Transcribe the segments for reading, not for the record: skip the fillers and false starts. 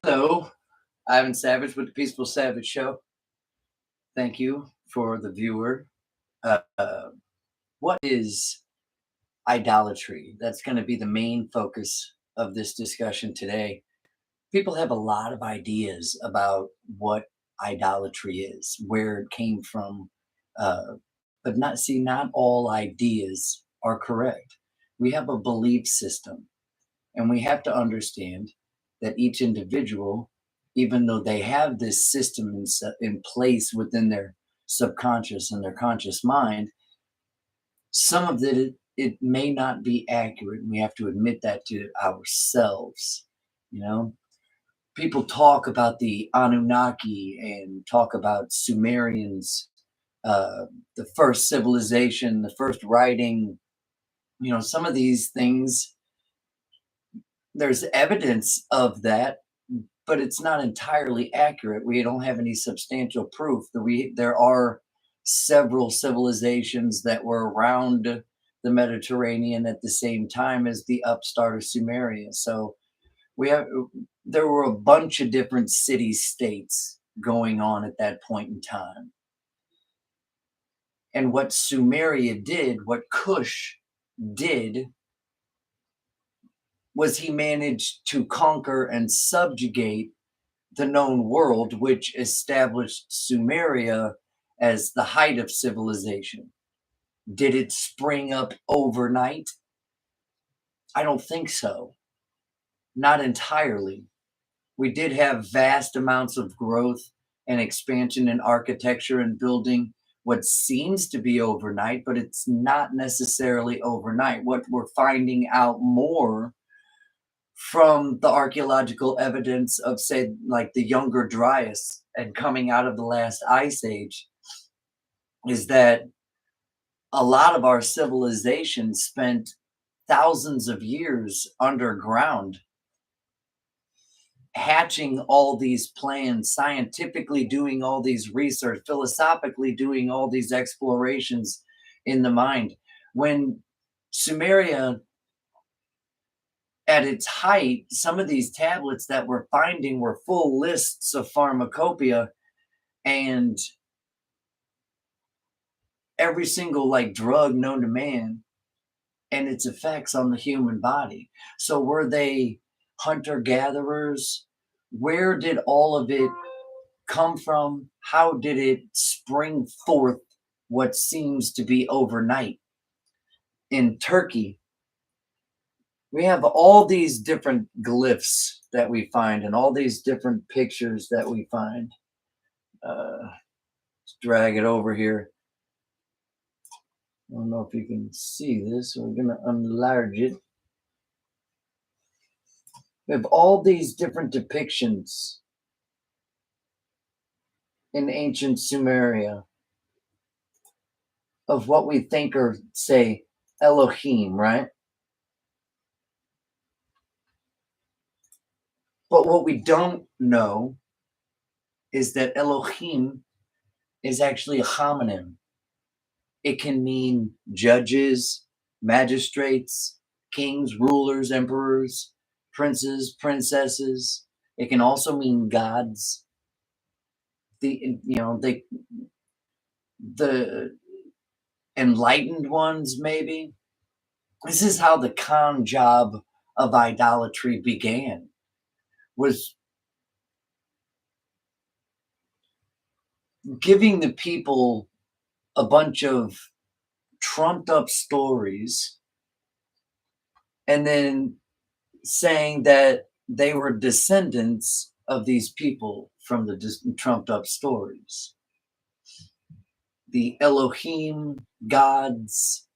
Hello, Ivan Savage with the Peaceful Savage Show. Thank you for the viewer. What is idolatry? That's going to be the main focus of this discussion today. People have a lot of ideas about what idolatry is, where it came from, but not all ideas are correct. We have a belief system, and we have to understand that each individual, even though they have this system in place within their subconscious and their conscious mind, some of it may not be accurate. And we have to admit that to ourselves. You know, people talk about the Anunnaki and talk about Sumerians, the first civilization, the first writing. Some of these things, there's evidence of that, but it's not entirely accurate. We don't have any substantial proof that there are several civilizations that were around the Mediterranean at the same time as the upstart of Sumeria. So we have there were a bunch of different city states going on at that point in time. And what Sumeria did, what Cush did, was he managed to conquer and subjugate the known world, which established Sumeria as the height of civilization. Did it spring up overnight? I don't think so. Not entirely. We did have vast amounts of growth and expansion in architecture and building what seems to be overnight, but it's not necessarily overnight. What we're finding out more from the archaeological evidence of, say, like the Younger Dryas and coming out of the last ice age, is that a lot of our civilization spent thousands of years underground, hatching all these plans, scientifically doing all these research, philosophically doing all these explorations in the mind. When Sumeria, at its height, some of these tablets that we're finding were full lists of pharmacopoeia and every single drug known to man and its effects on the human body. So were they hunter-gatherers? Where did all of it come from? How did it spring forth what seems to be overnight? In Turkey, we have all these different glyphs that we find and all these different pictures that we find. Let's drag it over here. I don't know if you can see this. We're going to enlarge it. We have all these different depictions in ancient Sumeria of what we think are, say, Elohim, right? But what we don't know is that Elohim is actually a homonym. It can mean judges, magistrates, kings, rulers, emperors, princes, princesses. It can also mean gods. The enlightened ones, maybe. This is how the con job of idolatry began. Was giving the people a bunch of trumped up stories and then saying that they were descendants of these people from the trumped up stories. The Elohim, gods,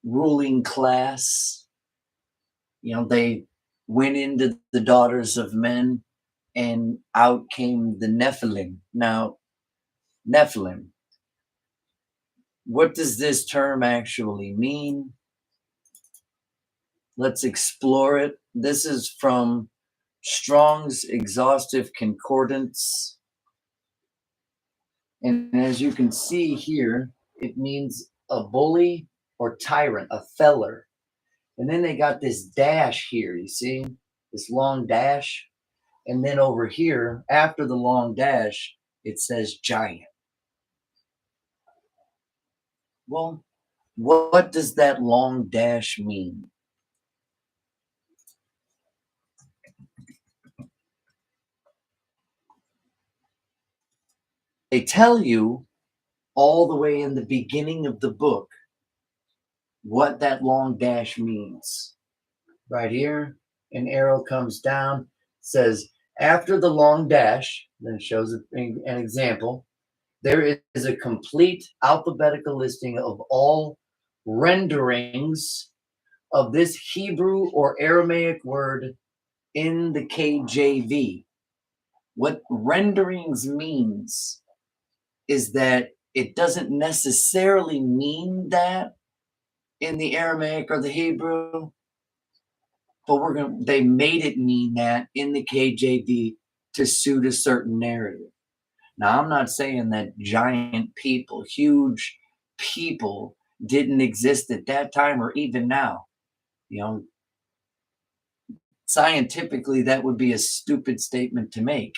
ruling class, they went into the daughters of men and out came the Nephilim. Now, Nephilim, what does this term actually mean? Let's explore it. This is from Strong's Exhaustive Concordance. And as you can see here, it means a bully or tyrant, a feller. And then they got this dash here, you see? This long dash. And then over here, after the long dash, it says giant. Well, what does that long dash mean? They tell you all the way in the beginning of the book what that long dash means. Right here, an arrow comes down, says after the long dash, then it shows an example. There is a complete alphabetical listing of all renderings of this Hebrew or Aramaic word in the KJV. What renderings means is that it doesn't necessarily mean that in the Aramaic or the Hebrew, but they made it mean that in the KJV to suit a certain narrative. Now, I'm not saying that giant people, huge people didn't exist at that time or even now. You know, scientifically, that would be a stupid statement to make.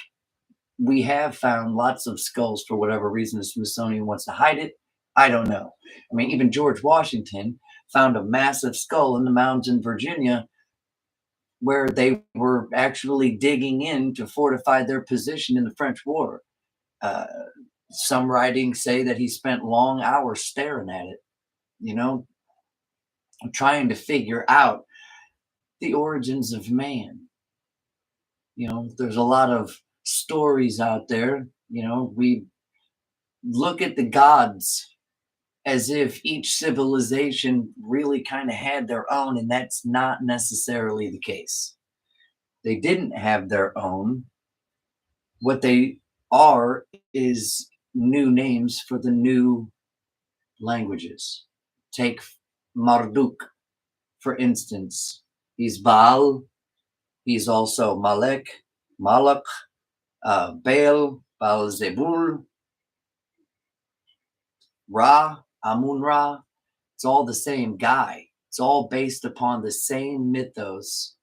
We have found lots of skulls for whatever reason the Smithsonian wants to hide it. I don't know. I mean, even George Washington found a massive skull in the mountains in Virginia where they were actually digging in to fortify their position in the French War. Uh, some writings say that he spent long hours staring at it, you know, trying to figure out the origins of man. You know, there's a lot of stories out there. You know, we look at the gods as if each civilization really kind of had their own, and that's not necessarily the case. They didn't have their own. What they are is new names for the new languages. Take Marduk, for instance. He's Baal. He's also Malek, Malak, Baal, Baal Zebul, Ra, Amun Ra. It's all the same guy. It's all based upon the same mythos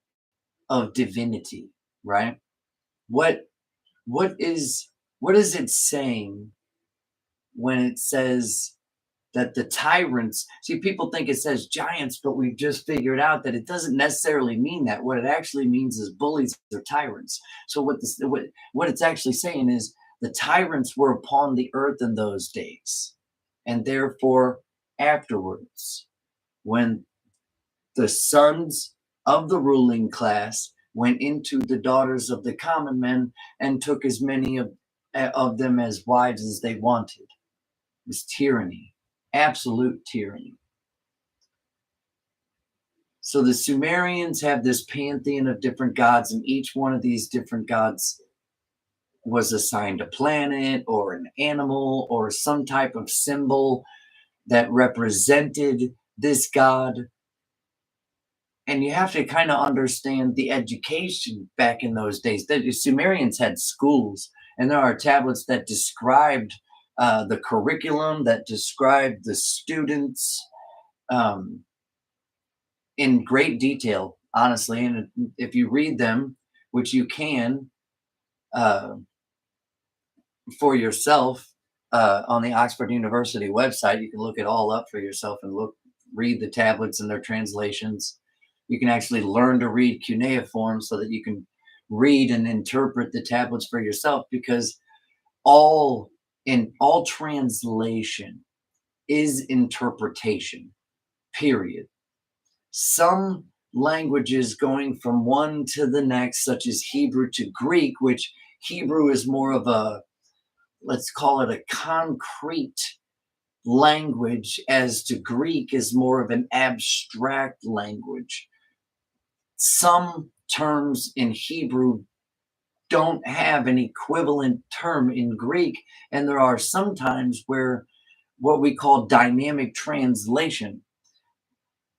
of divinity, right? What what is what is it saying when it says that the tyrants, see, people think it says giants, but we've just figured out that it doesn't necessarily mean that. What it actually means is bullies or tyrants. So what it's actually saying is the tyrants were upon the earth in those days, and therefore afterwards, when the sons of the ruling class went into the daughters of the common men and took as many of them as wives as they wanted. It was tyranny, absolute tyranny. So the Sumerians have this pantheon of different gods, and each one of these different gods was assigned a planet or an animal or some type of symbol that represented this god. And you have to kind of understand the education back in those days. The Sumerians had schools, and there are tablets that described the curriculum, that described the students in great detail, honestly. And if you read them, which you can uh, for yourself on the Oxford University website, you can look it all up for yourself and read the tablets and their translations. You can actually learn to read cuneiform so that you can read and interpret the tablets for yourself, because all translation is interpretation, period. Some languages going from one to the next, such as Hebrew to Greek, which Hebrew is more of a, let's call it a concrete language, as to Greek is more of an abstract language. Some terms in Hebrew don't have an equivalent term in Greek, and there are some times where what we call dynamic translation,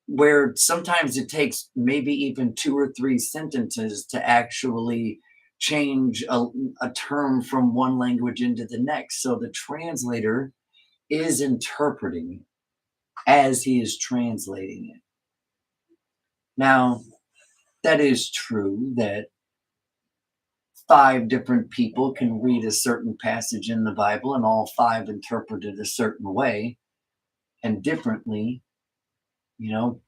where sometimes it takes maybe even 2 or 3 sentences to actually change a term from one language into the next. So the translator is interpreting as he is translating it. Now, that is true that 5 different people can read a certain passage in the Bible and all 5 interpret it a certain way and differently, you know,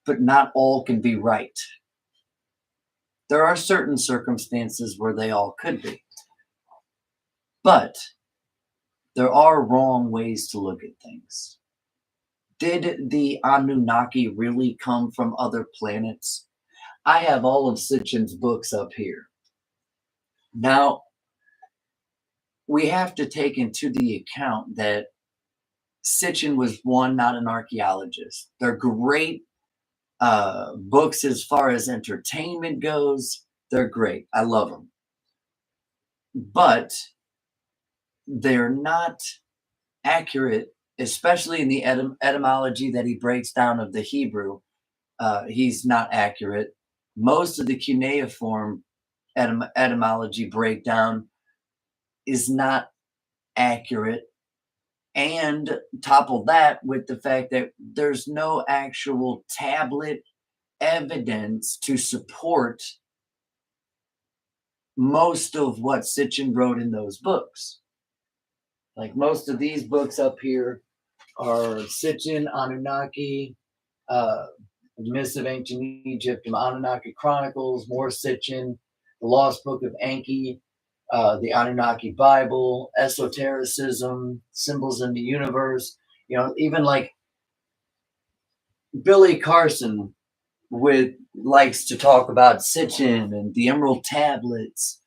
but not all can be right. There are certain circumstances where they all could be, but there are wrong ways to look at things. Did the Anunnaki really come from other planets? I have all of Sitchin's books up here. Now, we have to take into the account that Sitchin was one, not an archaeologist. They're great books as far as entertainment goes. They're great. I love them. But they're not accurate, especially in the etymology that he breaks down of the Hebrew. He's not accurate. Most of the cuneiform etymology breakdown is not accurate. And topple that with the fact that there's no actual tablet evidence to support most of what Sitchin wrote in those books. Like most of these books up here are Sitchin, Anunnaki, the Myths of Ancient Egypt, the Anunnaki Chronicles, more Sitchin, the Lost Book of Enki, the Anunnaki Bible, esotericism, symbols in the universe. You know, even like Billy Carson likes to talk about Sitchin and the Emerald Tablets,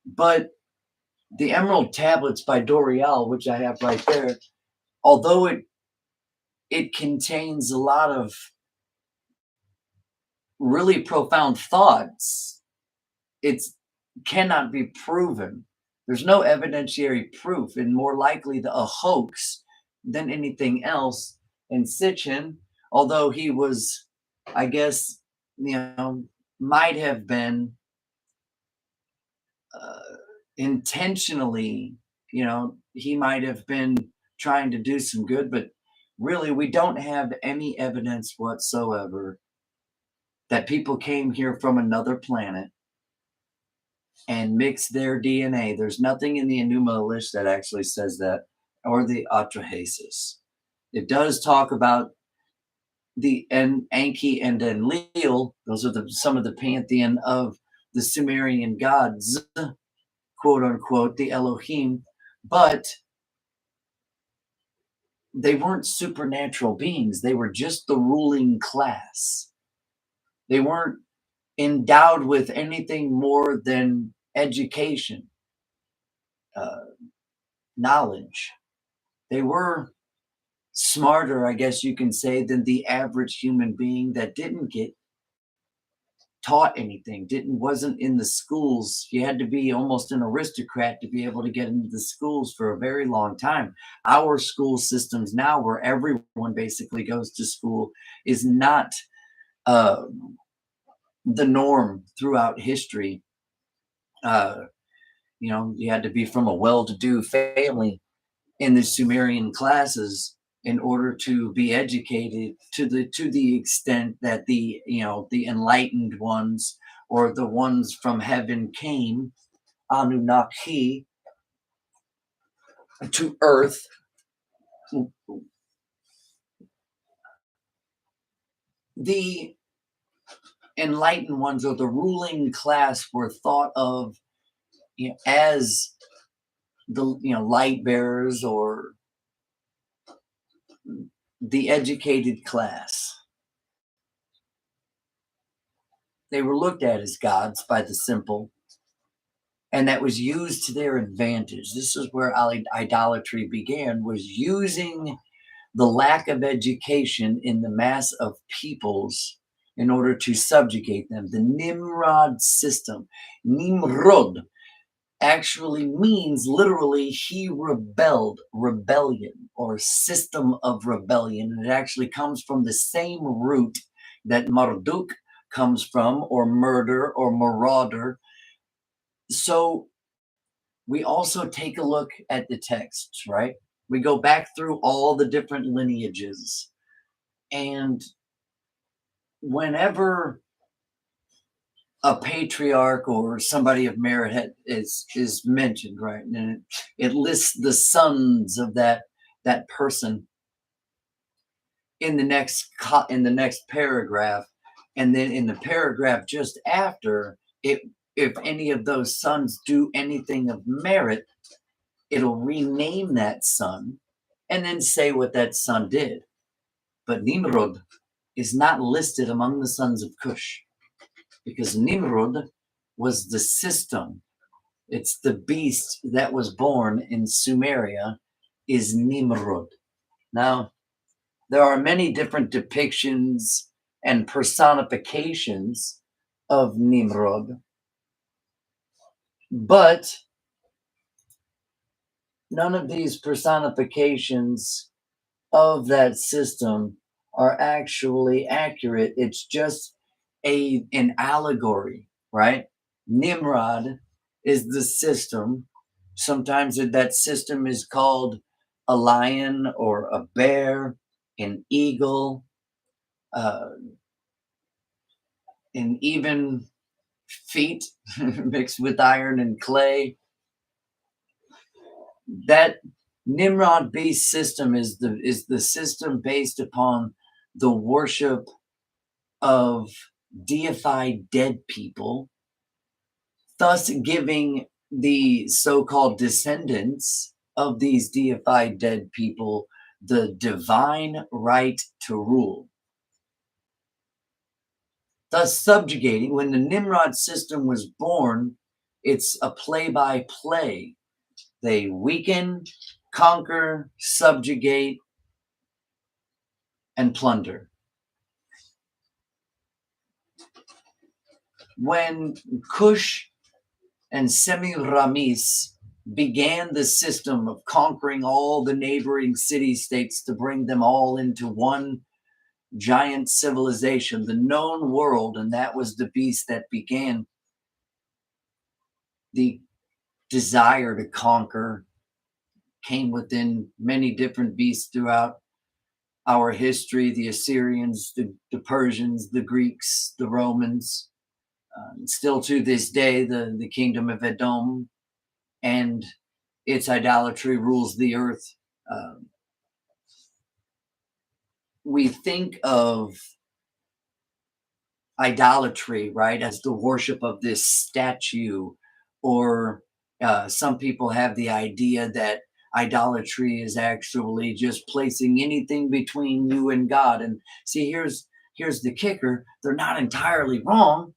but the Emerald Tablets by Dorial, which I have right there, although it contains a lot of really profound thoughts, it cannot be proven. There's no evidentiary proof, and more likely a hoax than anything else. And Sitchin, although he was, I guess, might have been intentionally, he might have been trying to do some good, but really, we don't have any evidence whatsoever that people came here from another planet and mixed their DNA. There's nothing in the Enuma Elish that actually says that, or the Atrahasis. It does talk about the Enki and Enlil. Those are some of the pantheon of the Sumerian gods, quote unquote, the Elohim, but they weren't supernatural beings. They were just the ruling class. They weren't endowed with anything more than education, knowledge. They were smarter, I guess you can say, than the average human being that didn't get taught anything, wasn't in the schools. You had to be almost an aristocrat to be able to get into the schools for a very long time. Our school systems now, where everyone basically goes to school, is not the norm throughout history. You had to be from a well-to-do family in the Sumerian classes in order to be educated to the extent that the enlightened ones, or the ones from heaven, came, Anunnaki, to earth. The enlightened ones, or the ruling class, were thought of as the light bearers, or the educated class. They were looked at as gods by the simple, and that was used to their advantage. This is where idolatry began, was using the lack of education in the mass of peoples in order to subjugate them. The Nimrod system. Nimrod actually means literally he rebelled, rebellion, or system of rebellion. And it actually comes from the same root that Marduk comes from, or murder, or marauder. So we also take a look at the texts, right? We go back through all the different lineages, and whenever a patriarch or somebody of merit is mentioned, right? And it lists the sons of that person in the next paragraph, and then in the paragraph just after it, if any of those sons do anything of merit, it'll rename that son and then say what that son did. But Nimrod is not listed among the sons of Cush because Nimrod was the system. It's the beast that was born in Sumeria is Nimrod. Now, there are many different depictions and personifications of Nimrod, but none of these personifications of that system are actually accurate. It's just an allegory, right? Nimrod is the system. Sometimes that system is called a lion or a bear, an eagle, uh, and even feet mixed with iron and clay. That Nimrod beast system is the system based upon the worship of deified dead people, thus giving the so-called descendants of these deified dead people the divine right to rule, thus subjugating. When the Nimrod system was born, it's a play-by-play. They weaken, conquer, subjugate, and plunder. When Cush and Semiramis began the system of conquering all the neighboring city-states to bring them all into one giant civilization, the known world, and that was the beast that began the desire to conquer, came within many different beasts throughout our history, the Assyrians, the Persians, the Greeks, the Romans, still to this day, the kingdom of Edom and its idolatry rules the earth. Um, we think of idolatry, right, as the worship of this statue, or some people have the idea that idolatry is actually just placing anything between you and God. And see, here's the kicker: they're not entirely wrong,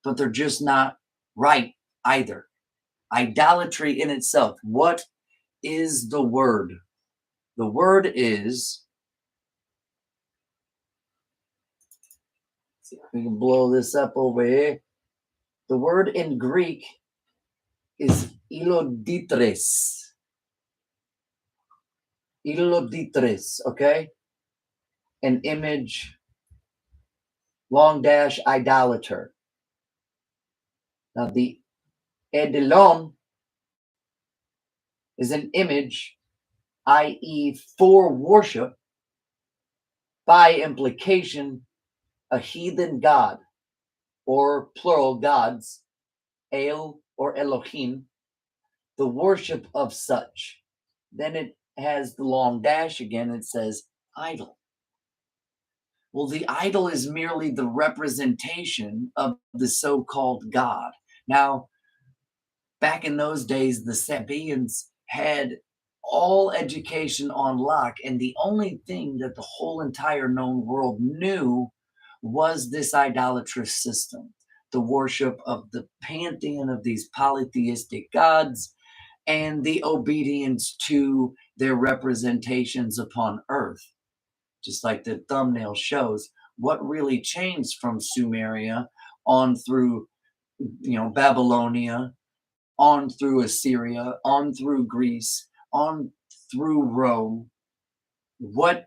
but they're just not right either. Idolatry in itself. What is the word? The word is, see if we can blow this up over here. The word in Greek is iloditres. Iloditres, okay? An image, long dash, idolater. Now, the edelon is an image, i.e., for worship, by implication, a heathen god, or plural gods, El or Elohim, the worship of such. Then it has the long dash again. It says idol. Well, the idol is merely the representation of the so-called God. Now, back in those days, the Sabaeans had all education on lock, and the only thing that the whole entire known world knew was this idolatrous system, the worship of the pantheon of these polytheistic gods and the obedience to their representations upon earth. Just like the thumbnail shows, what really changed from Sumeria on through, Babylonia, on through Assyria, on through Greece, on through Rome. What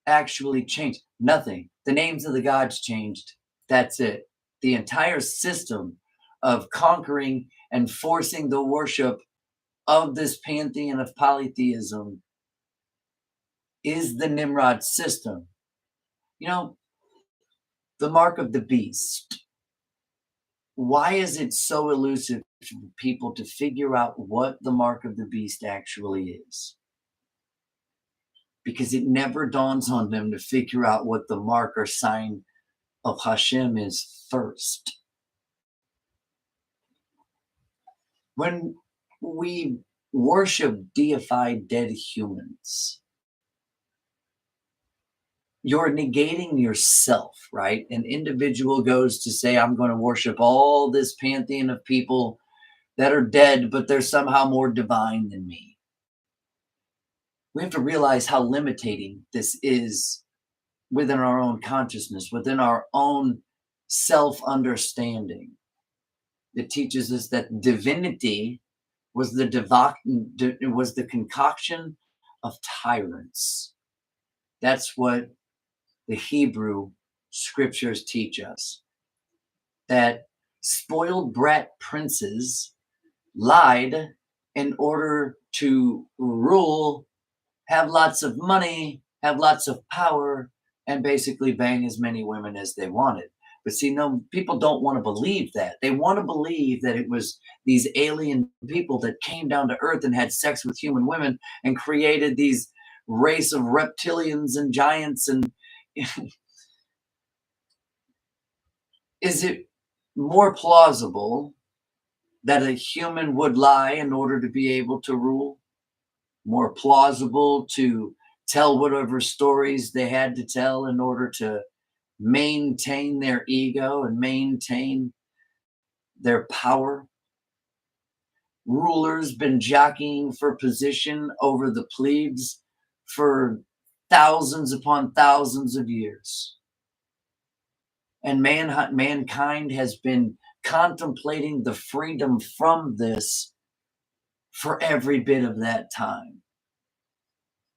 actually changed? Nothing. The names of the gods changed. That's it. The entire system of conquering and forcing the worship of this pantheon of polytheism is the Nimrod system. You know, the mark of the beast. why is it so elusive for people to figure out what the mark of the beast actually is? Because it never dawns on them to figure out what the mark or sign of Hashem is first. When we worship deified dead humans, you're negating yourself, right? An individual goes to say, I'm going to worship all this pantheon of people that are dead, but they're somehow more divine than me. We have to realize how limiting this is within our own consciousness, within our own self-understanding. It teaches us that divinity was the concoction of tyrants. That's what the Hebrew scriptures teach us. That spoiled brat princes lied in order to rule, have lots of money, have lots of power, and basically bang as many women as they wanted. But see, no, people don't want to believe that. They want to believe that it was these alien people that came down to Earth and had sex with human women and created these race of reptilians and giants. And is it more plausible that a human would lie in order to be able to rule? More plausible to tell whatever stories they had to tell in order to maintain their ego and maintain their power? Rulers been jockeying for position over the plebes for thousands upon thousands of years. And mankind has been contemplating the freedom from this for every bit of that time.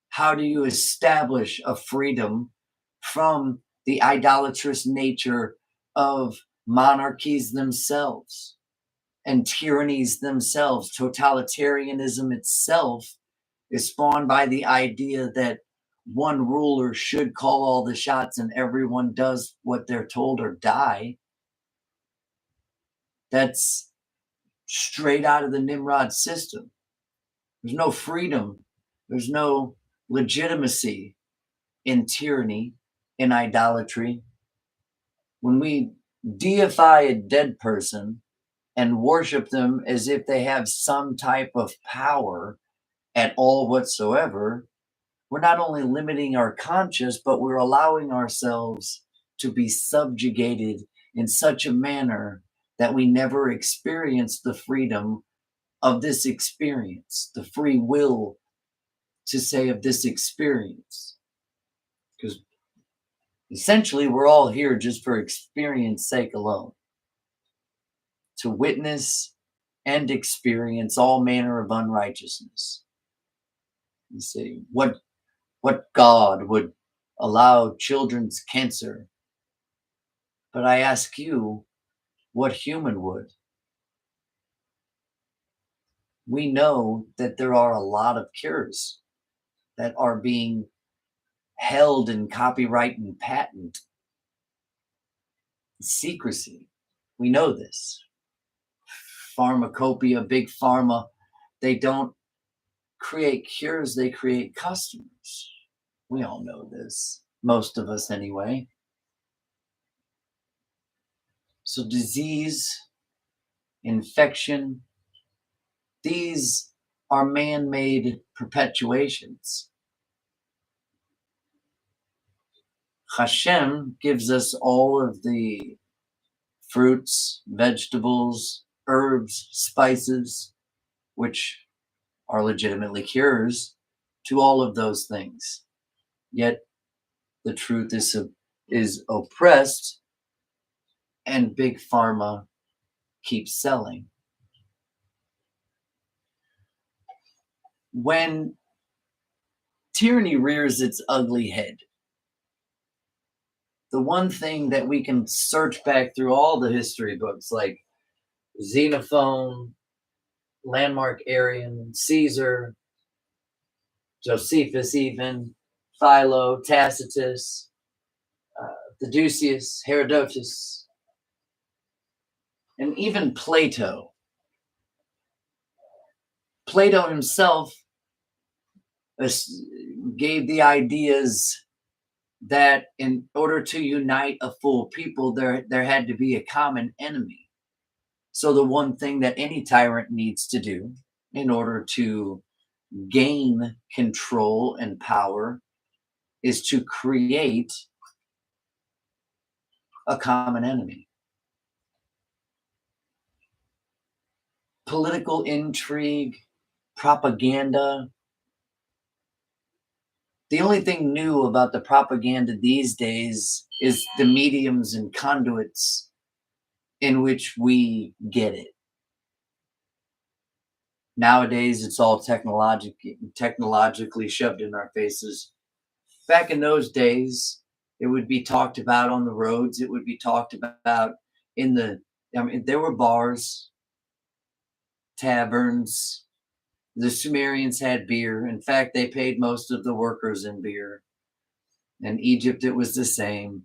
How do you establish a freedom from the idolatrous nature of monarchies themselves and tyrannies themselves? Totalitarianism itself is spawned by the idea that one ruler should call all the shots and everyone does what they're told or die. That's straight out of the Nimrod system. There's no freedom. There's no legitimacy in tyranny, in idolatry. When we deify a dead person and worship them as if they have some type of power at all whatsoever, we're not only limiting our conscience, but we're allowing ourselves to be subjugated in such a manner that we never experience the freedom of this experience, the free will to say of this experience. Because essentially, we're all here just for experience sake alone, to witness and experience all manner of unrighteousness. You see, what God would allow children's cancer? But I ask you, what human would? We know that there are a lot of cures that are being held in copyright and patent secrecy. We know this. Pharmacopoeia, big pharma, they don't create cures, they create customers. We all know this, most of us anyway. So disease, infection, these are man-made perpetuations. Hashem gives us all of the fruits, vegetables, herbs, spices, which are legitimately cures to all of those things. Yet the truth is oppressed, and big pharma keeps selling. When tyranny rears its ugly head, the one thing that we can search back through all the history books like Xenophon, Landmark Arian, Caesar, Josephus even, Philo, Tacitus, Theudius, Herodotus, And even Plato himself gave the ideas that in order to unite a full people, there had to be a common enemy. So the one thing that any tyrant needs to do in order to gain control and power is to create a common enemy. Political intrigue, propaganda. The only thing new about the propaganda these days is the mediums and conduits in which we get it. Nowadays, it's all technologically shoved in our faces. Back in those days, it would be talked about on the roads. It would be talked about in the, I mean, there were bars, taverns. The Sumerians had beer. In fact, they paid most of the workers in beer. In Egypt, it was the same.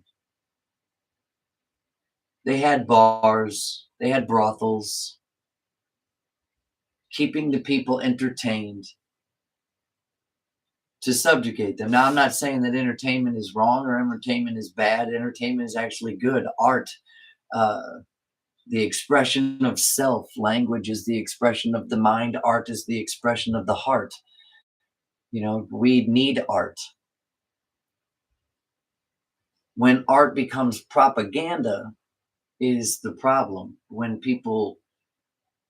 They had bars, they had brothels, keeping the people entertained to subjugate them. Now, I'm not saying that entertainment is wrong or entertainment is bad. Entertainment is actually good. Art, uh, the expression of self. Language is the expression of the mind. Art is the expression of the heart. You know, we need art. When art becomes propaganda is the problem. When people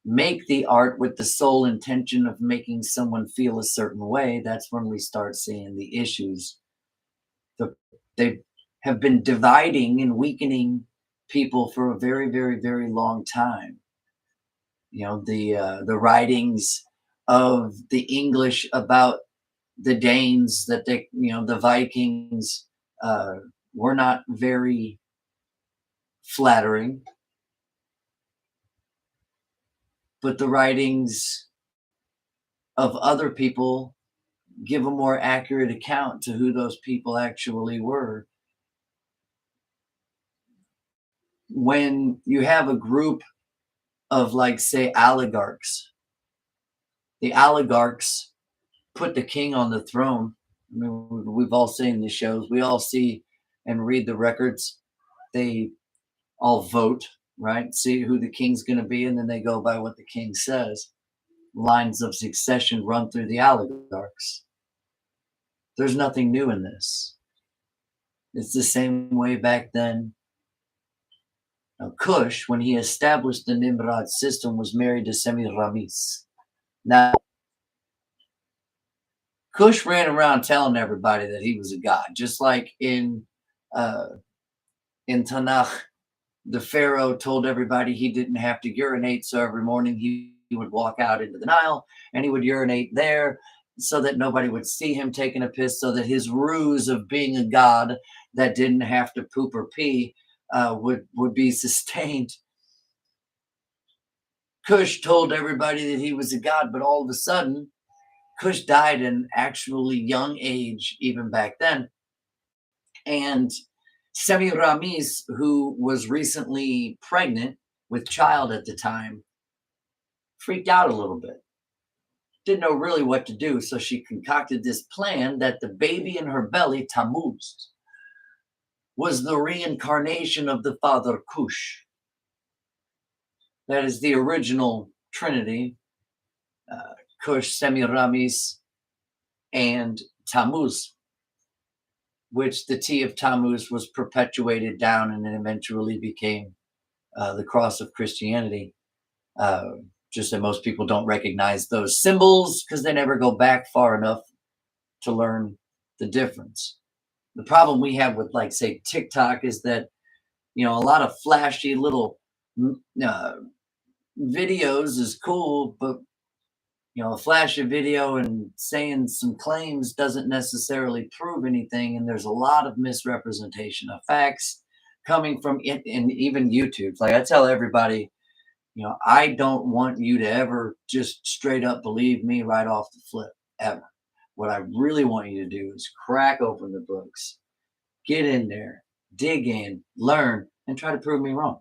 make the art with the sole intention of making someone feel a certain way, that's when we start seeing the issues. They have been dividing and weakening people for a very, very, very long time. You know, the writings of the English about the Danes, that they, you know, the Vikings, uh, were not very flattering, but the writings of other people give a more accurate account to who those people actually were. When you have a group of, like, say, oligarchs, the oligarchs put the king on the throne. I mean, we've all seen the shows. We all see and read the records. They all vote, right? See who the king's going to be, and then they go by what the king says. Lines of succession run through the oligarchs. There's nothing new in this. It's the same way back then. Now, Cush, when he established the Nimrod system, was married to Semiramis. Now, Cush ran around telling everybody that he was a god, just like uh, in Tanakh, the Pharaoh told everybody he didn't have to urinate, so every morning he would walk out into the Nile and he would urinate there so that nobody would see him taking a piss, so that his ruse of being a god that didn't have to poop or pee would be sustained. Cush told everybody that he was a god, but all of a sudden, Cush died in actually young age, even back then. And Semiramis, who was recently pregnant with child at the time, freaked out a little bit. Didn't know really what to do, so she concocted this plan that the baby in her belly, Tammuz, was the reincarnation of the father Cush. That is the original Trinity, Cush, Semiramis, and Tammuz, which the T of Tammuz was perpetuated down and then eventually became the cross of Christianity. Just that most people don't recognize those symbols because they never go back far enough to learn the difference. The problem we have with, like, say, TikTok is that, you know, a lot of flashy little uh, videos is cool, but, you know, a flash of video and saying some claims doesn't necessarily prove anything. And there's a lot of misrepresentation of facts coming from it, and even YouTube. Like, I tell everybody, you know, I don't want you to ever just straight up believe me right off the flip, ever. What I really want you to do is crack open the books, get in there, dig in, learn, and try to prove me wrong.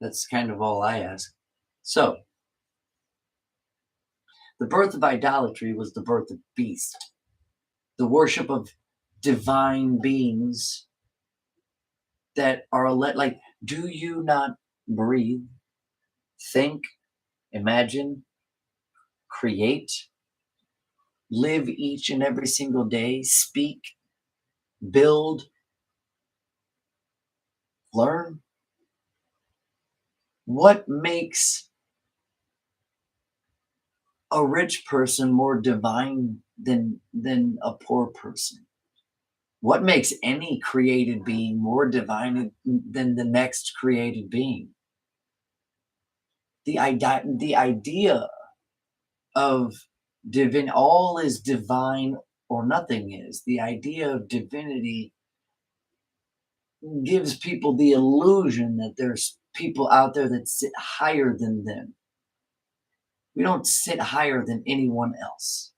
That's kind of all I ask. So, the birth of idolatry was the birth of beast, the worship of divine beings that are like, do you not breathe, think, imagine, create, live each and every single day, speak, build, learn? What makes a rich person more divine than a poor person? What makes any created being more divine than the next created being? The idea of all is divine or nothing is. The idea of divinity gives people the illusion that there's people out there that sit higher than them. We don't sit higher than anyone else.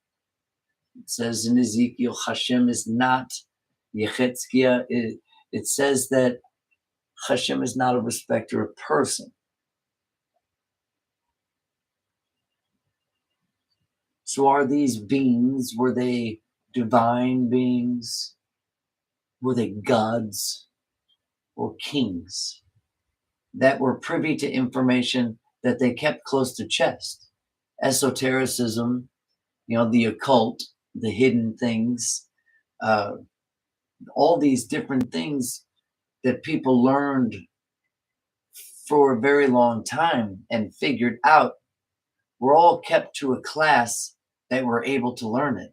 It says in Ezekiel, Hashem is not Yechezkiah. It says that Hashem is not a respecter of person. So are these beings, were they divine beings? Were they gods or kings that were privy to information that they kept close to chest? Esotericism, the occult, the hidden things, all these different things that people learned for a very long time and figured out were all kept to a class that were able to learn it.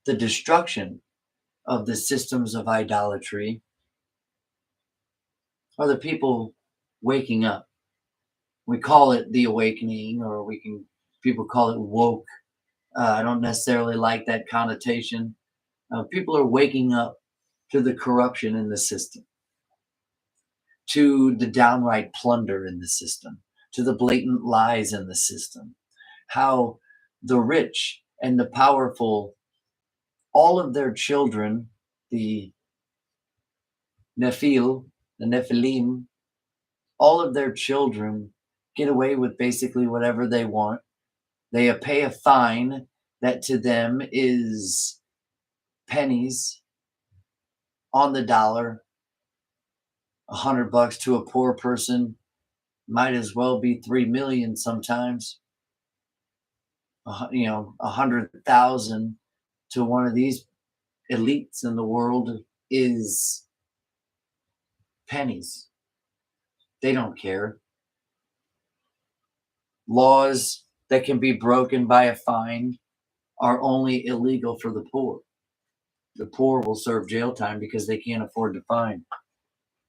The destruction of the systems of idolatry are the people waking up. We call it the awakening, or people call it woke. I don't necessarily like that connotation. People are waking up to the corruption in the system, to the downright plunder in the system, to the blatant lies in the system, how the rich and the powerful, all of their children, the Nephilim, all of their children get away with basically whatever they want. They pay a fine that to them is pennies on the dollar. $100 to a poor person might as well be 3 million sometimes. 100,000 to one of these elites in the world is pennies. They don't care. Laws that can be broken by a fine are only illegal for the poor. The poor will serve jail time because they can't afford to fine,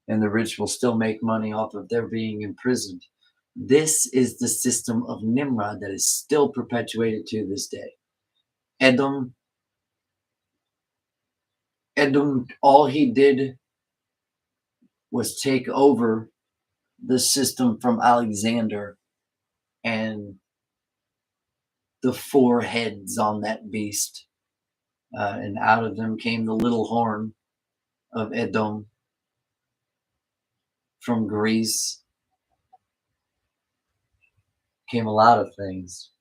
and the rich will still make money off of their being imprisoned. This is the system of Nimrod that is still perpetuated to this day. Edom, all he did was take over the system from Alexander and the 4 heads on that beast. And out of them came the little horn of Edom from Greece. Came a lot of things.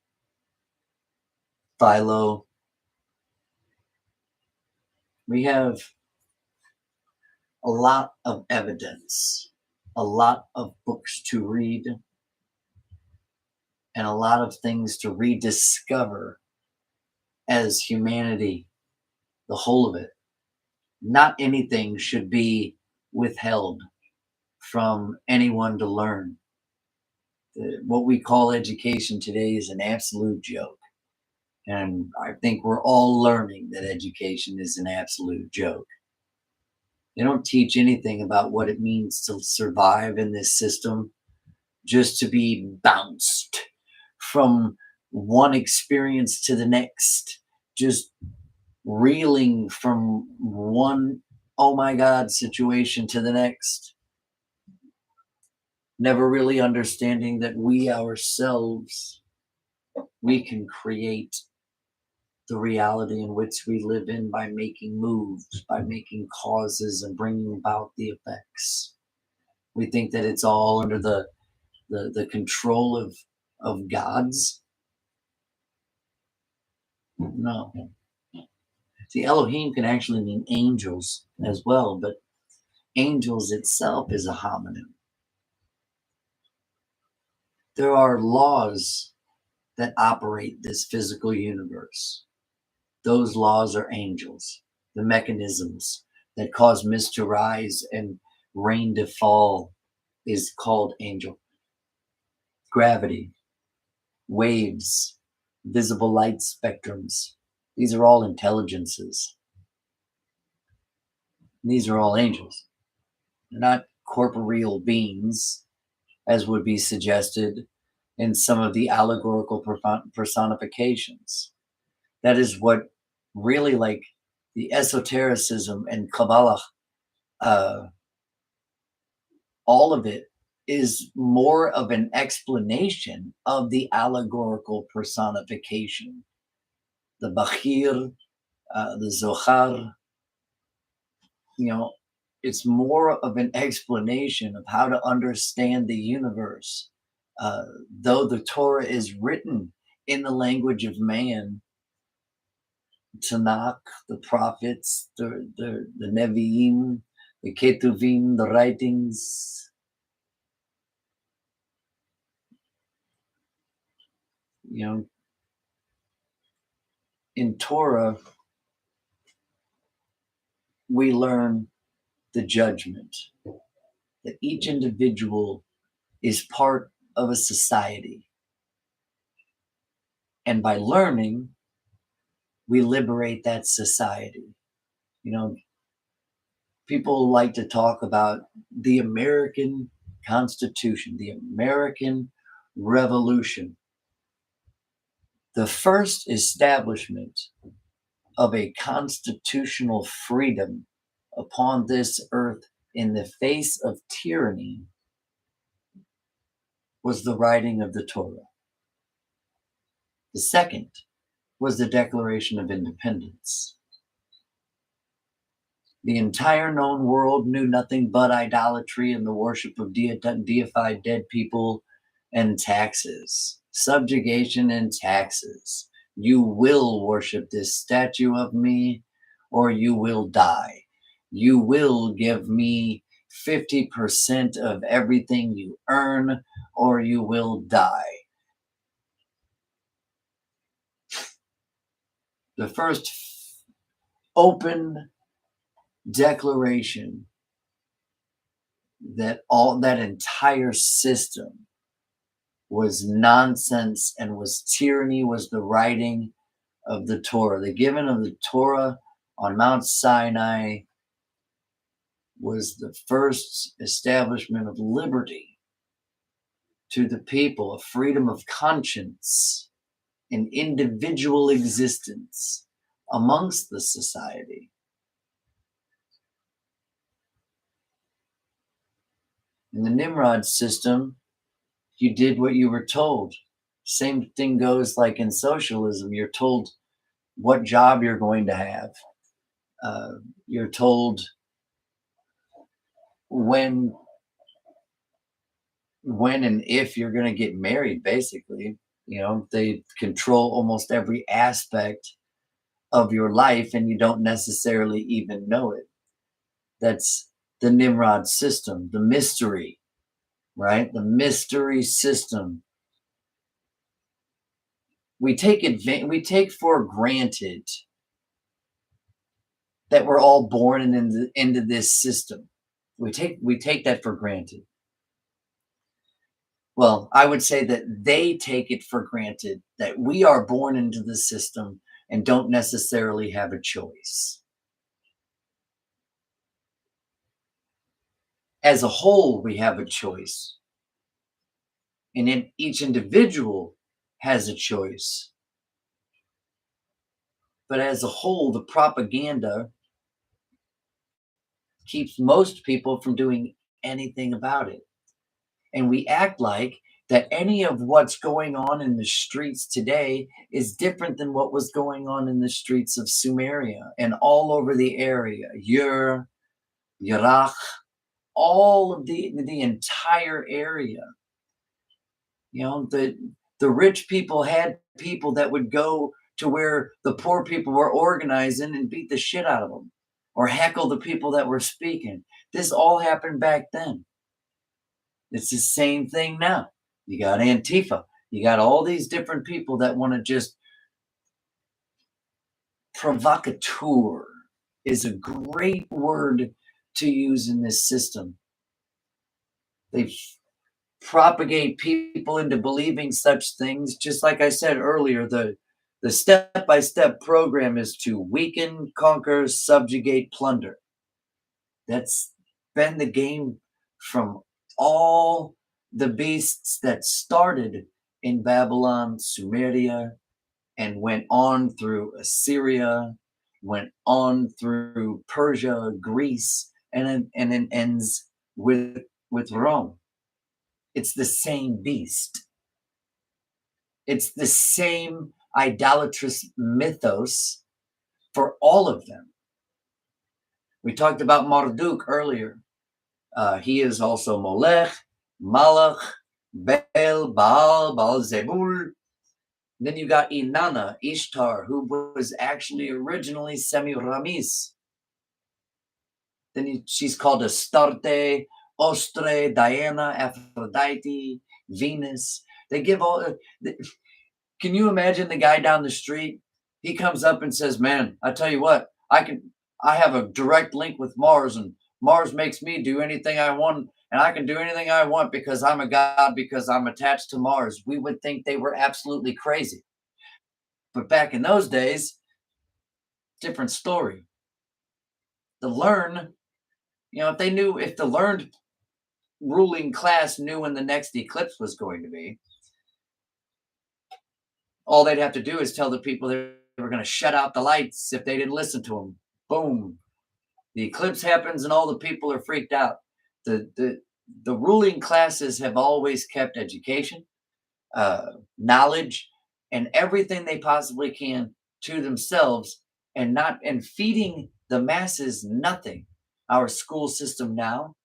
Philo. We have a lot of evidence, a lot of books to read, and a lot of things to rediscover as humanity, the whole of it. Not anything should be withheld from anyone to learn. What we call education today is an absolute joke. And I think we're all learning that education is an absolute joke. They don't teach anything about what it means to survive in this system, just to be bounced from one experience to the next, just reeling from one oh my God situation to the next. Never really understanding that we ourselves, we can create the reality in which we live in by making moves, by making causes and bringing about the effects. We think that it's all under the control of gods. No. See, Elohim can actually mean angels as well, but angels itself is a homonym. There are laws that operate this physical universe. Those laws are angels, the mechanisms that cause mist to rise and rain to fall is called angel. Gravity, waves, visible light spectrums, these are all intelligences. These are all angels. They're not corporeal beings, as would be suggested in some of the allegorical personifications. That is what really, like, the esotericism and Kabbalah, all of it is more of an explanation of the allegorical personification. The Bachir, the Zohar, it's more of an explanation of how to understand the universe. Though the Torah is written in the language of man, Tanakh, the prophets, the Nevi'im, the Ketuvim, the writings, in Torah, we learn the judgment that each individual is part of a society. And by learning, we liberate that society. People like to talk about the American Constitution, the American Revolution, the first establishment of a constitutional freedom upon this earth in the face of tyranny was the writing of the Torah. The second was the Declaration of Independence. The entire known world knew nothing but idolatry and the worship of deified dead people and taxes, subjugation and taxes. You will worship this statue of me or you will die. You will give me 50% of everything you earn or you will die. The first open declaration that all that entire system was nonsense and was tyranny was the writing of the Torah. The giving of the Torah on Mount Sinai was the first establishment of liberty to the people, of freedom of conscience and individual existence amongst the society. In the Nimrod system, you did what you were told. Same thing goes like in socialism. You're told what job you're going to have. You're told when and if you're going to get married, basically. They control almost every aspect of your life and you don't necessarily even know it. That's the Nimrod system, the mystery, right? The mystery system. We take for granted that we're all born into this system. We take that for granted. Well, I would say that they take it for granted that we are born into the system and don't necessarily have a choice. As a whole, we have a choice. And each individual has a choice. But as a whole, the propaganda keeps most people from doing anything about it. And we act like that any of what's going on in the streets today is different than what was going on in the streets of Sumeria and all over the area, Iraq, all of the entire area. You know, the rich people had people that would go to where the poor people were organizing and beat the shit out of them or heckle the people that were speaking. This all happened back then. It's the same thing now. You got Antifa. You got all these different people that want to just provocateur is a great word to use in this system. They propagate people into believing such things. Just like I said earlier, the step-by-step program is to weaken, conquer, subjugate, plunder. That's been the game from all the beasts that started in Babylon, Sumeria, and went on through Assyria, went on through Persia, Greece, and then ends with Rome. It's the same beast. It's the same idolatrous mythos for all of them. We talked about Marduk earlier. He is also Molech, Malach, Bel, Baal Zebul. Then you got Inanna, Ishtar, who was actually originally Semiramis. Then she's called Astarte, Ostre, Diana, Aphrodite, Venus. They give all. Can you imagine the guy down the street? He comes up and says, "Man, I tell you what, I have a direct link with Mars, and Mars makes me do anything I want, and I can do anything I want because I'm a god, because I'm attached to Mars." We would think they were absolutely crazy. But back in those days, different story. The learn, if the learned ruling class knew when the next eclipse was going to be, all they'd have to do is tell the people they were going to shut out the lights if they didn't listen to them. Boom. The eclipse happens and all the people are freaked out. The ruling classes have always kept education, knowledge, and everything they possibly can to themselves, and feeding the masses nothing. Our school system now,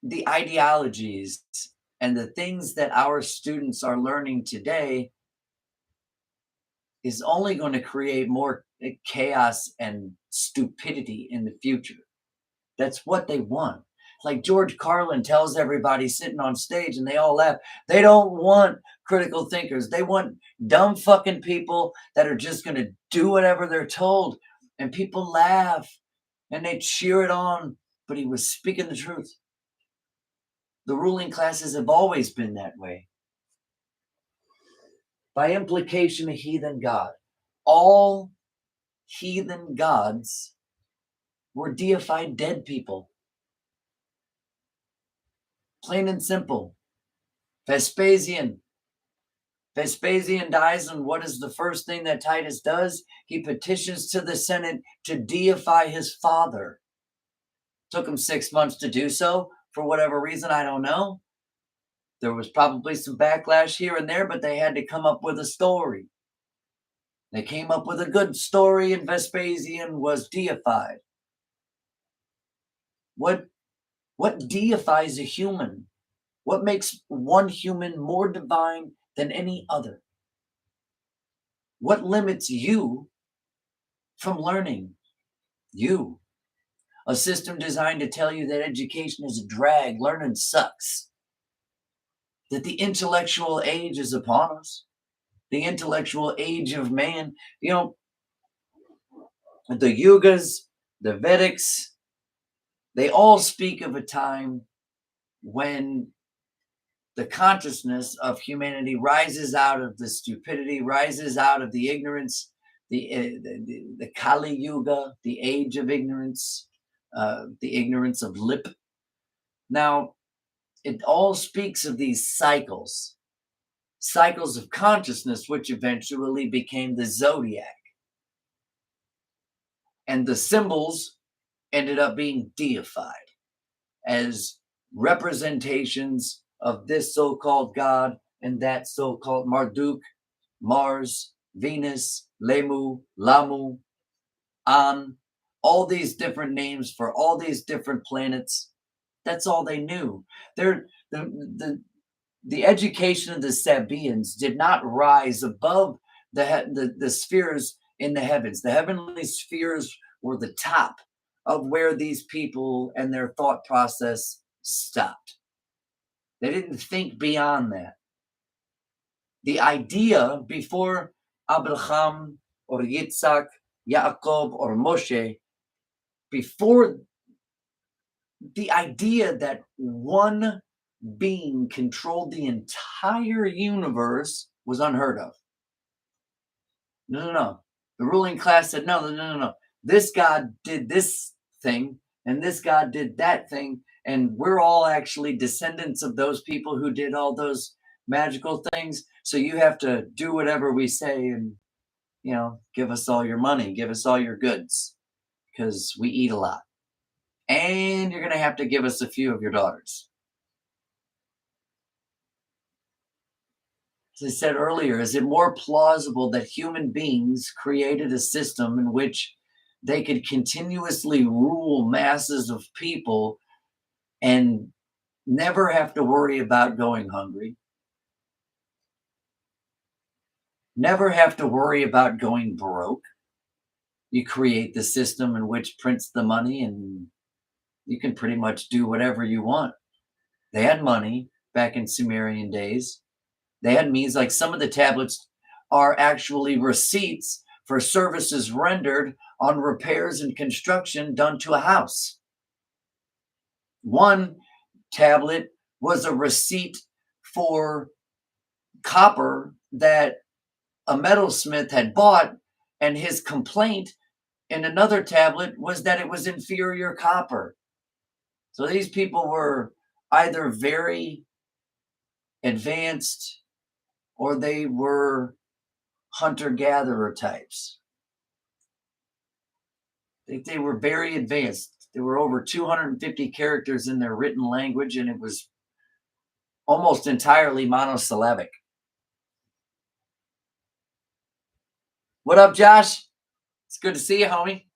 the ideologies and the things that our students are learning today is only going to create more chaos and stupidity in the future. That's what they want. Like George Carlin tells everybody sitting on stage and they all laugh. They don't want critical thinkers. They want dumb fucking people that are just going to do whatever they're told. And people laugh and they cheer it on. But he was speaking the truth. The ruling classes have always been that way. By implication, a heathen god. All heathen gods were deified dead people. Plain and simple. Vespasian dies, and what is the first thing that Titus does? He petitions to the Senate to deify his father. Took him 6 months to do so. For whatever reason, I don't know. There was probably some backlash here and there, but they had to come up with a story. They came up with a good story, and Vespasian was deified. What deifies a human? What makes one human more divine than any other? What limits you from learning? You. A system designed to tell you that education is a drag, learning sucks, that the intellectual age is upon us, the intellectual age of man. The Yugas, the Vedics, they all speak of a time when the consciousness of humanity rises out of the stupidity, rises out of the ignorance, the Kali Yuga, the age of ignorance, the ignorance of lip. Now, it all speaks of these cycles of consciousness, which eventually became the zodiac. And the symbols ended up being deified. as representations of this so-called God and that so-called Marduk, Mars, Venus, Lemu, Lamu, An, all these different names for all these different planets. That's all they knew. They're the education of the Sabaeans did not rise above the spheres in the heavens. The heavenly spheres were the top of where these people and their thought process stopped. They didn't think beyond that. The idea before Abraham or Yitzhak, Yaakov or Moshe, before the idea that one being controlled the entire universe was unheard of. No. The ruling class said, no. This God did this thing, and this God did that thing, and we're all actually descendants of those people who did all those magical things. So you have to do whatever we say and, give us all your money, give us all your goods, because we eat a lot. And you're going to have to give us a few of your daughters. As I said earlier, is it more plausible that human beings created a system in which they could continuously rule masses of people and never have to worry about going hungry, never have to worry about going broke? You create the system in which prints the money and you can pretty much do whatever you want. They had money back in Sumerian days. They had means, like some of the tablets are actually receipts for services rendered on repairs and construction done to a house. One tablet was a receipt for copper that a metalsmith had bought, and his complaint in another tablet was that it was inferior copper. So these people were either very advanced or they were hunter-gatherer types. They were very advanced. There were over 250 characters in their written language, and it was almost entirely monosyllabic. What up, Josh? It's good to see you, homie.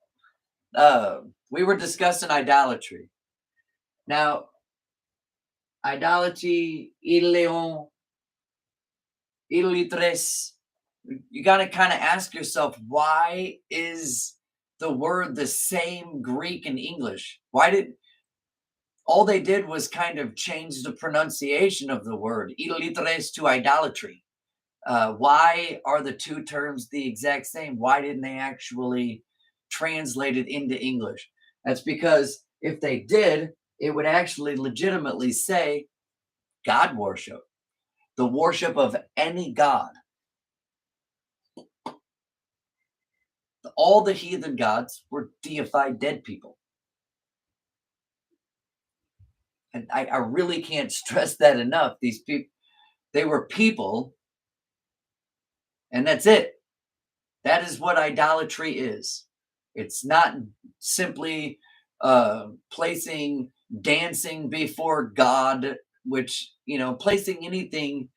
We were discussing idolatry. Now, idolatry, idolatres, you got to kind of ask yourself, why is the word the same Greek and English? All they did was kind of change the pronunciation of the word idolatres to idolatry. Why are the two terms the exact same? Why didn't they actually translate it into English? That's because if they did, it would actually legitimately say God worship, the worship of any god. All the heathen gods were deified dead people. And I really can't stress that enough. These people, they were people, and that's it. That is what idolatry is. It's not simply placing dancing before God, which, placing anything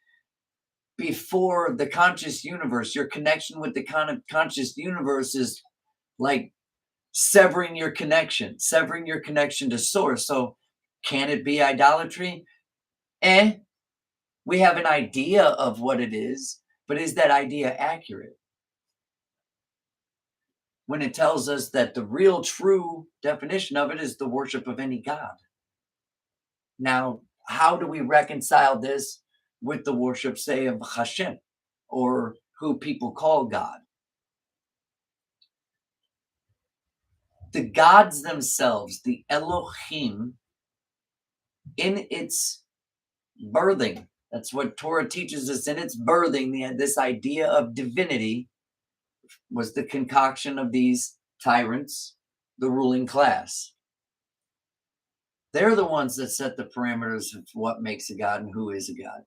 before the conscious universe. Your connection with the conscious universe is like severing your connection to source. So can it be idolatry? We have an idea of what it is, but is that idea accurate? When it tells us that the real true definition of it is the worship of any god. Now, how do we reconcile this with the worship, say, of Hashem, or who people call God? The gods themselves, the Elohim, in its birthing, that's what Torah teaches us, in its birthing, this idea of divinity was the concoction of these tyrants, the ruling class. They're the ones that set the parameters of what makes a god and who is a god.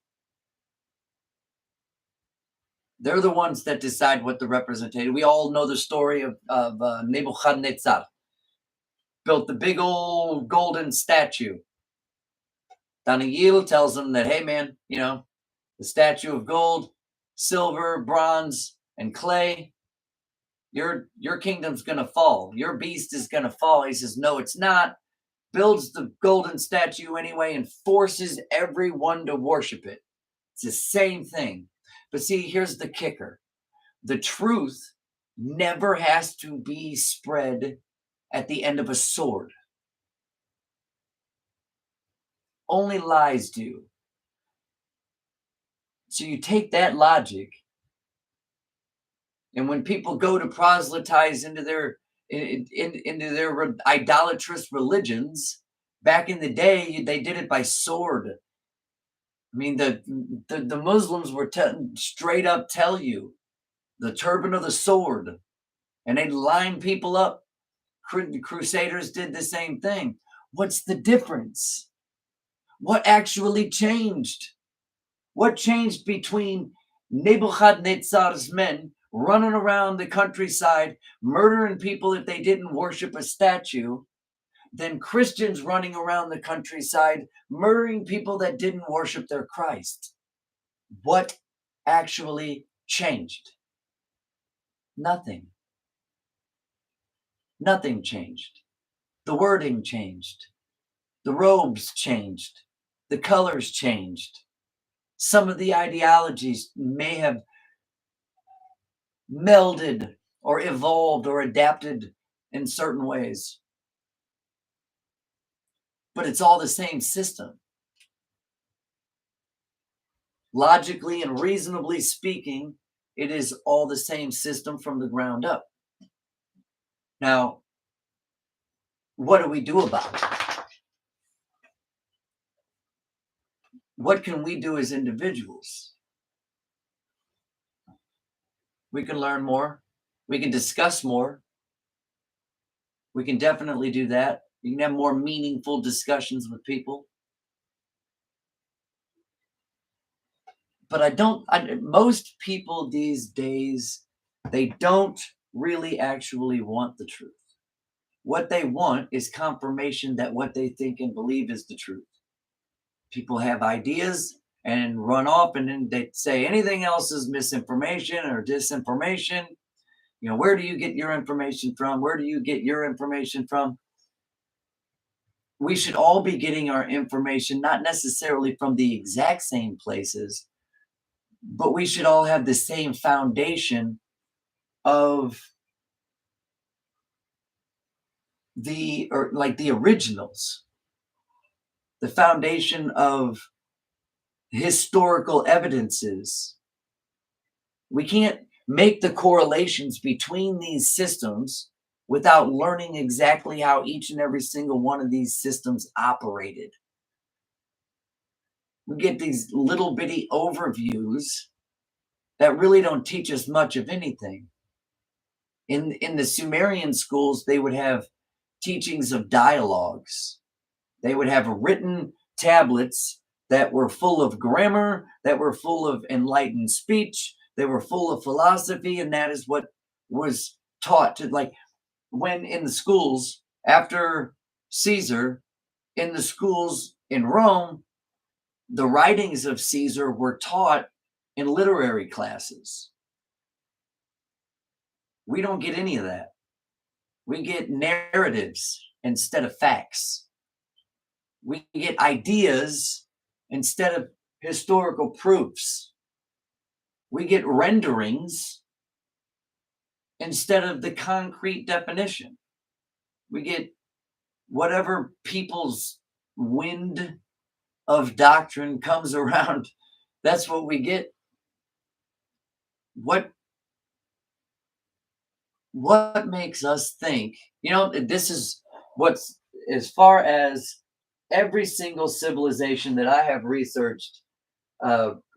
They're the ones that decide what the representation. We all know the story of Nebuchadnezzar. Built the big old golden statue Daniel tells them that, hey, man, the statue of gold, silver, bronze, and clay, your kingdom's going to fall. Your beast is going to fall. He says, no, it's not. Builds the golden statue anyway and forces everyone to worship it. It's the same thing. But see, here's the kicker. The truth never has to be spread at the end of a sword. Only lies do. So you take that logic, and when people go to proselytize into their idolatrous religions, back in the day, they did it by sword. I mean, the Muslims were straight up tell you the turban of the sword, and they'd line people up. Crusaders did the same thing. What's the difference? What actually changed? What changed between Nebuchadnezzar's men running around the countryside, murdering people if they didn't worship a statue, than Christians running around the countryside, murdering people that didn't worship their Christ? What actually changed? Nothing. Nothing changed. The wording changed. The robes changed. The colors changed. Some of the ideologies may have melded or evolved or adapted in certain ways. But it's all the same system. Logically and reasonably speaking, it is all the same system from the ground up. Now, what do we do about it? What can we do as individuals? We can learn more. We can discuss more. We can definitely do that. You can have more meaningful discussions with people. But most people these days, they don't really actually want the truth. What they want is confirmation that what they think and believe is the truth. People have ideas and run off, and then they say anything else is misinformation or disinformation. Where do you get your information from? Where do you get your information from? We should all be getting our information not necessarily from the exact same places, but we should all have the same foundation of the originals, the foundation of historical evidences. We can't make the correlations between these systems without learning exactly how each and every single one of these systems operated. We get these little bitty overviews that really don't teach us much of anything. In the Sumerian schools, they would have teachings of dialogues. They would have written tablets that were full of grammar, that were full of enlightened speech, they were full of philosophy, and that is what was taught to, when in the schools after Caesar, in the schools in Rome, the writings of Caesar were taught in literary classes. We don't get any of that. We get narratives instead of facts. We get ideas instead of historical proofs. We get renderings instead of the concrete definition. We get whatever people's wind of doctrine comes around. That's what we get. What makes us think, this is what's, as far as every single civilization that I have researched,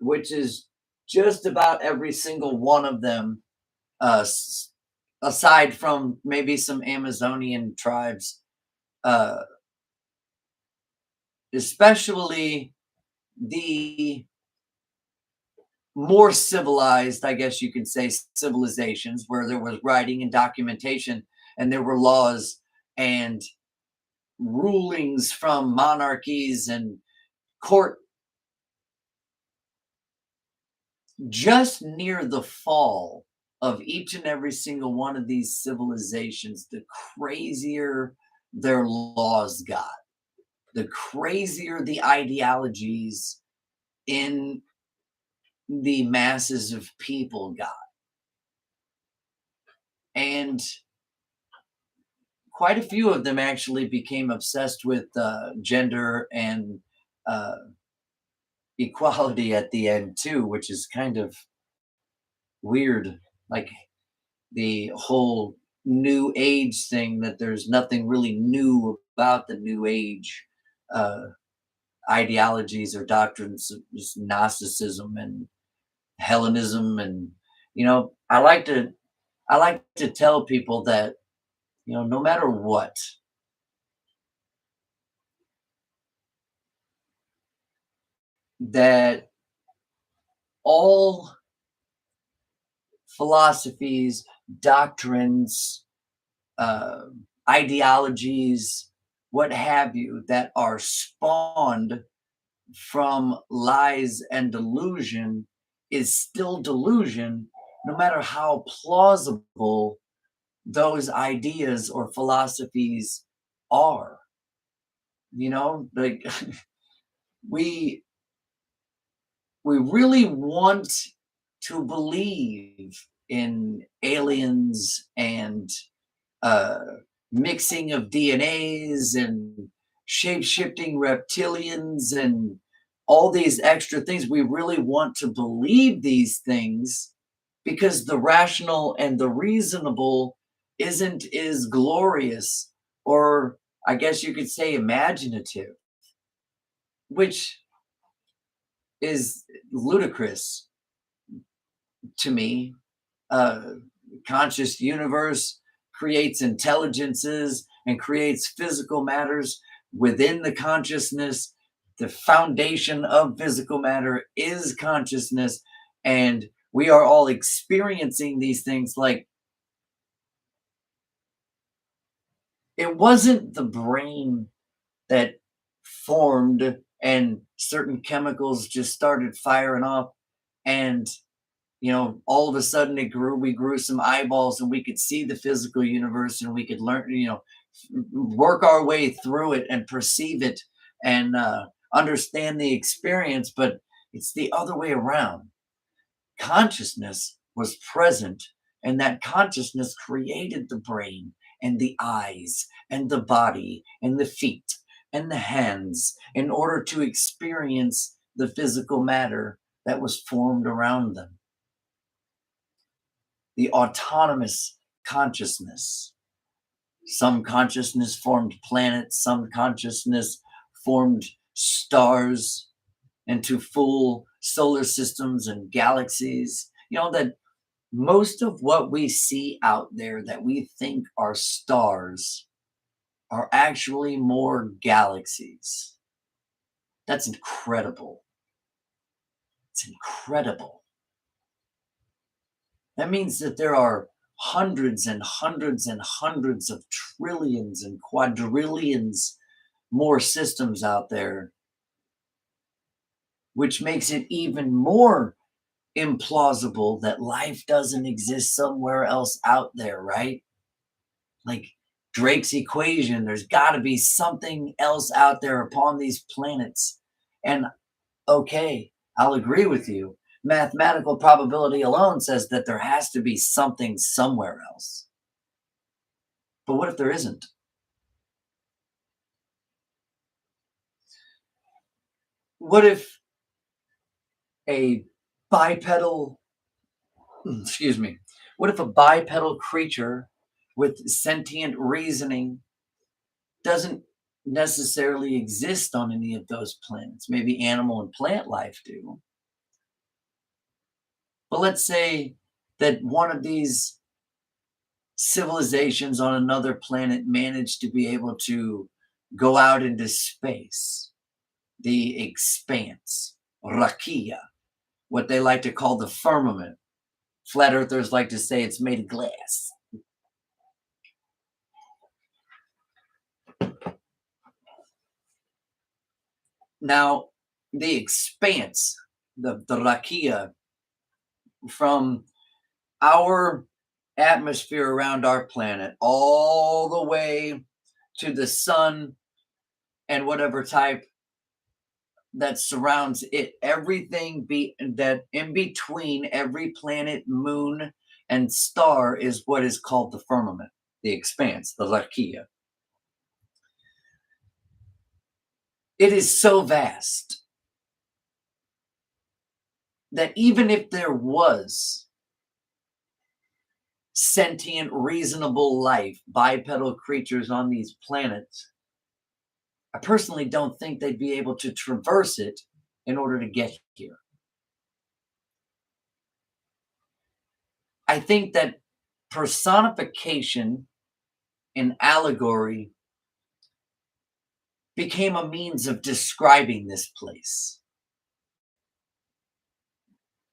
which is just about every single one of them, aside from maybe some Amazonian tribes, especially the more civilized, I guess you could say, civilizations where there was writing and documentation and there were laws and rulings from monarchies and court just near the fall of each and every single one of these civilizations, the crazier their laws got, the crazier the ideologies in the masses of people got. And quite a few of them actually became obsessed with gender and uh, equality at the end, too, which is kind of weird. Like the whole new age thing, that there's nothing really new about the new age uh, ideologies or doctrines, just Gnosticism and Hellenism. And I like to tell people that no matter what, that all philosophies, doctrines, uh, ideologies, what have you, that are spawned from lies and delusion is still delusion, no matter how plausible those ideas or philosophies are. Like we we really want to believe in aliens and uh, mixing of DNAs and shape shifting reptilians and all these extra things. We really want to believe these things because the rational and the reasonable isn't as glorious, or I guess you could say imaginative, which is ludicrous to me. uh, Conscious universe creates intelligences and creates physical matters within the consciousness. The foundation of physical matter is consciousness, and we are all experiencing these things. Like, it wasn't the brain that formed and certain chemicals just started firing off, and all of a sudden we grew some eyeballs and we could see the physical universe, and we could learn, work our way through it and perceive it and understand the experience. But it's the other way around. Consciousness was present, and that consciousness created the brain and the eyes and the body and the feet and the hands in order to experience the physical matter that was formed around them. The autonomous consciousness. Some consciousness formed planets, some consciousness formed stars into full solar systems and galaxies. That most of what we see out there that we think are stars are actually more galaxies. That's incredible. It's incredible. That means that there are hundreds and hundreds and hundreds of trillions and quadrillions more systems out there, which makes it even more implausible that life doesn't exist somewhere else out there, right? Like Drake's equation, there's got to be something else out there upon these planets. And okay, I'll agree with you. Mathematical probability alone says that there has to be something somewhere else. But what if there isn't? What if a bipedal, excuse me, what if a bipedal creature with sentient reasoning doesn't necessarily exist on any of those planets? Maybe animal and plant life do. But let's say that one of these civilizations on another planet managed to be able to go out into space, the expanse, rakia, what they like to call the firmament. Flat earthers like to say it's made of glass. Now, the expanse, the rakia, from our atmosphere around our planet all the way to the sun and whatever type that surrounds it, everything be that in between every planet, moon, and star is what is called the firmament, the expanse, the rakia. It is so vast that even if there was sentient, reasonable life, bipedal creatures on these planets, I personally don't think they'd be able to traverse it in order to get here. I think that personification and allegory became a means of describing this place.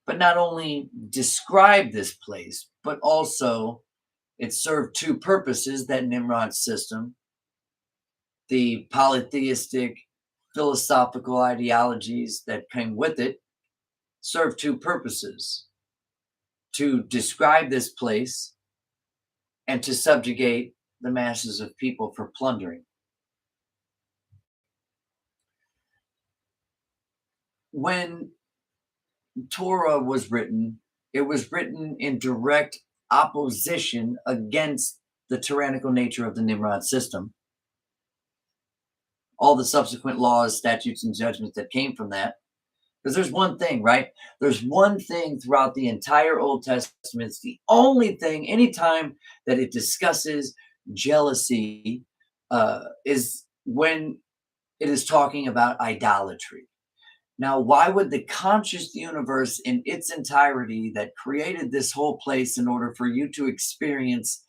But not only describe this place, but also it served two purposes, that Nimrod system, the polytheistic philosophical ideologies that came with it, served two purposes: to describe this place and to subjugate the masses of people for plundering. When Torah was written, it was written in direct opposition against the tyrannical nature of the Nimrod system. All the subsequent laws, statutes, and judgments that came from that. Because there's one thing, right? There's one thing throughout the entire Old Testament. It's the only thing, anytime that it discusses jealousy, is when it is talking about idolatry. Now, why would the conscious universe in its entirety that created this whole place in order for you to experience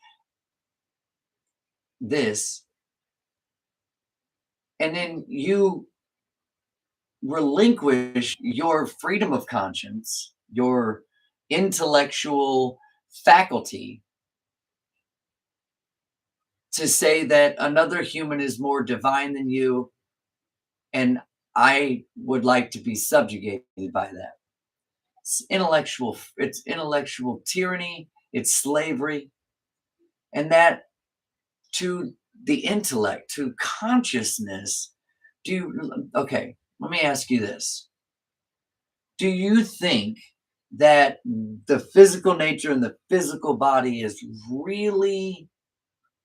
this, and then you relinquish your freedom of conscience, your intellectual faculty, to say that another human is more divine than you, and I would like to be subjugated by that? It's intellectual tyranny, it's slavery, and that to the intellect, to consciousness. Okay, let me ask you this. Do you think that the physical nature and the physical body is really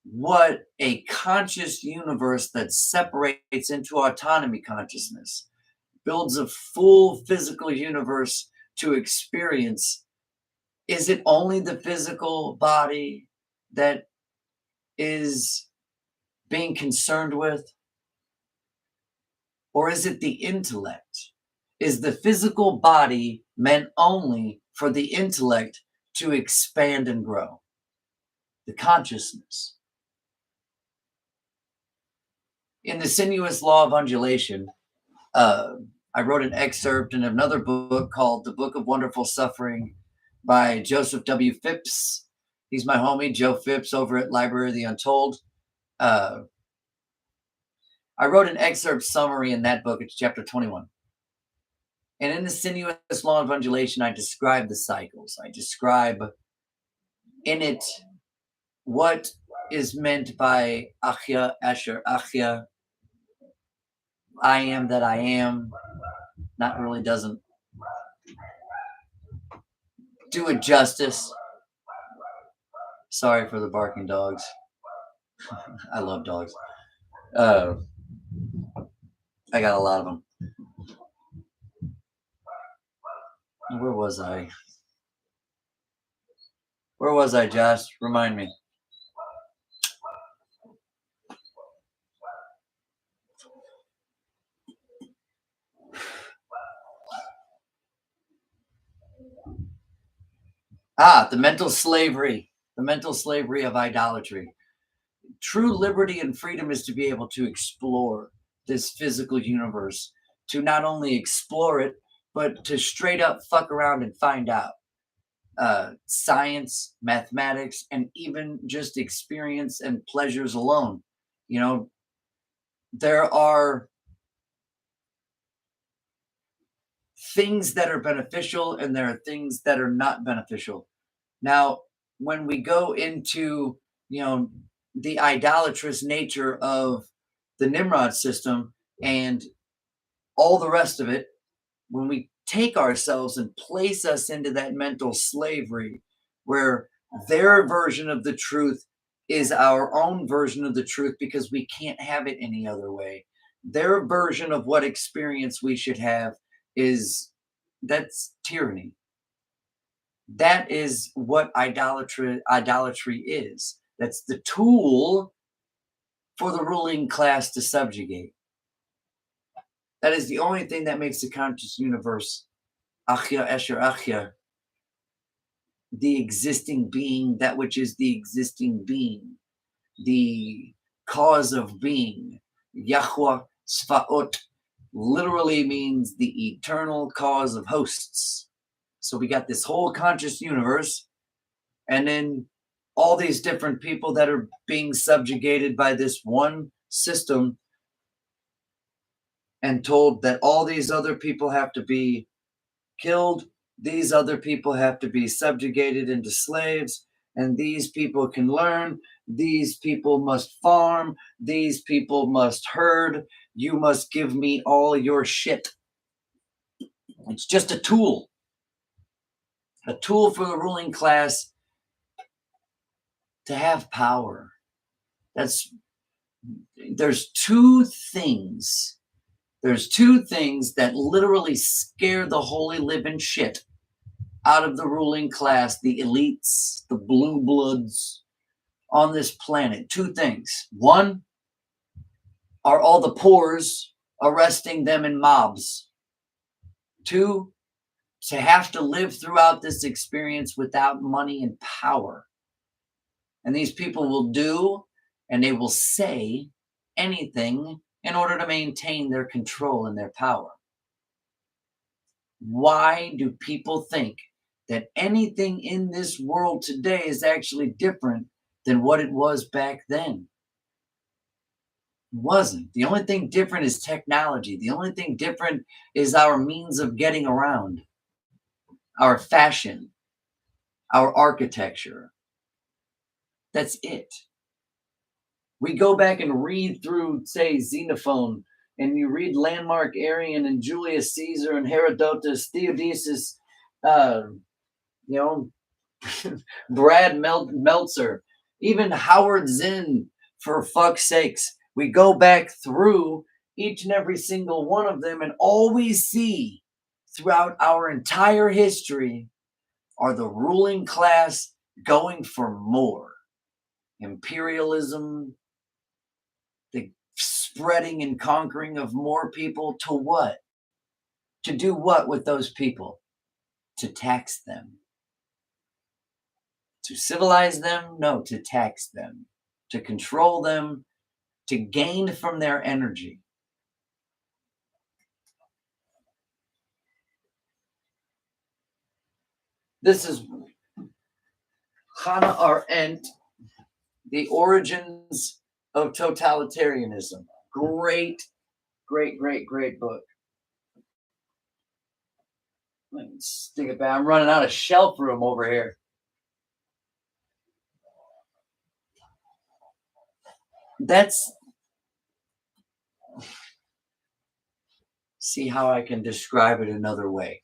what a conscious universe that separates into autonomy consciousness, builds a full physical universe to experience? Is it only the physical body that is being concerned with? Or is it the intellect? Is the physical body meant only for the intellect to expand and grow? The consciousness. In the sinuous law of undulation, I wrote an excerpt in another book called The Book of Wonderful Suffering by Joseph W. Phipps. He's my homie, Joe Phipps, over at Library of the Untold. I wrote an excerpt summary in that book. It's chapter 21. And in the sinuous law of undulation, I describe the cycles. I describe in it what is meant by Achya, Asher, Achya, I am that I am. Not really doesn't do it justice. Sorry for the barking dogs. I love dogs. I got a lot of them. Where was I? Where was I, Josh? Remind me. The mental slavery. The mental slavery of idolatry. True liberty and freedom is to be able to explore this physical universe, to not only explore it, but to straight up fuck around and find out. Science, mathematics, and even just experience and pleasures alone. You know, there are things that are beneficial and there are things that are not beneficial. Now, when we go into, you know, the idolatrous nature of the Nimrod system and all the rest of it, when we take ourselves and place us into that mental slavery where their version of the truth is our own version of the truth because we can't have it any other way. Their version of what experience we should have is that's tyranny. That is what idolatry is. That's the tool for the ruling class to subjugate. That is the only thing that makes the conscious universe Achya Esher Achya, the existing being, that which is the existing being, the cause of being. Yahweh Sfaot literally means the eternal cause of hosts. So we got this whole conscious universe, and then all these different people that are being subjugated by this one system and told that all these other people have to be killed, these other people have to be subjugated into slaves, and these people can learn, these people must farm, these people must herd, you must give me all your shit. It's just a tool for the ruling class to have power. There's two things that literally scare the holy living shit out of the ruling class, the elites, the blue bloods on this planet. Two things. One are all the poors arresting them in mobs. Two, to have to live throughout this experience without money and power. And these people will do and they will say anything in order to maintain their control and their power. Why do people think that anything in this world today is actually different than what it was back then? It wasn't. The only thing different is technology. The only thing different is our means of getting around, our fashion, our architecture. That's it. We go back and read through, say, Xenophon, and you read Landmark Arian and Julius Caesar and Herodotus, Theodosius, you know, Brad Meltzer, even Howard Zinn, for fuck's sakes. We go back through each and every single one of them, and all we see throughout our entire history are the ruling class going for more. Imperialism, the spreading and conquering of more people to what? To do what with those people? To tax them. To civilize them? No, to tax them. To control them, to gain from their energy. This is Hannah Arendt, The Origins of Totalitarianism. Great book. Let me stick it back. I'm running out of shelf room over here. See how I can describe it another way.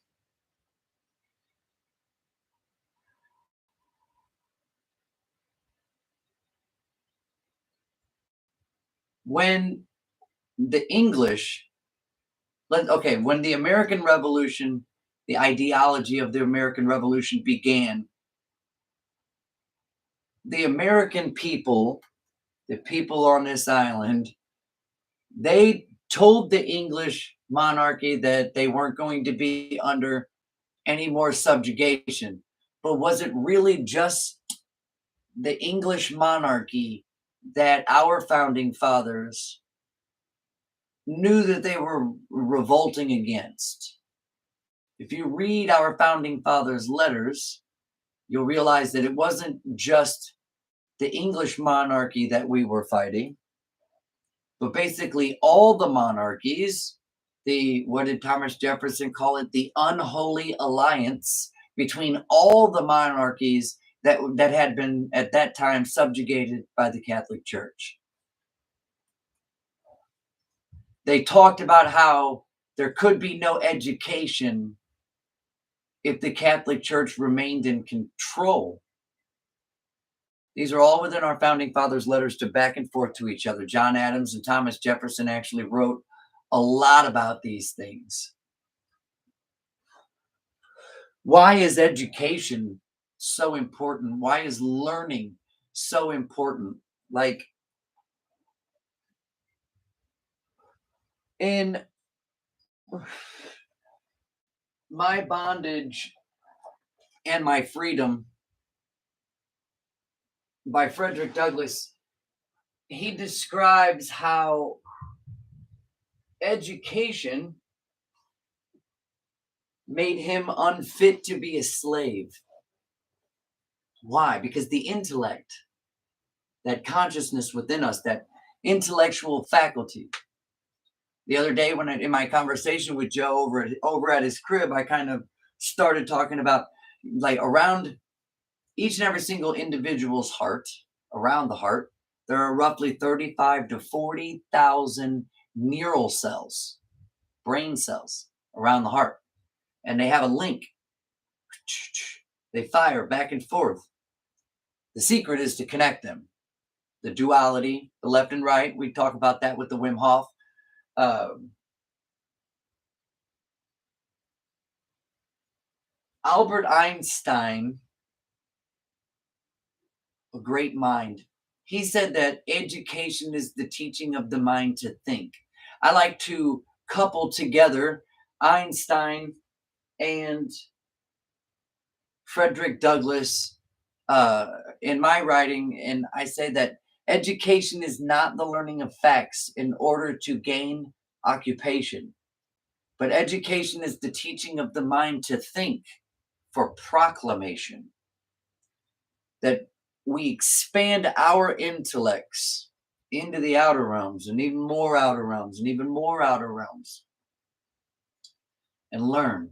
When the English, when the American Revolution, the ideology of the American Revolution began, the American people, the people on this island, they told the English monarchy that they weren't going to be under any more subjugation. But was it really just the English monarchy that our founding fathers knew that they were revolting against? If you read our founding fathers' letters, you'll realize that it wasn't just the English monarchy that we were fighting, but basically all the monarchies what did Thomas Jefferson call it? The unholy alliance between all the monarchies that had been at that time subjugated by the Catholic Church. They talked about how there could be no education if the Catholic Church remained in control. These are all within our founding fathers' letters to back and forth to each other. John Adams and Thomas Jefferson actually wrote a lot about these things. Why is education so important? Why is learning so important? Like, in My Bondage and My Freedom by Frederick Douglass, he describes how education made him unfit to be a slave. Why? Because the intellect, that consciousness within us, that intellectual faculty. The other day, in my conversation with Joe over at his crib, I kind of started talking about, like, around each and every single individual's heart, around the heart, there are roughly 35 to 40,000 neural cells, brain cells around the heart. And they have a link. They fire back and forth. The secret is to connect them. The duality, the left and right. We talk about that with the Wim Hof. Albert Einstein, a great mind, he said that education is the teaching of the mind to think. I like to couple together Einstein and Frederick Douglass in my writing, and I say that education is not the learning of facts in order to gain occupation, but education is the teaching of the mind to think for proclamation. That we expand our intellects into the outer realms, and even more outer realms, and even more outer realms, and learn.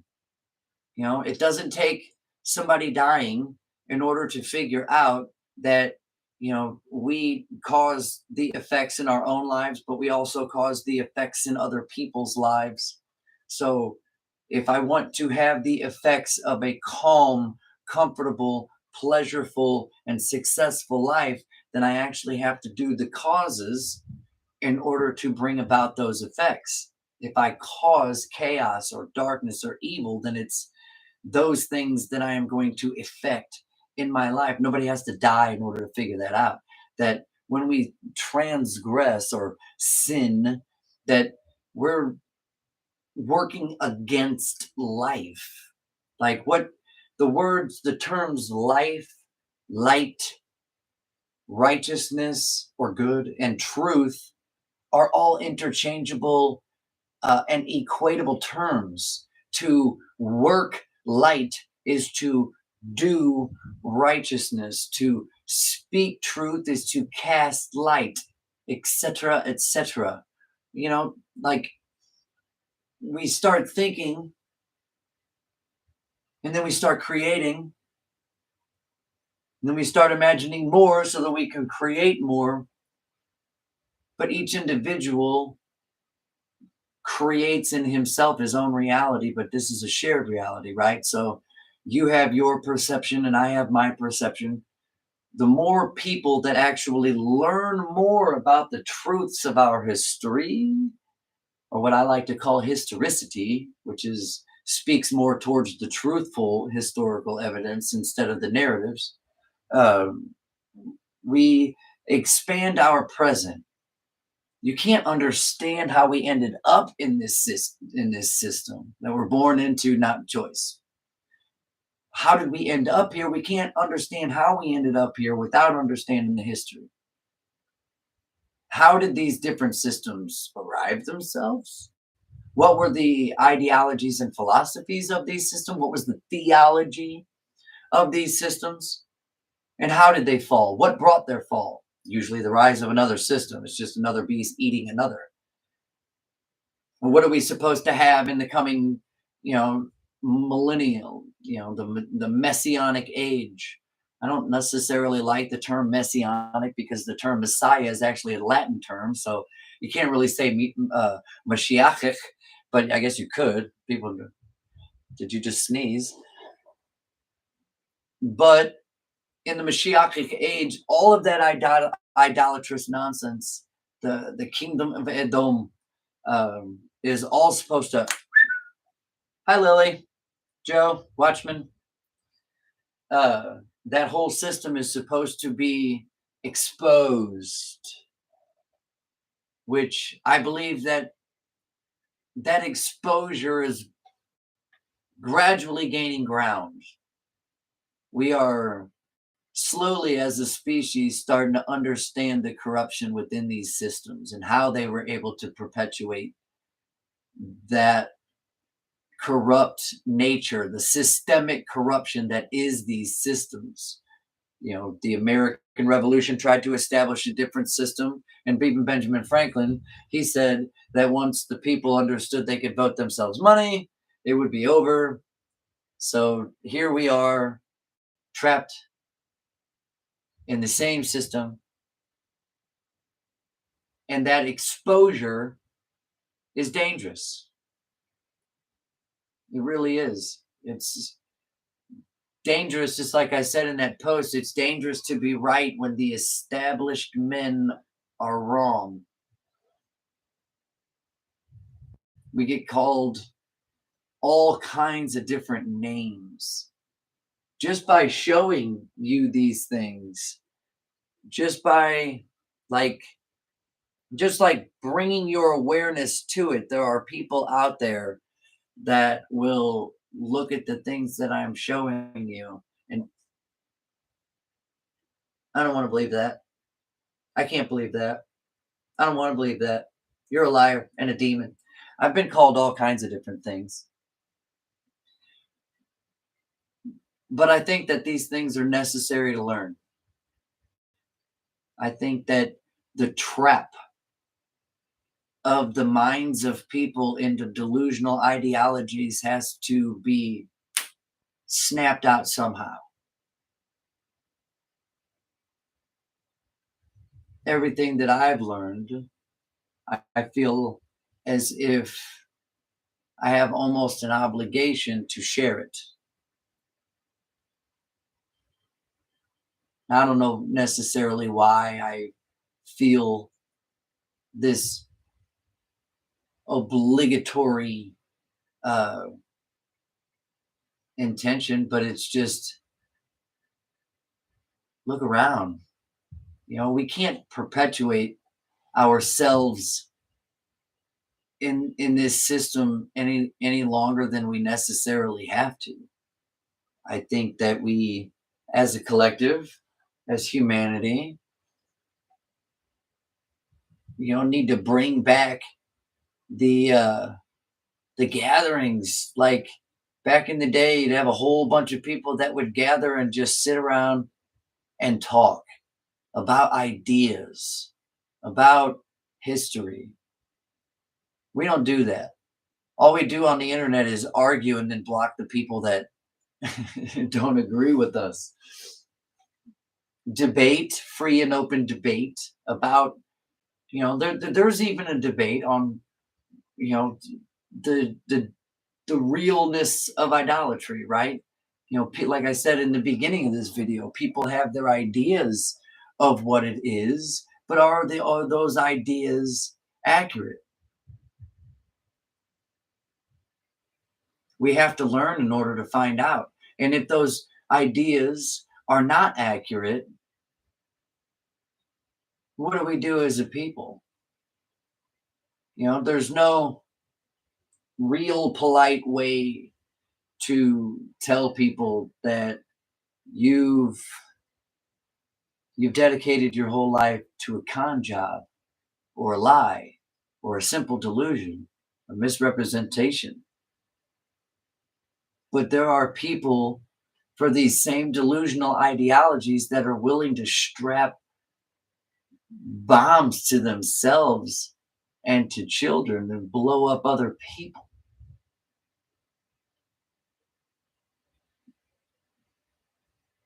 You know, it doesn't take somebody dying in order to figure out that, you know, we cause the effects in our own lives, but we also cause the effects in other people's lives. So if I want to have the effects of a calm, comfortable, pleasurable, and successful life, then I actually have to do the causes in order to bring about those effects. If I cause chaos or darkness or evil, then it's those things that I am going to effect in my life. Nobody has to die in order to figure that out. That when we transgress or sin, that we're working against life. Like what the terms life, light, righteousness or good, and truth are all interchangeable and equatable terms. To work light is to do righteousness. To speak truth is to cast light, etc., etc. You know, like, we start thinking, and then we start creating, and then we start imagining more so that we can create more. But each individual creates in himself his own reality, but this is a shared reality, right? So you have your perception and I have my perception. The more people that actually learn more about the truths of our history, or what I like to call historicity, which speaks more towards the truthful historical evidence instead of the narratives, we expand our present. You can't understand how we ended up in this system that we're born into, not choice. How did we end up here? We can't understand how we ended up here without understanding the history. How did these different systems arrive themselves? What were the ideologies and philosophies of these systems? What was the theology of these systems? And how did they fall? What brought their fall? Usually the rise of another system. It's just another beast eating another. What are we supposed to have in the coming, you know, millennial, the messianic age? I don't necessarily like the term messianic because the term Messiah is actually a Latin term, so you can't really say Mashiachic, but I guess you could. People, did you just sneeze? But in the Mashiachic age, all of that idolatrous nonsense, the kingdom of Edom, is all supposed to. Hi, Lily, Joe, Watchman. That whole system is supposed to be exposed, which I believe that exposure is gradually gaining ground. We are slowly, as a species, starting to understand the corruption within these systems and how they were able to perpetuate that corrupt nature, the systemic corruption that is these systems. The American Revolution tried to establish a different system, and even Benjamin Franklin, he said that once the people understood they could vote themselves money, it would be over. So here we are, trapped in the same system, and that exposure is dangerous. It really is. It's dangerous, just like I said in that post. It's dangerous to be right when the established men are wrong. We get called all kinds of different names just by showing you these things, just by like bringing your awareness to it. There are people out there that will look at the things that I'm showing you, and I don't want to believe that. I can't believe that. I don't want to believe that. You're a liar and a demon. I've been called all kinds of different things. But I think that these things are necessary to learn. I think that the trap of the minds of people into delusional ideologies has to be snapped out somehow. Everything that I've learned, I feel as if I have almost an obligation to share it. I don't know necessarily why I feel this obligatory uh, intention, but it's just look around. We can't perpetuate ourselves in this system any longer than we necessarily have to. I think that we, as a collective, as humanity, need to bring back the gatherings. Like back in the day, you'd have a whole bunch of people that would gather and just sit around and talk about ideas, about history. We don't do that. All we do on the internet is argue and then block the people that don't agree with us. Debate, free and open debate about, there's even a debate on, the the realness of idolatry, right? Like I said in the beginning of this video, people have their ideas of what it is, but are those ideas accurate? We have to learn in order to find out. And if those ideas are not accurate, what do we do as a people? There's no real polite way to tell people that you've dedicated your whole life to a con job or a lie or a simple delusion, a misrepresentation. But there are people for these same delusional ideologies that are willing to strap bombs to themselves and to children and blow up other people.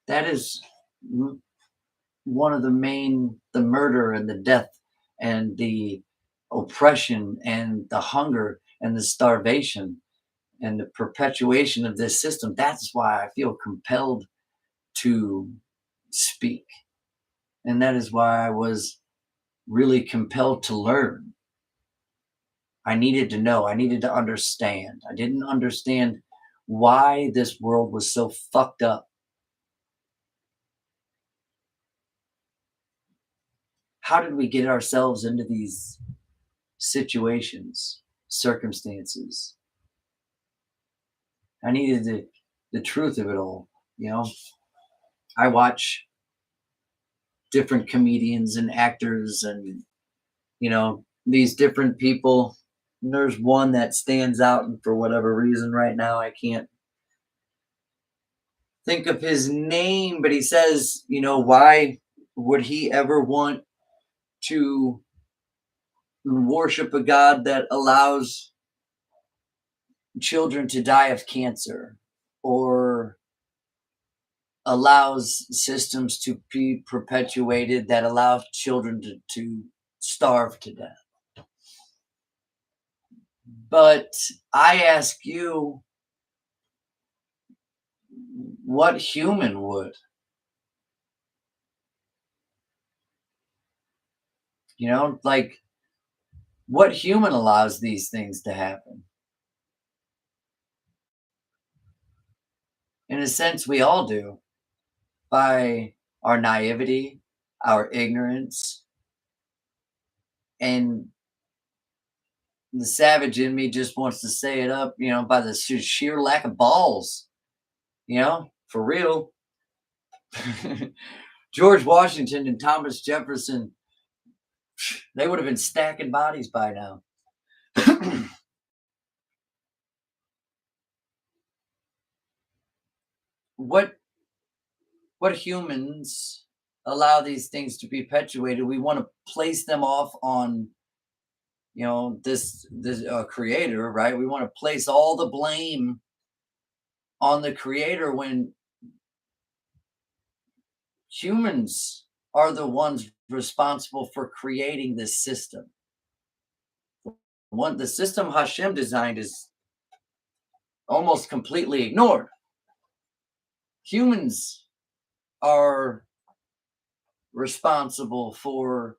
That is one of the murder and the death and the oppression and the hunger and the starvation and the perpetuation of this system. That's why I feel compelled to speak. And that is why I was really compelled to learn. I needed to know, I needed to understand. I didn't understand why this world was so fucked up. How did we get ourselves into these situations, circumstances? I needed the truth of it all. You know, I watch different comedians and actors and, these different people. And there's one that stands out, and for whatever reason right now, I can't think of his name, but he says, why would he ever want to worship a God that allows children to die of cancer or allows systems to be perpetuated that allow children to starve to death? But I ask you, what human would? Like, what human allows these things to happen? In a sense, we all do, by our naivety, our ignorance, and the savage in me just wants to say it up, by the sheer lack of balls, for real. George Washington and Thomas Jefferson, they would have been stacking bodies by now. what what humans allow these things to be perpetuated? We want to place them off on, this creator, right? We want to place all the blame on the creator when humans are the ones responsible for creating this system. The system Hashem designed is almost completely ignored. Humans are responsible for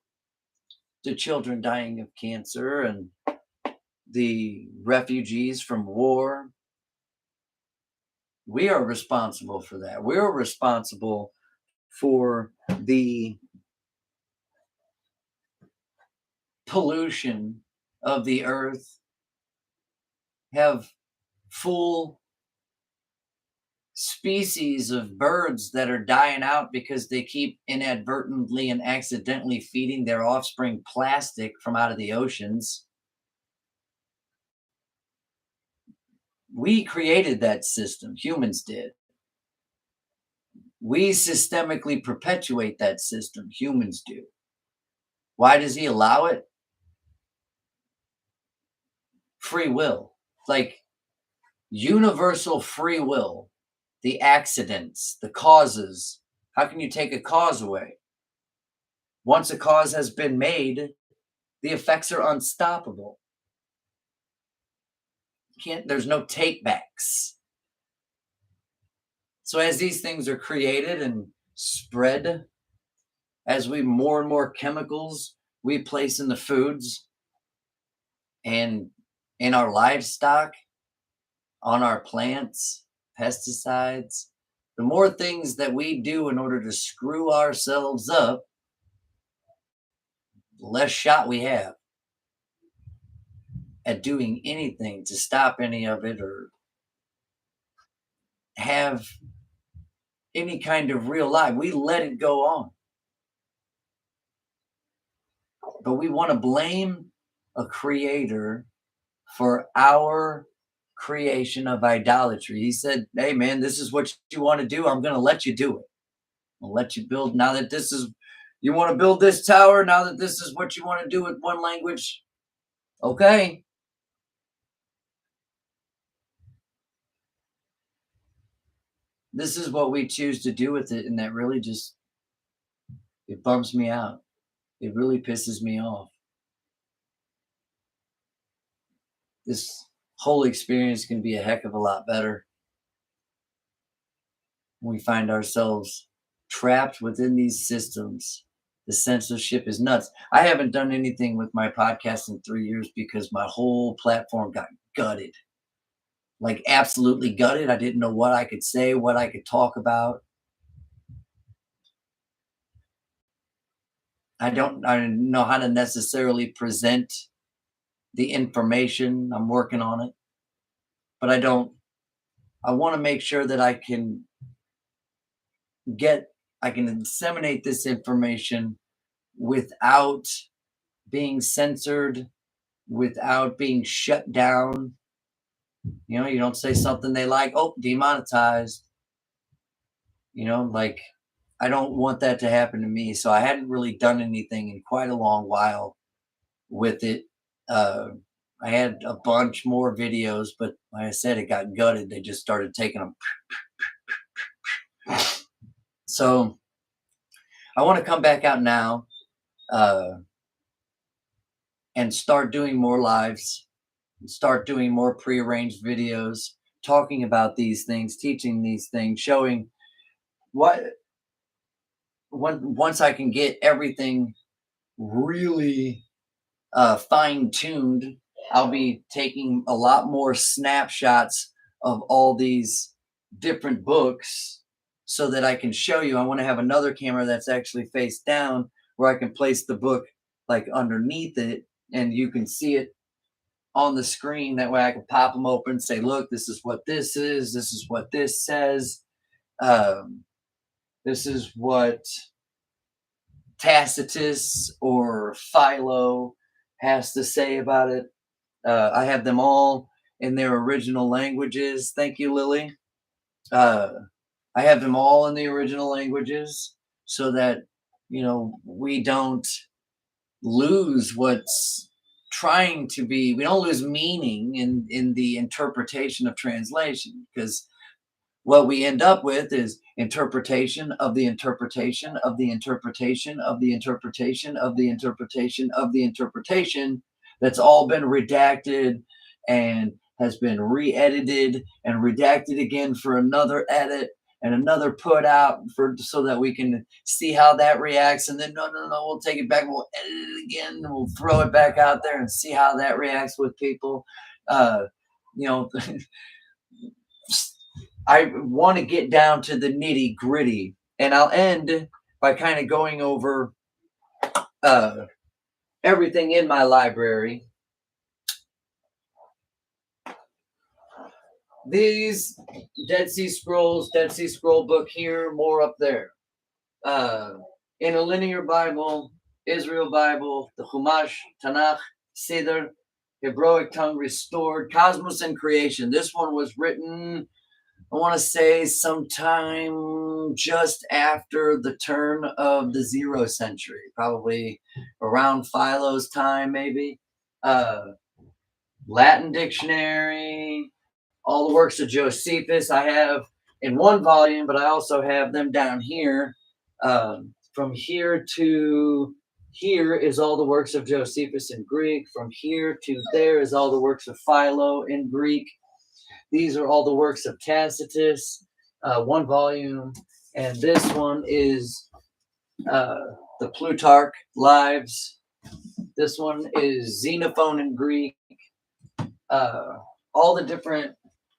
the children dying of cancer and the refugees from war. We are responsible for that. We are responsible for the pollution of the earth, have full species of birds that are dying out because they keep inadvertently and accidentally feeding their offspring plastic from out of the oceans. We created that system, humans did. We systemically perpetuate that system, humans do. Why does he allow it? Free will. Like universal free will. The accidents, the causes. How can you take a cause away? Once a cause has been made, the effects are unstoppable. There's no take backs. So as these things are created and spread, as more and more chemicals we place in the foods and in our livestock, on our plants, pesticides, the more things that we do in order to screw ourselves up, the less shot we have at doing anything to stop any of it or have any kind of real life. We let it go on. But we want to blame a creator for our creation of idolatry. He said, hey man, this is what you want to do. I'm going to let you do it. I'll let you build. Now that you want to build this tower, now that this is what you want to do with one language, Okay. This is what we choose to do with it, and that really just it bumps me out. It really pisses me off. This whole experience can be a heck of a lot better when we find ourselves trapped within these systems. The censorship is nuts. I haven't done anything with my podcast in 3 years because my whole platform got gutted. Like, absolutely gutted. I didn't know what I could say, what I could talk about. I don't know how to necessarily present the information. I'm working on it, but I wanna make sure that get I can disseminate this information without being censored, without being shut down. You know, you don't say something they like, oh, demonetized. You know, like I don't want that to happen to me. So I hadn't really done anything in quite a long while with it. Uh, I had a bunch more videos, but like I said, it got gutted. They just started taking them. So I want to come back out now uh, and start doing more lives, start doing more prearranged videos, talking about these things, teaching these things, showing what once I can get everything really fine tuned, I'll be taking a lot more snapshots of all these different books so that I can show you. I want to have another camera that's actually face down where I can place the book like underneath it and you can see it on the screen. That way I can pop them open, say, look, this is what this is. This is what this says. Um, this is what Tacitus or Philo has to say about it. I have them all in their original languages. Thank you, Lily. Uh, I have them all in the original languages so that, we don't lose what's trying to be, we don't lose meaning in the interpretation of translation because what we end up with is interpretation of the interpretation of the interpretation of the interpretation of the interpretation of the interpretation that's all been redacted and has been re-edited and redacted again for another edit and another put out for so that we can see how that reacts and then no we'll take it back, we'll edit it again and we'll throw it back out there and see how that reacts with people. uh you know I want to get down to the nitty gritty, and I'll end by kind of going over uh, everything in my library. These Dead Sea Scroll book here, more up there. Uh, in a linear Bible, Israel Bible, the Chumash, Tanakh, Siddur, Hebraic tongue restored, Cosmos and Creation. This one was written, I want to say, sometime just after the turn of the 0th century, probably around Philo's time, maybe. Latin dictionary, all the works of Josephus I have in one volume, but I also have them down here. From here to here is all the works of Josephus in Greek. From here to there is all the works of Philo in Greek. These are all the works of Tacitus, one volume, and this one is the Plutarch Lives. This one is Xenophon in Greek. All the different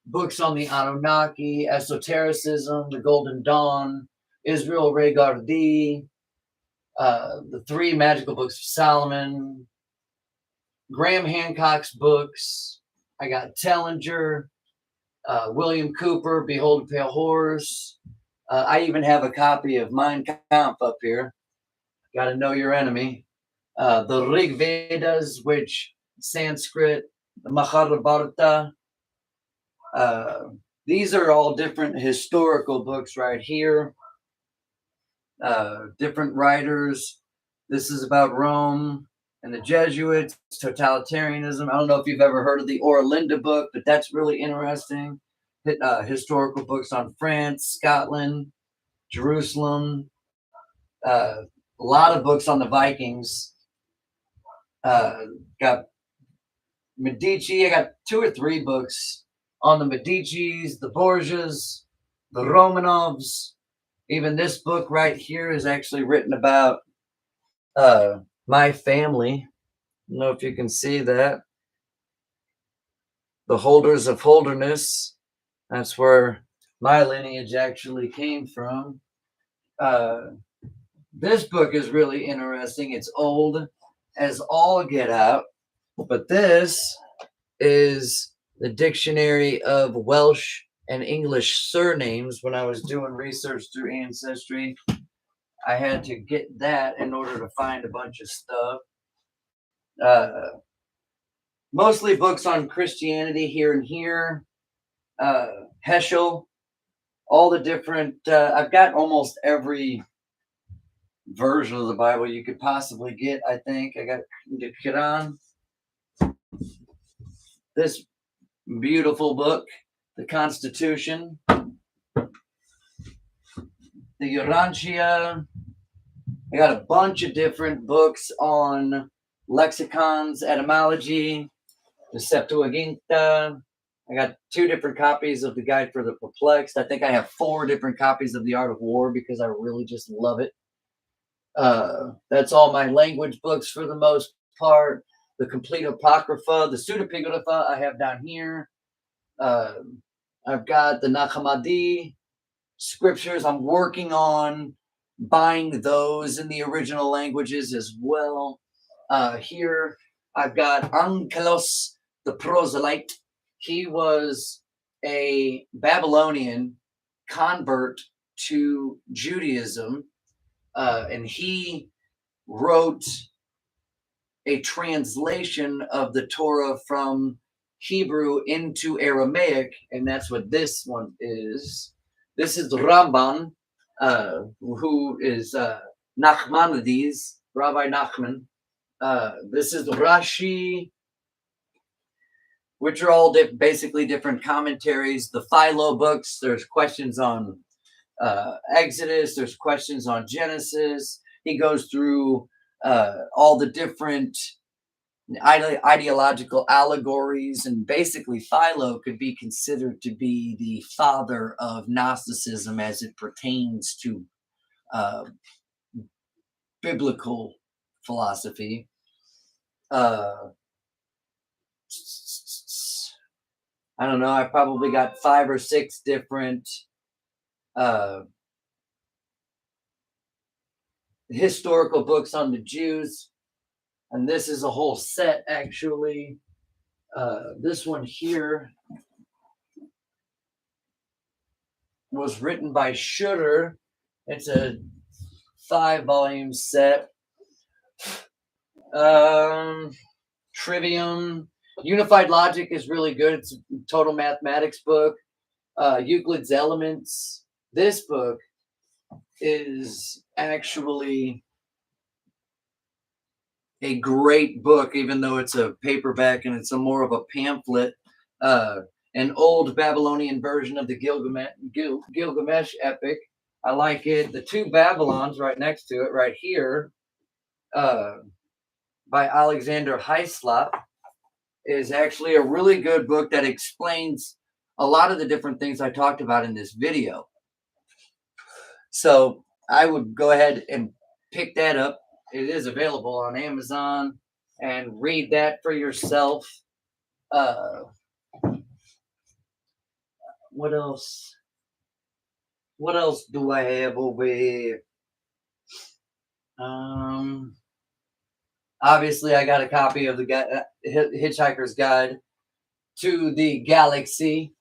books on the Anunnaki, esotericism, the Golden Dawn, Israel Regardi, the 3 magical books of Solomon, Graham Hancock's books. I got Tellinger, William Cooper, Behold a Pale Horse. I even have a copy of Mein Kampf up here. Got to know your enemy. The Rig Vedas, which Sanskrit, the Mahabharata. These are all different historical books right here. Different writers. This is about Rome and the Jesuits, totalitarianism. I don't know if you've ever heard of the Orlinda book, but that's really interesting. Historical books on France, Scotland, Jerusalem, a lot of books on the Vikings. Got Medici. I got 2 or 3 books on the Medicis, the Borgias, the Romanovs. Even this book right here is actually written about my family. I don't know if you can see that. The Holders of Holderness. That's where my lineage actually came from. This book is really interesting. It's old as all get out, but this is the Dictionary of Welsh and English Surnames. When I was doing research through Ancestry, I had to get that in order to find a bunch of stuff. Mostly books on Christianity here and here. Heschel, all the different, I've got almost every version of the Bible you could possibly get, I think. I got the Quran. This beautiful book, the Constitution, the Urantia. I got a bunch of different books on lexicons, etymology, the Septuaginta. I got 2 different copies of the Guide for the Perplexed. I think I have 4 different copies of The Art of War because I really just love it. That's all my language books for the most part. The Complete Apocrypha, the Pseudepigrapha I have down here. I've got the Nag Hammadi scriptures. I'm working on buying those in the original languages as well. Here I've got Ankelos the proselyte. He was a Babylonian convert to Judaism, and he wrote a translation of the Torah from Hebrew into Aramaic, and that's what this one is. This is Ramban, who is Nachmanides, Rabbi Nachman. This is Rashi, which are all basically different commentaries. The Philo books, there's questions on Exodus, there's questions on Genesis. He goes through all the different ideological allegories, and basically Philo could be considered to be the father of Gnosticism as it pertains to biblical philosophy. I don't know, I probably got 5 or 6 different historical books on the Jews. And this is a whole set, actually. This one here was written by Schutter. It's a 5-volume set. Trivium. Unified Logic is really good. It's a total mathematics book. Euclid's Elements. This book is actually a great book, even though it's a paperback and it's a more of a pamphlet. An old Babylonian version of the Gilgamesh epic. I like it. The 2 Babylons right next to it, right here, by Alexander Hyslop, is actually a really good book that explains a lot of the different things I talked about in this video. So I would go ahead and pick that up. It is available on Amazon, and read that for yourself. What else? What else do I have over here? Obviously, I got a copy of the Hitchhiker's Guide to the Galaxy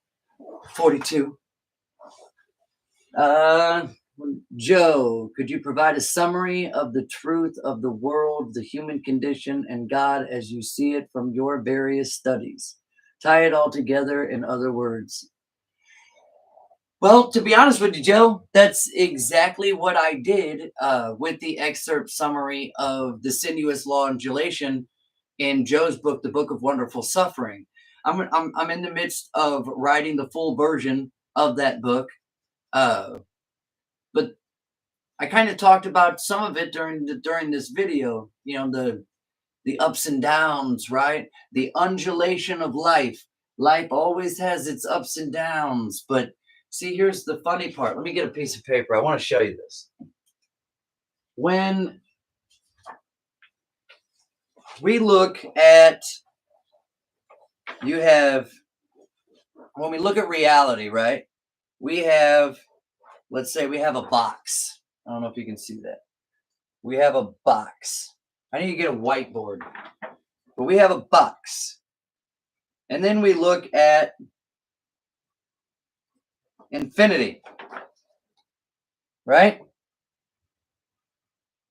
42. Joe, could you provide a summary of the truth of the world, the human condition, and God as you see it from your various studies? Tie it all together, in other words. Well, to be honest with you, Joe, that's exactly what I did with the excerpt summary of the sinuous law undulation in Joe's book, The Book of Wonderful Suffering. I'm in the midst of writing the full version of that book, uh, but I kind of talked about some of it during this video. You know, the ups and downs, right? The undulation of life. Life always has its ups and downs. But see, here's the funny part. Let me get a piece of paper. I want to show you this. When we look at, you have, when we look at reality, right? We have, let's say we have a box. I don't know if you can see that. We have a box. I need to get a whiteboard, but we have a box. And then we look at infinity, right?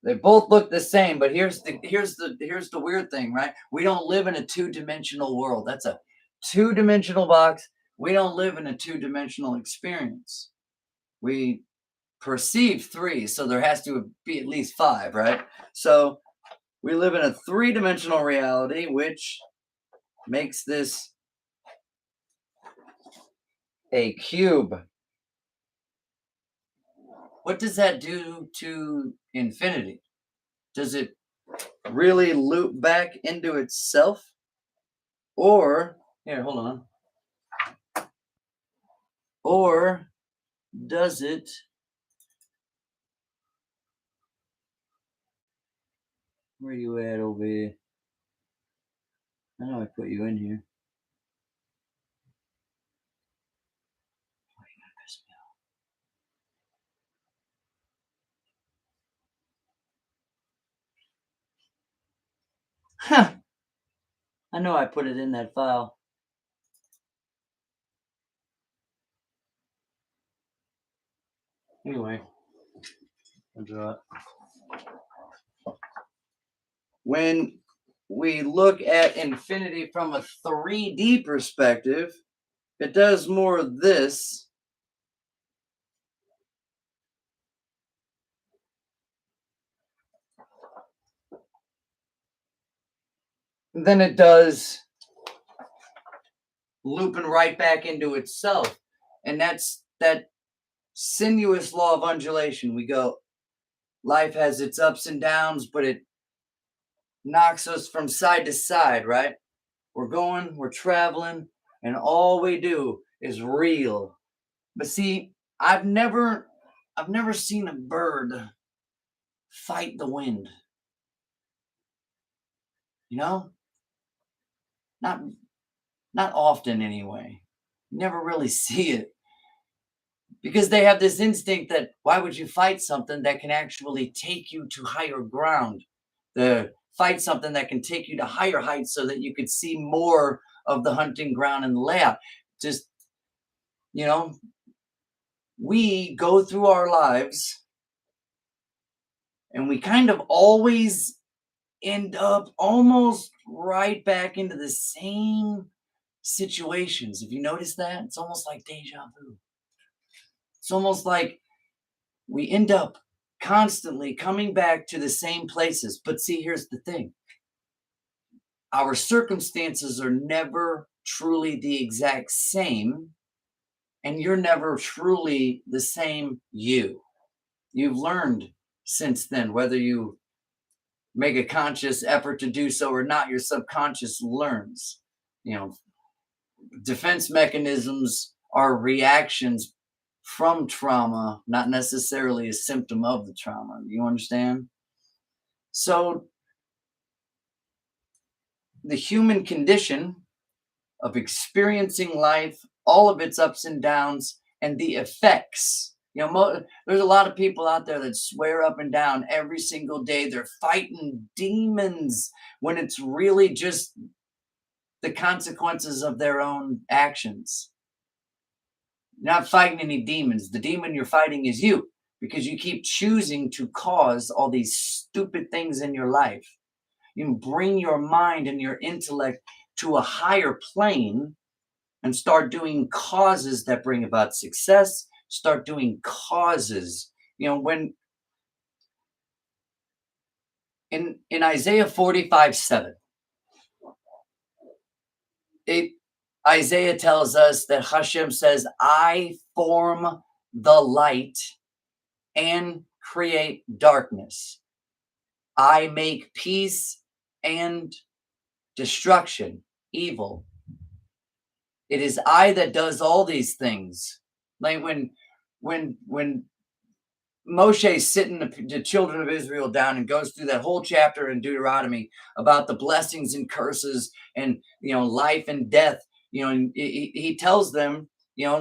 They both look the same, but here's the weird thing, right? We don't live in a two-dimensional world. That's a two-dimensional box. We don't live in a two-dimensional experience. We perceive three, so there has to be at least five, right? So we live in a three-dimensional reality, which makes this a cube. What does that do to infinity? Does it really loop back into itself? Or, here, hold on. Or does it, where you at over here? I know I put you in here. Huh. I know I put it in that file. Anyway, I'll draw it. When we look at infinity from a 3D perspective, it does more of this than it does looping right back into itself. And that's that sinuous law of undulation. We go, life has its ups and downs, but it knocks us from side to side, right? We're going, we're traveling, and all we do is reel. But see, I've never seen a bird fight the wind. You know? Not not often anyway. You never really see it. Because they have this instinct that why would you fight something that can actually take you to higher ground? The fight something that can take you to higher heights so that you could see more of the hunting ground and the layout. Just, you know, we go through our lives and we kind of always end up almost right back into the same situations. If you notice that, it's almost like deja vu. It's almost like we end up constantly coming back to the same places. But see, here's the thing, our circumstances are never truly the exact same, and you're never truly the same you. You've learned since then, whether you make a conscious effort to do so or not, your subconscious learns. You know, defense mechanisms are reactions from trauma, not necessarily a symptom of the trauma. You understand? So, the human condition of experiencing life, all of its ups and downs, and the effects. You know, there's a lot of people out there that swear up and down every single day they're fighting demons when it's really just the consequences of their own actions. You're not fighting any demons. The demon you're fighting is you because you keep choosing to cause all these stupid things in your life. You bring your mind and your intellect to a higher plane and start doing causes that bring about success, start doing causes. When in Isaiah 45:7, it Isaiah tells us that Hashem says, I form the light and create darkness. I make peace and destruction, evil. It is I that does all these things. Like when Moshe is sitting the children of Israel down and goes through that whole chapter in Deuteronomy about the blessings and curses and life and death. And he tells them,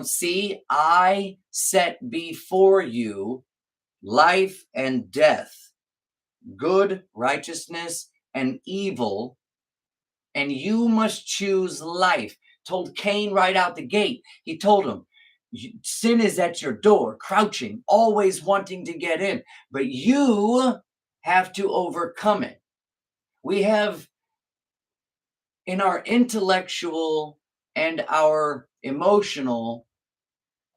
see, I set before you life and death, good, righteousness, and evil, and you must choose life. Told Cain right out the gate. He told him, sin is at your door, crouching, always wanting to get in, but you have to overcome it. We have in our intellectual and our emotional,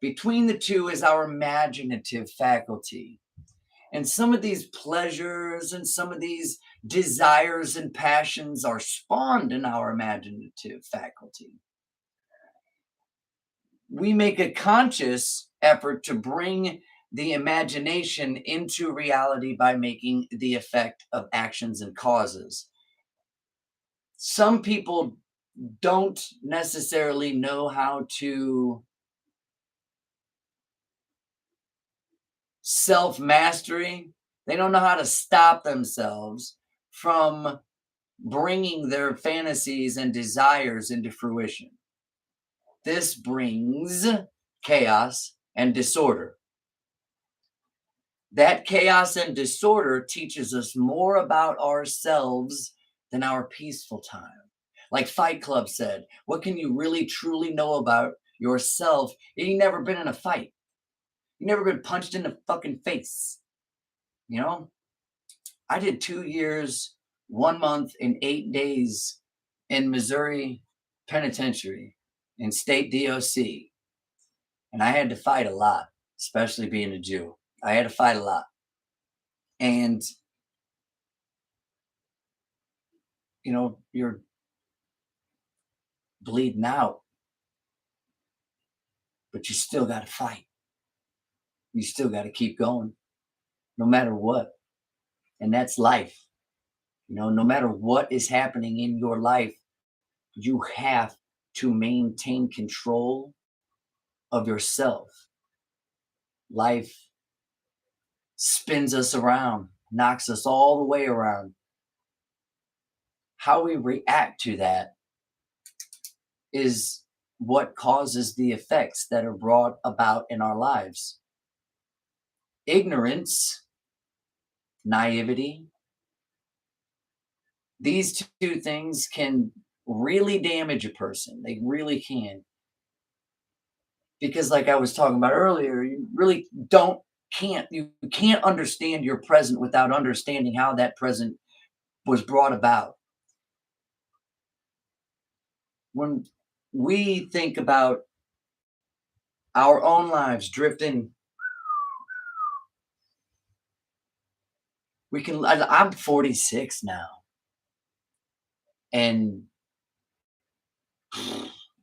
between the two is our imaginative faculty. And some of these pleasures and some of these desires and passions are spawned in our imaginative faculty. We make a conscious effort to bring the imagination into reality by making the effect of actions and causes. Some people don't necessarily know how to self-mastery. They don't know how to stop themselves from bringing their fantasies and desires into fruition. This brings chaos and disorder. That chaos and disorder teaches us more about ourselves than our peaceful time. Like Fight Club said, what can you really truly know about yourself? You've never been in a fight. You've never been punched in the fucking face. I did 2 years, 1 month, and 8 days in Missouri Penitentiary in state DOC. And I had to fight a lot, especially being a Jew. I had to fight a lot. And, you're bleeding out, but you still got to fight. You still got to keep going, no matter what. And that's life. No matter what is happening in your life, you have to maintain control of yourself. Life spins us around, knocks us all the way around. How we react to that is what causes the effects that are brought about in our lives. Ignorance, naivety, these two things can really damage a person. They really can. Because like I was talking about earlier, you really you can't understand your present without understanding how that present was brought about. When we think about our own lives drifting, I'm 46 now, and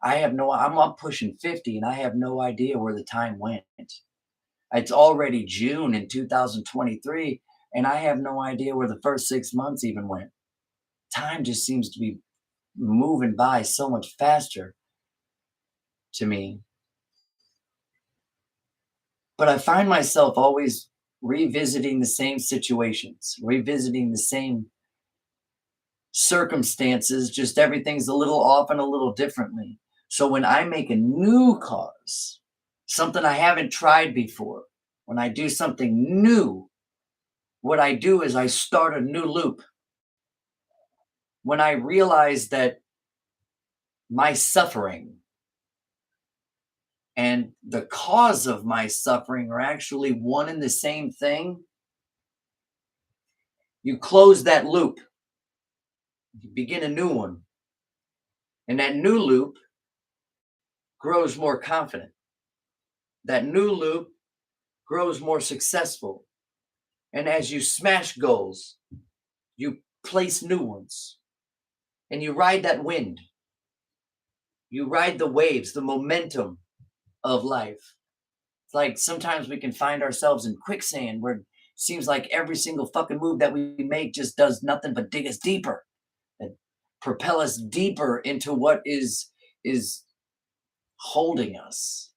I'm pushing 50 and I have no idea where the time went. It's already June in 2023 and I have no idea where the first 6 months even went. Time just seems to be moving by so much faster to me. But I find myself always revisiting the same situations, revisiting the same circumstances, just everything's a little off and a little differently. So when I make a new cause, something I haven't tried before, when I do something new, what I do is I start a new loop. When I realize that my suffering and the cause of my suffering are actually one and the same thing, you close that loop. You begin a new one. And that new loop grows more confident. that new loop grows more successful. And as you smash goals, you place new ones and you ride that wind. You ride the waves, the momentum of life. It's like sometimes we can find ourselves in quicksand where it seems like every single fucking move that we make just does nothing but dig us deeper and propel us deeper into what is holding us.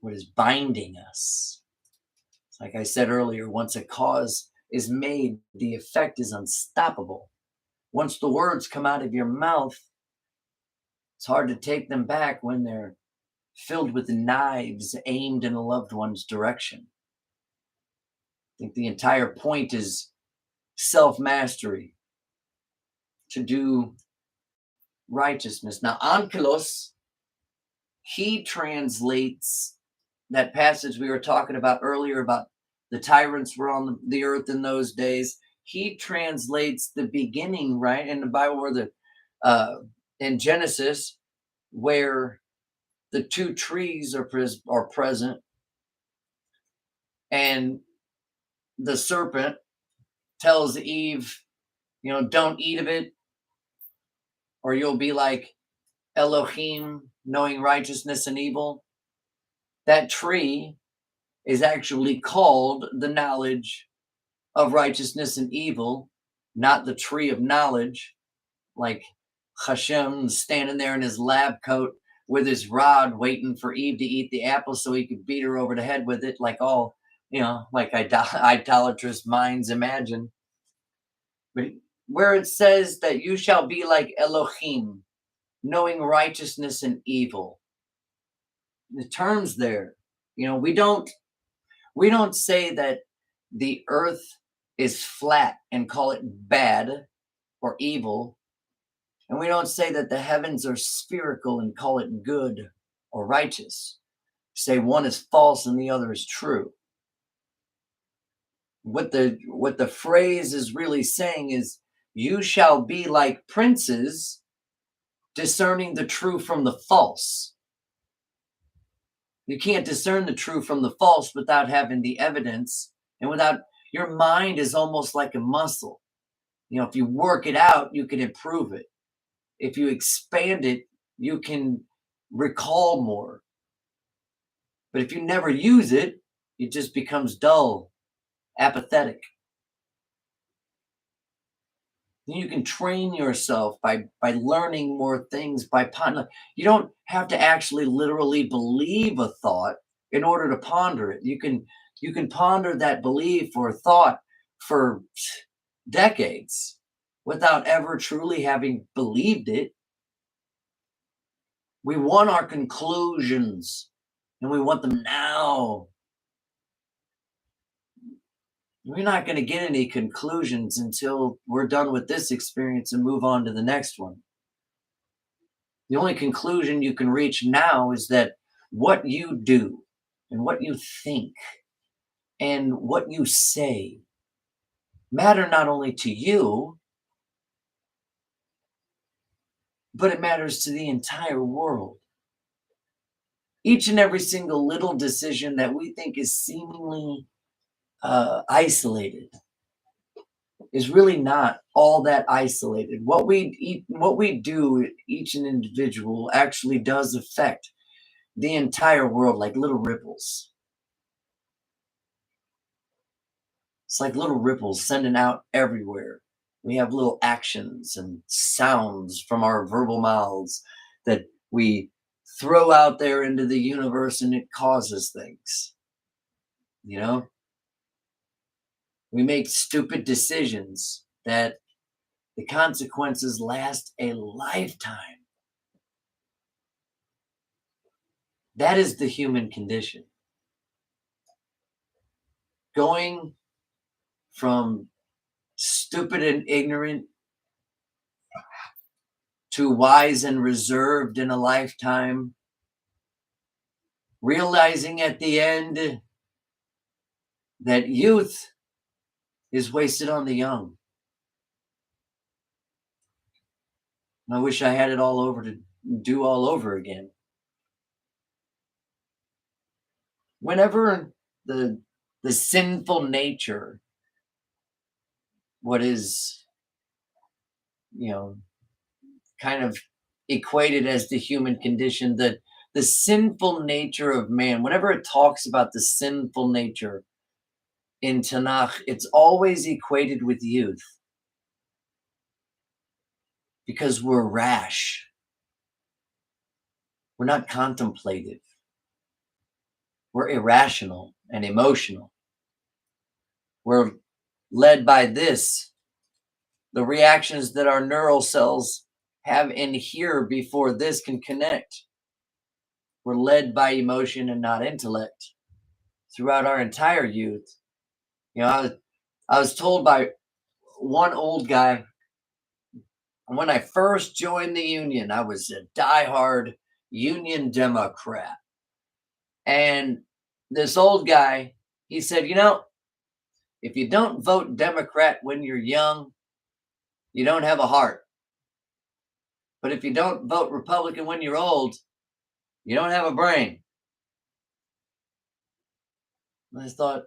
What is binding us. Like I said earlier, once a cause is made, the effect is unstoppable. Once the words come out of your mouth, it's hard to take them back when they're filled with knives aimed in a loved one's direction. I think the entire point is self-mastery, to do righteousness. Now, Ankelos, he translates that passage we were talking about earlier about the tyrants were on the earth in those days. He translates the beginning, right, in the Bible, where in Genesis, where the two trees are present, and the serpent tells Eve, don't eat of it, or you'll be like Elohim, knowing righteousness and evil. That tree is actually called the knowledge of righteousness and evil, not the tree of knowledge, like Hashem standing there in his lab coat with his rod waiting for Eve to eat the apple so he could beat her over the head with it, like all, like idolatrous minds imagine. But where it says that you shall be like Elohim, knowing righteousness and evil, the terms there, we don't say that the earth is flat and call it bad or evil. And we don't say that the heavens are spherical and call it good or righteous. Say one is false and the other is true. What the phrase is really saying is, you shall be like princes, discerning the true from the false. You can't discern the true from the false without having the evidence, and without, your mind is almost like a muscle. If you work it out, you can improve it. If you expand it, you can recall more. But if you never use it, it just becomes dull, apathetic. You can train yourself by learning more things, by pondering. You don't have to actually literally believe a thought in order to ponder it. You can ponder that belief or thought for decades without ever truly having believed it. We want our conclusions, and we want them now. We're not going to get any conclusions until we're done with this experience and move on to the next one. The only conclusion you can reach now is that what you do and what you think and what you say matter not only to you, but it matters to the entire world. Each and every single little decision that we think is seemingly isolated is really not all that isolated. What we do, each an individual, actually does affect the entire world like little ripples. It's like little ripples sending out everywhere. We have little actions and sounds from our verbal mouths that we throw out there into the universe, and it causes things. We make stupid decisions that the consequences last a lifetime. That is the human condition. Going from stupid and ignorant to wise and reserved in a lifetime, realizing at the end that youth is wasted on the young. I wish I had it all over to do all over again. Whenever the the sinful nature, what is, you know, kind of equated as the human condition, the sinful nature of man, whenever it talks about the sinful nature in Tanakh, it's always equated with youth because we're rash. We're not contemplative. We're irrational and emotional. We're led by this, the reactions that our neural cells have in here before this can connect. We're led by emotion and not intellect throughout our entire youth. You know, I was told by one old guy, when I first joined the union, I was a diehard Union Democrat. And this old guy, he said, if you don't vote Democrat when you're young, you don't have a heart. But if you don't vote Republican when you're old, you don't have a brain. And I thought,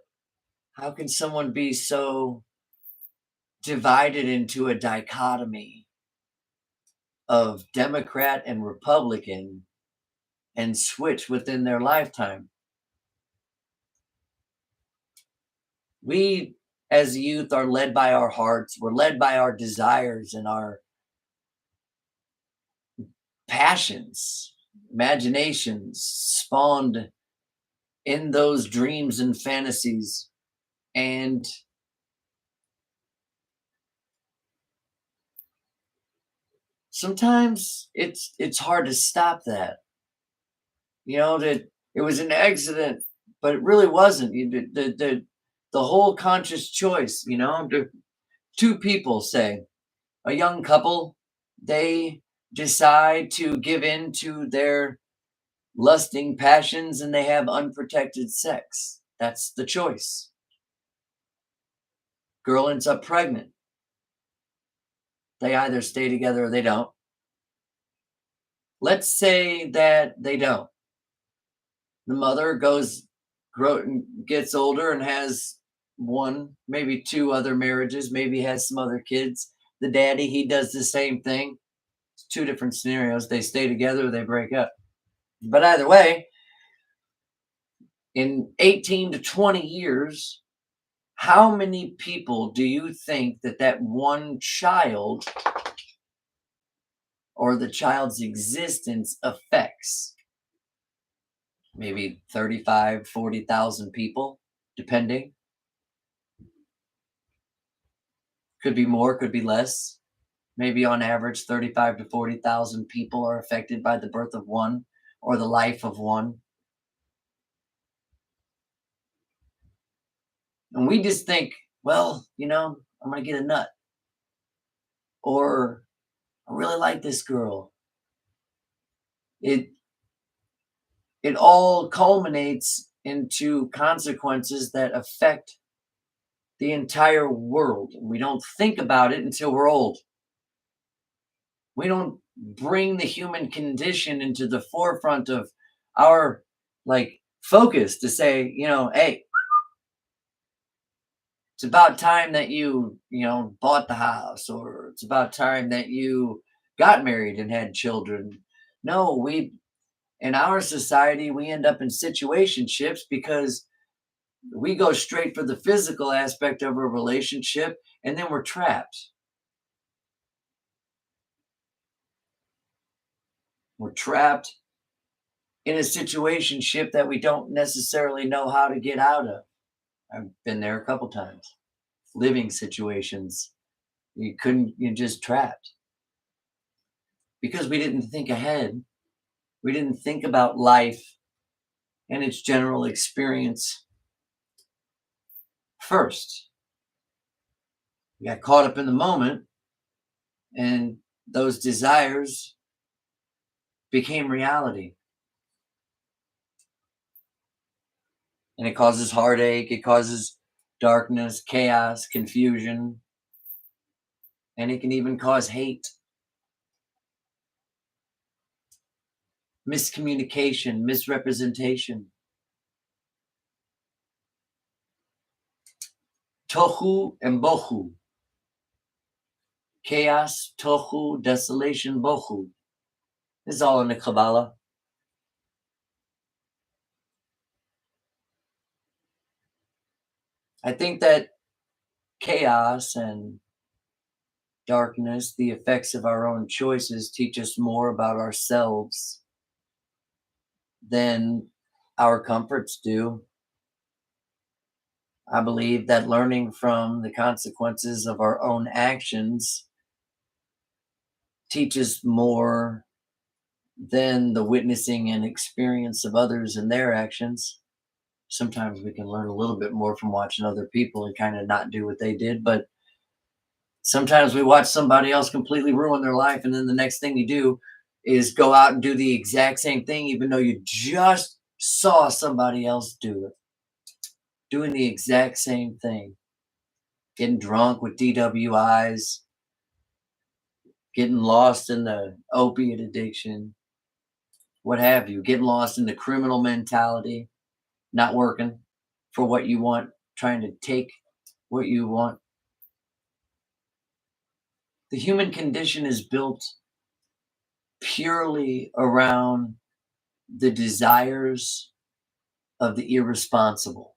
how can someone be so divided into a dichotomy of Democrat and Republican and switch within their lifetime? We, as youth, are led by our hearts. We're led by our desires and our passions, imaginations spawned in those dreams and fantasies. And sometimes it's hard to stop that. That it was an accident, but it really wasn't. The whole conscious choice. Two people, say a young couple, they decide to give in to their lusting passions and they have unprotected sex. That's the choice. Girl ends up pregnant. They either stay together or they don't. Let's say that they don't. The mother gets older and has one, maybe two other marriages, maybe has some other kids. The daddy, he does the same thing. It's two different scenarios. They stay together or they break up. But either way, in 18 to 20 years, how many people do you think that one child or the child's existence affects? Maybe 35, 40,000 people, depending. Could be more, could be less. Maybe on average, 35 to 40,000 people are affected by the birth of one or the life of one. And we just think, well, I'm going to get a nut. Or I really like this girl. It all culminates into consequences that affect the entire world. We don't think about it until we're old. We don't bring the human condition into the forefront of our focus to say, hey, it's about time that you bought the house, or it's about time that you got married and had children. No, in our society, we end up in situationships because we go straight for the physical aspect of a relationship, and then we're trapped. We're trapped in a situationship that we don't necessarily know how to get out of. I've been there a couple times. Living situations, you're just trapped because we didn't think ahead. We didn't think about life and its general experience first. We got caught up in the moment, and those desires became reality. And it causes heartache, it causes darkness, chaos, confusion, and it can even cause hate. miscommunication, misrepresentation. Tohu and bohu. Chaos, tohu, desolation, bohu. This is all in the Kabbalah. I think that chaos and darkness, the effects of our own choices, teach us more about ourselves than our comforts do. I believe that learning from the consequences of our own actions teaches more than the witnessing and experience of others and their actions. Sometimes we can learn a little bit more from watching other people and kind of not do what they did, but sometimes we watch somebody else completely ruin their life, and then the next thing you do is go out and do the exact same thing, even though you just saw somebody else do it. Doing the exact same thing. Getting drunk with DWIs, getting lost in the opiate addiction, what have you, getting lost in the criminal mentality, not working for what you want, trying to take what you want. The human condition is built purely around the desires of the irresponsible.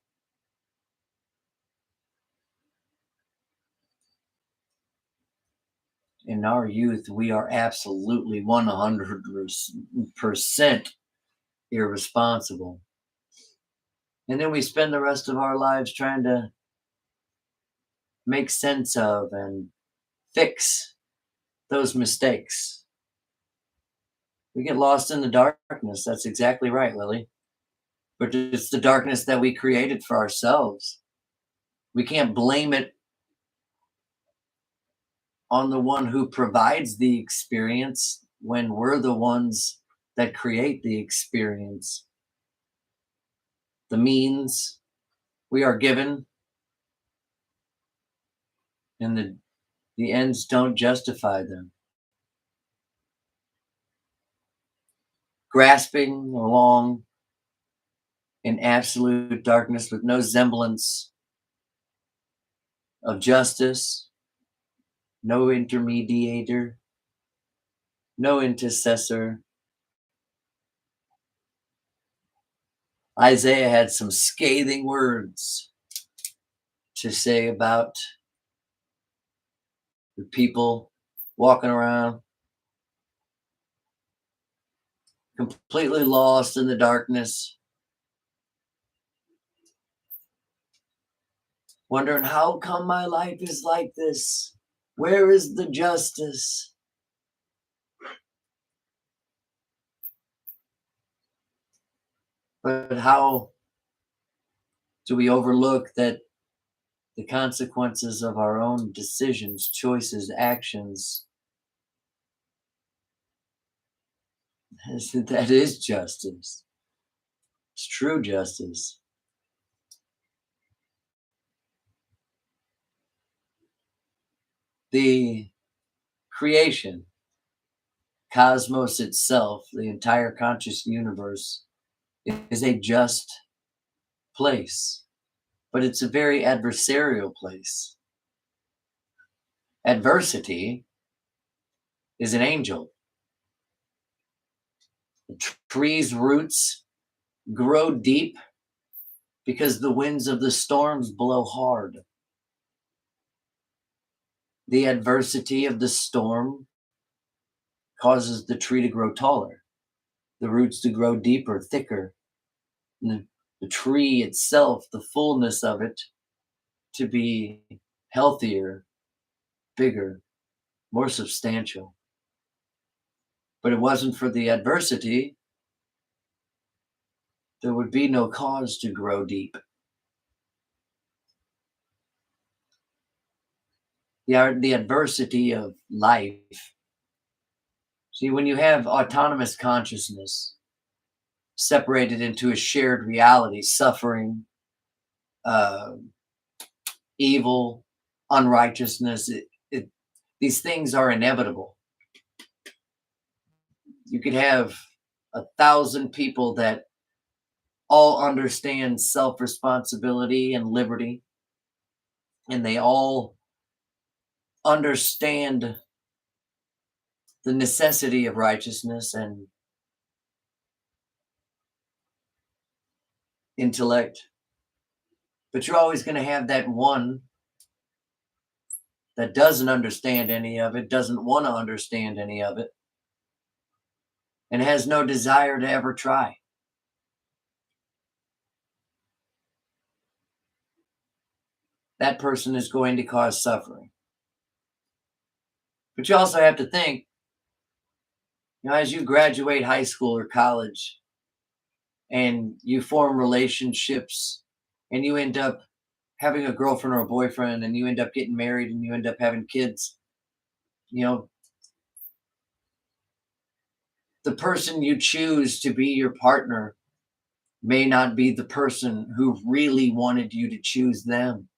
In our youth, we are absolutely 100% irresponsible. And then we spend the rest of our lives trying to make sense of and fix those mistakes. We get lost in the darkness. That's exactly right, Lily. But it's the darkness that we created for ourselves. We can't blame it on the one who provides the experience when we're the ones that create the experience. The means we are given, and the ends don't justify them. Grasping along in absolute darkness with no semblance of justice, no intermediator, no intercessor. Isaiah had some scathing words to say about the people walking around completely lost in the darkness, wondering how come my life is like this? Where is the justice? But how do we overlook that the consequences of our own decisions, choices, actions, that is justice. It's true justice. The creation, cosmos itself, the entire conscious universe, is a just place, but it's a very adversarial place. Adversity is an angel. The tree's roots grow deep because the winds of the storms blow hard. The adversity of the storm causes the tree to grow taller, the roots to grow deeper, thicker, and the tree itself, the fullness of it, to be healthier, bigger, more substantial. But it wasn't for the adversity, there would be no cause to grow deep. The adversity of life. See, when you have autonomous consciousness separated into a shared reality, suffering, uh, evil, unrighteousness, these things are inevitable. You could have 1,000 people that all understand self-responsibility and liberty, and they all understand the necessity of righteousness and intellect. But you're always going to have that one that doesn't understand any of it, doesn't want to understand any of it, and has no desire to ever try. That person is going to cause suffering. But you also have to think, as you graduate high school or college and you form relationships and you end up having a girlfriend or a boyfriend and you end up getting married and you end up having kids, you know, the person you choose to be your partner may not be the person who really wanted you to choose them.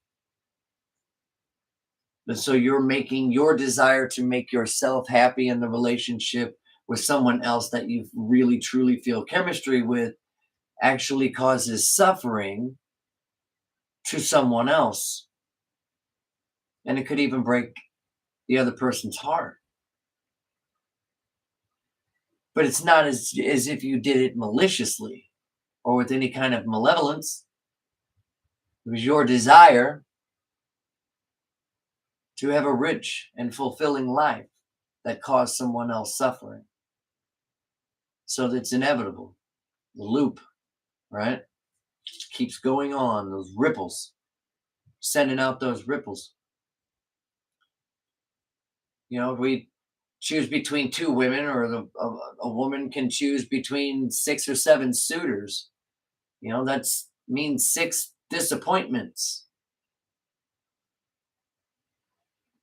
And so you're making your desire to make yourself happy in the relationship with someone else that you really truly feel chemistry with actually causes suffering to someone else. And it could even break the other person's heart. But it's not as if you did it maliciously or with any kind of malevolence. It was your desire to have a rich and fulfilling life that caused someone else suffering. So that's inevitable. The loop, right? Keeps going on, those ripples, sending out those ripples. We choose between two women, or a woman can choose between 6 or 7 suitors. That's means 6 disappointments.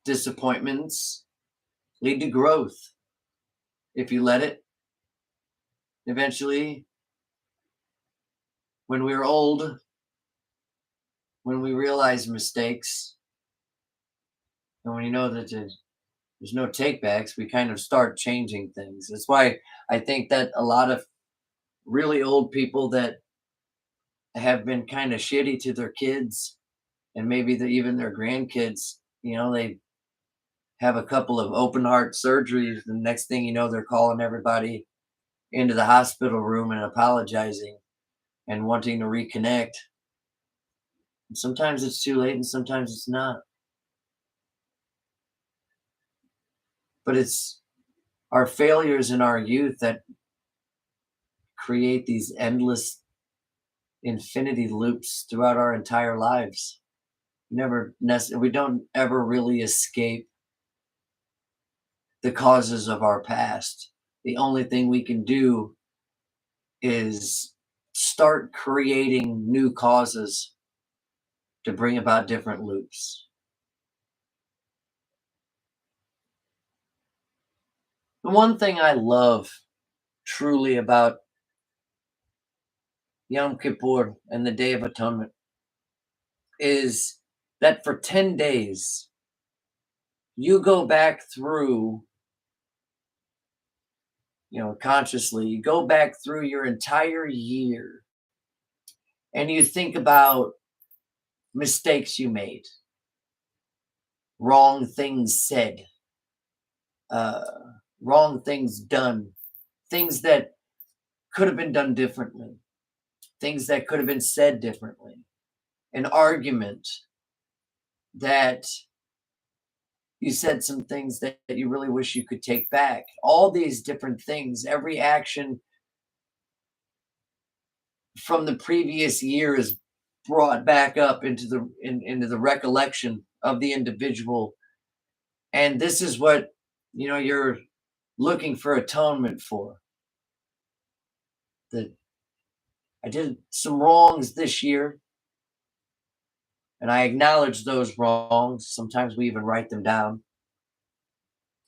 Disappointments lead to growth. If you let it, eventually, when we're old, when we realize mistakes, and when you know that there's no takebacks, we kind of start changing things. That's why I think that a lot of really old people that have been kind of shitty to their kids and maybe even their grandkids, they have a couple of open heart surgeries. The next thing you know, they're calling everybody into the hospital room and apologizing and wanting to reconnect. And sometimes it's too late and sometimes it's not. But it's our failures in our youth that create these endless infinity loops throughout our entire lives. We don't ever really escape the causes of our past. The only thing we can do is start creating new causes to bring about different loops. The one thing I love truly about Yom Kippur and the Day of Atonement is that for 10 days, you go back through, consciously, you go back through your entire year and you think about mistakes you made, wrong things said, uh, wrong things done, things that could have been done differently, things that could have been said differently, an argument that you said some things that you really wish you could take back. All these different things, every action from the previous year is brought back up into the recollection of the individual. And this is what you're looking for atonement for. That I did some wrongs this year, and I acknowledge those wrongs. Sometimes we even write them down.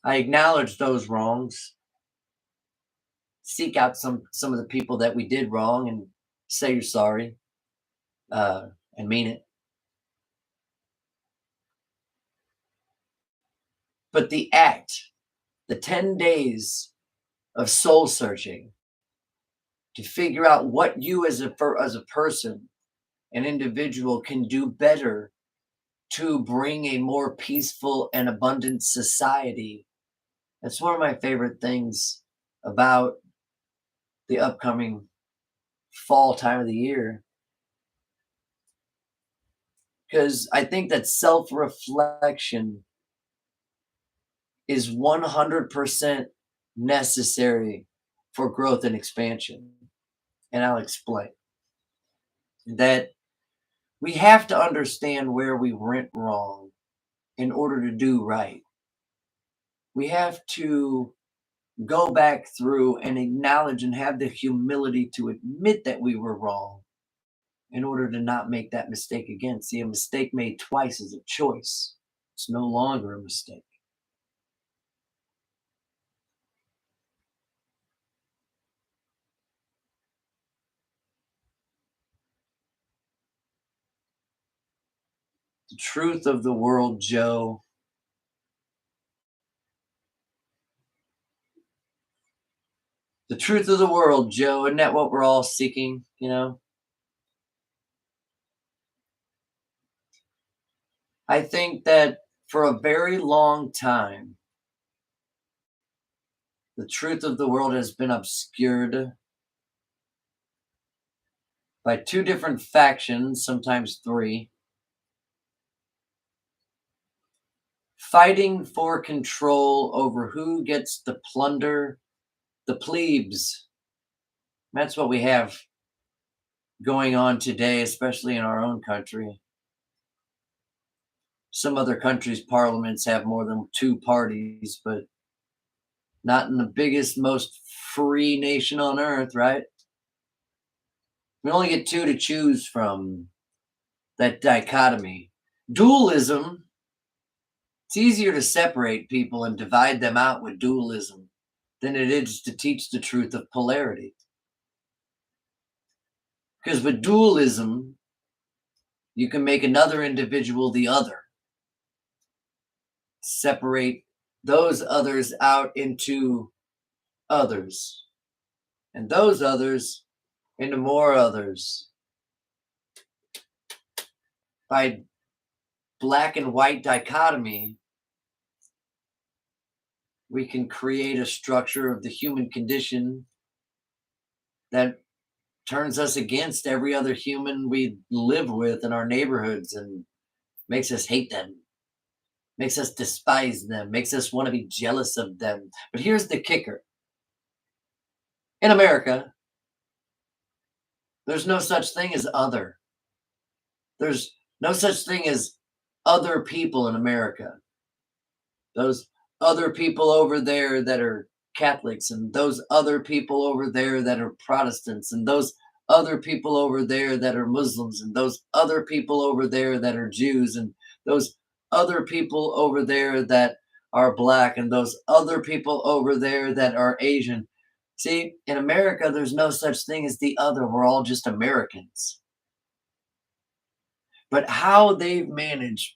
I acknowledge those wrongs, seek out some of the people that we did wrong, and say you're sorry, and mean it. But the 10 days of soul searching, to figure out what you as a person, an individual, can do better to bring a more peaceful and abundant society. That's one of my favorite things about the upcoming fall time of the year, because I think that self reflection is 100% necessary for growth and expansion. And I'll explain that we have to understand where we went wrong in order to do right. We have to go back through and acknowledge and have the humility to admit that we were wrong in order to not make that mistake again. See, a mistake made twice is a choice, it's no longer a mistake. The truth of the world, Joe. The truth of the world, Joe. Isn't that what we're all seeking? I think that for a very long time, the truth of the world has been obscured by two different factions, sometimes three, fighting for control over who gets to plunder the plebes. That's what we have going on today, especially in our own country. Some other countries' parliaments have more than two parties, but not in the biggest, most free nation on earth, right? We only get two to choose from. That dichotomy. Dualism, it's easier to separate people and divide them out with dualism than it is to teach the truth of polarity. Because with dualism, you can make another individual the other. Separate those others out into others, and those others into more others. By black and white dichotomy, we can create a structure of the human condition that turns us against every other human we live with in our neighborhoods and makes us hate them, makes us despise them, makes us want to be jealous of them. But here's the kicker: in America, there's no such thing as other. There's no such thing as other people in America. Those other people over there that are Catholics, and those other people over there that are Protestants, and those other people over there that are Muslims, and those other people over there that are Jews, and those other people over there that are Black, and those other people over there that are Asian. See, in America, there's no such thing as the other. We're all just Americans. But how they've managed,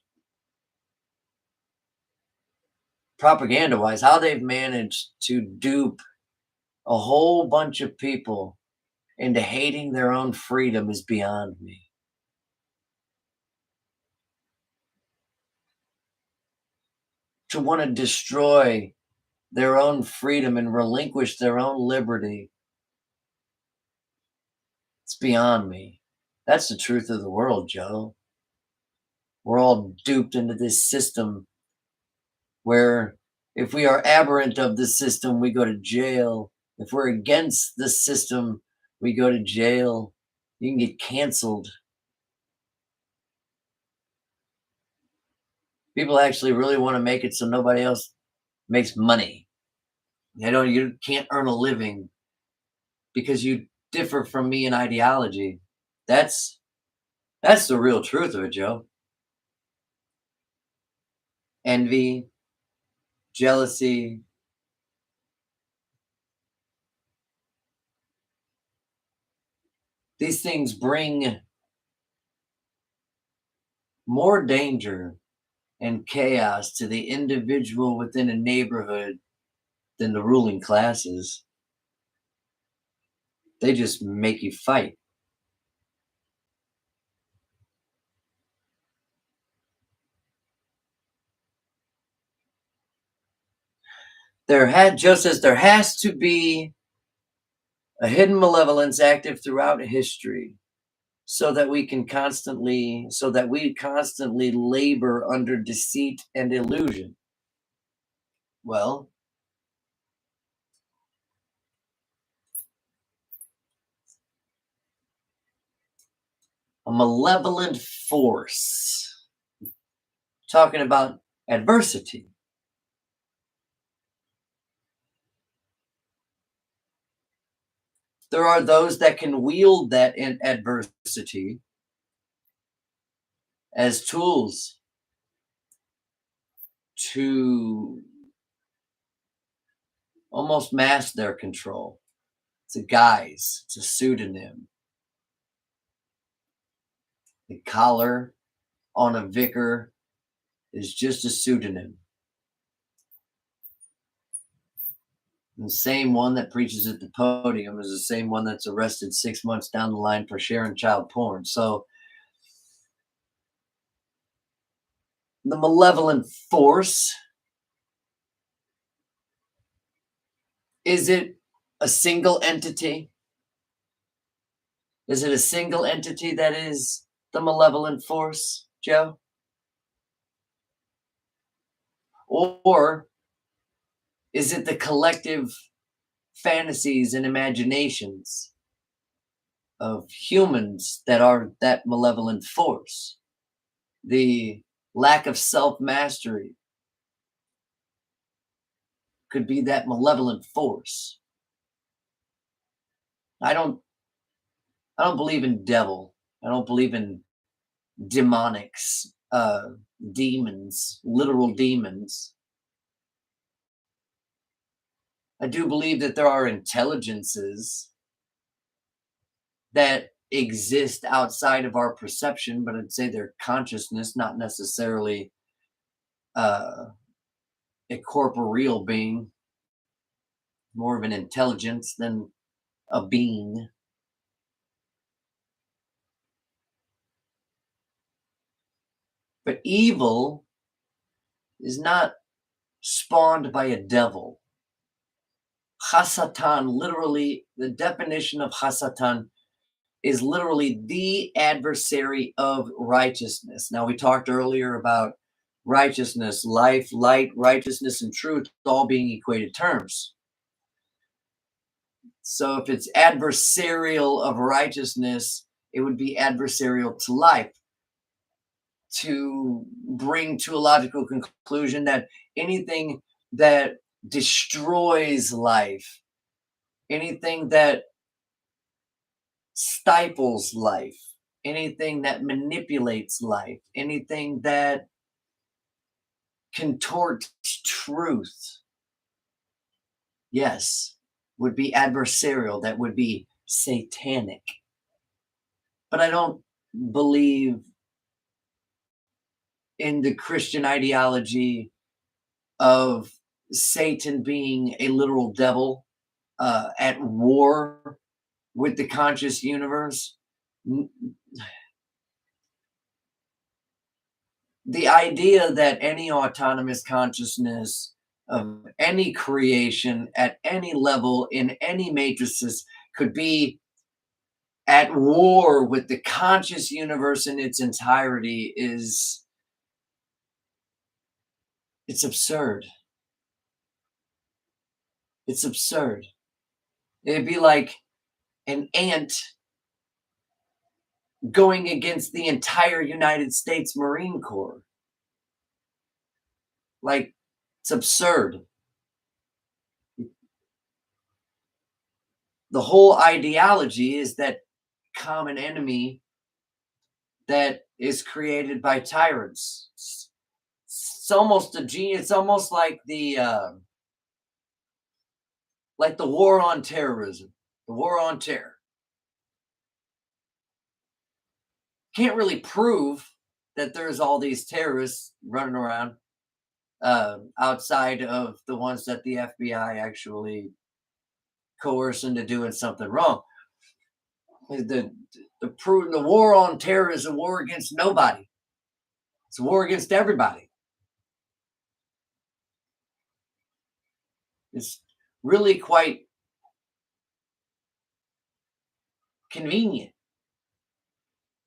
propaganda wise, how they've managed to dupe a whole bunch of people into hating their own freedom is beyond me. To want to destroy their own freedom and relinquish their own liberty, it's beyond me. That's the truth of the world, Joe. We're all duped into this system where if we are aberrant of the system, we go to jail. If we're against the system, we go to jail. You can get canceled. People actually really want to make it so nobody else makes money. You can't earn a living because you differ from me in ideology. That's the real truth of it, Joe. Envy, jealousy, these things bring more danger and chaos to the individual within a neighborhood than the ruling classes. They just make you fight. Just as there has to be a hidden malevolence active throughout history, so that we constantly labor under deceit and illusion. Well, a malevolent force, talking about adversity. There are those that can wield that in adversity as tools to almost mask their control. It's a guise, it's a pseudonym. The collar on a vicar is just a pseudonym. The same one that preaches at the podium is the same one that's arrested 6 months down the line for sharing child porn. So the malevolent force, is it a single entity? Is it a single entity that is the malevolent force, Joe? Or is it the collective fantasies and imaginations of humans that are that malevolent force? The lack of self-mastery could be that malevolent force. I don't believe in devil. I don't believe in demonics, demons, literal demons. I do believe that there are intelligences that exist outside of our perception, but I'd say they're consciousness, not necessarily uh, a corporeal being, more of an intelligence than a being. But evil is not spawned by a devil. Hasatan, literally, the definition of Hasatan is literally the adversary of righteousness. Now, we talked earlier about righteousness, life, light, righteousness, and truth all being equated terms. So if it's adversarial of righteousness, it would be adversarial to life. To bring to a logical conclusion that anything that destroys life, anything that stifles life, anything that manipulates life, anything that contorts truth, yes, would be adversarial, that would be satanic. But I don't believe in the Christian ideology of Satan being a literal devil at war with the conscious universe. The idea that any autonomous consciousness of any creation at any level in any matrices could be at war with the conscious universe in its entirety is it's absurd. It's absurd. It'd be like an ant going against the entire United States Marine Corps. Like, it's absurd. The whole ideology is that common enemy that is created by tyrants. It's almost a genius. It's almost like the war on terrorism, the war on terror. Can't really prove that there's all these terrorists running around outside of the ones that the FBI actually coerce into doing something wrong. The the war on terror is a war against nobody. It's a war against everybody. It's really quite convenient,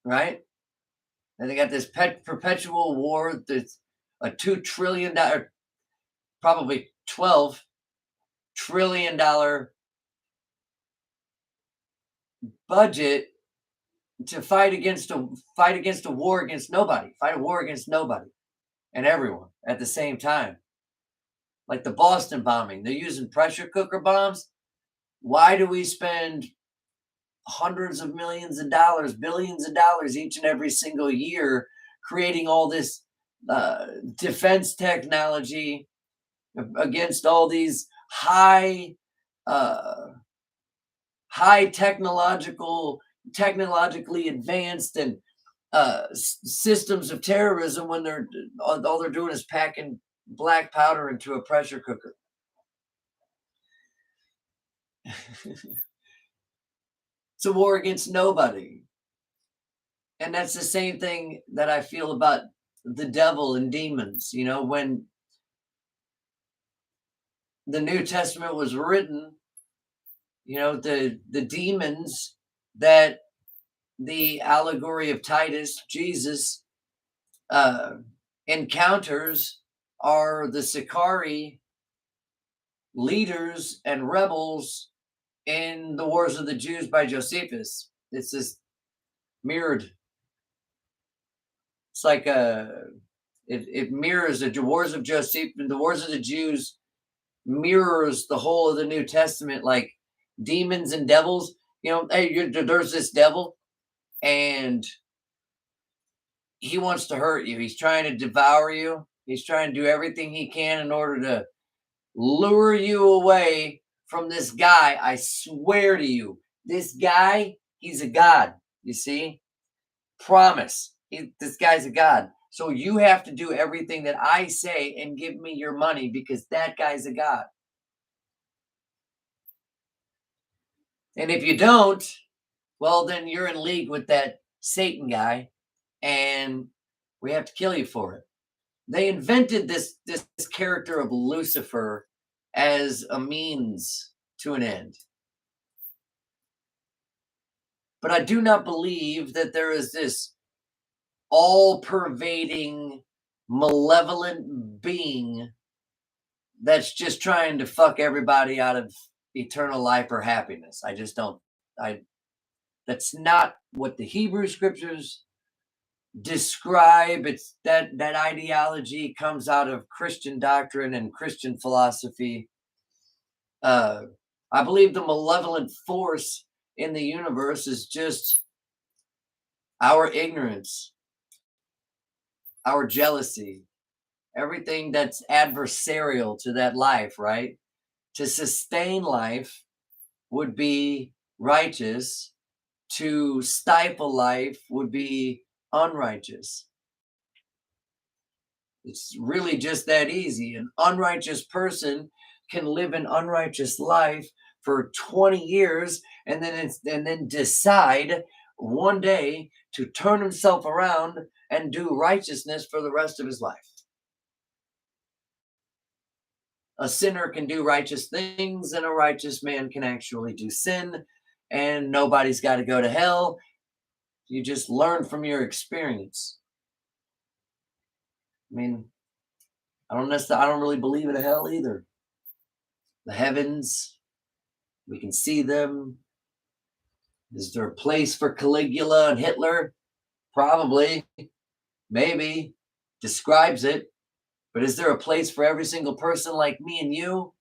right? And they got this perpetual war that's a $2 trillion, probably $12 trillion budget to fight against a war against nobody, fight a war against nobody and everyone at the same time. Like the Boston bombing, they're using pressure cooker bombs. Why do we spend hundreds of millions of dollars, billions of dollars each and every single year creating all this defense technology against all these uh, high technologically advanced and systems of terrorism when they're all they're doing is packing black powder into a pressure cooker? It's a war against nobody. And that's the same thing that I feel about the devil and demons. You know, when the New Testament was written, you know, the demons that the allegory of Titus, Jesus, uh, encounters are the Sicarii leaders and rebels in the Wars of the Jews by Josephus. It's this mirrored. It's like it mirrors the Wars of Joseph. The Wars of the Jews mirrors the whole of the New Testament, like demons and devils. You know, hey, there's this devil, and he wants to hurt you. He's trying to devour you. He's trying to do everything he can in order to lure you away from this guy. I swear to you, this guy, he's a god. You see? Promise. This guy's a god. So you have to do everything that I say and give me your money because that guy's a god. And if you don't, well, then you're in league with that Satan guy and we have to kill you for it. They invented this character of Lucifer as a means to an end. But I do not believe that there is this all-pervading, malevolent being that's just trying to fuck everybody out of eternal life or happiness. I just don't. That's not what the Hebrew scriptures describe. It's that ideology comes out of Christian doctrine and Christian philosophy. I believe the malevolent force in the universe is just our ignorance, our jealousy, everything that's adversarial to that life, right? To sustain life would be righteous, to stifle life would be unrighteous. It's really just that easy. An unrighteous person can live an unrighteous life for 20 years and then decide one day to turn himself around and do righteousness for the rest of his life. A sinner can do righteous things and a righteous man can actually do sin, and nobody's got to go to hell. You just learn from your experience. I mean, I don't really believe in a hell either. The heavens, we can see them. Is there a place for Caligula and Hitler? Probably, maybe, describes it. But is there a place for every single person like me and you?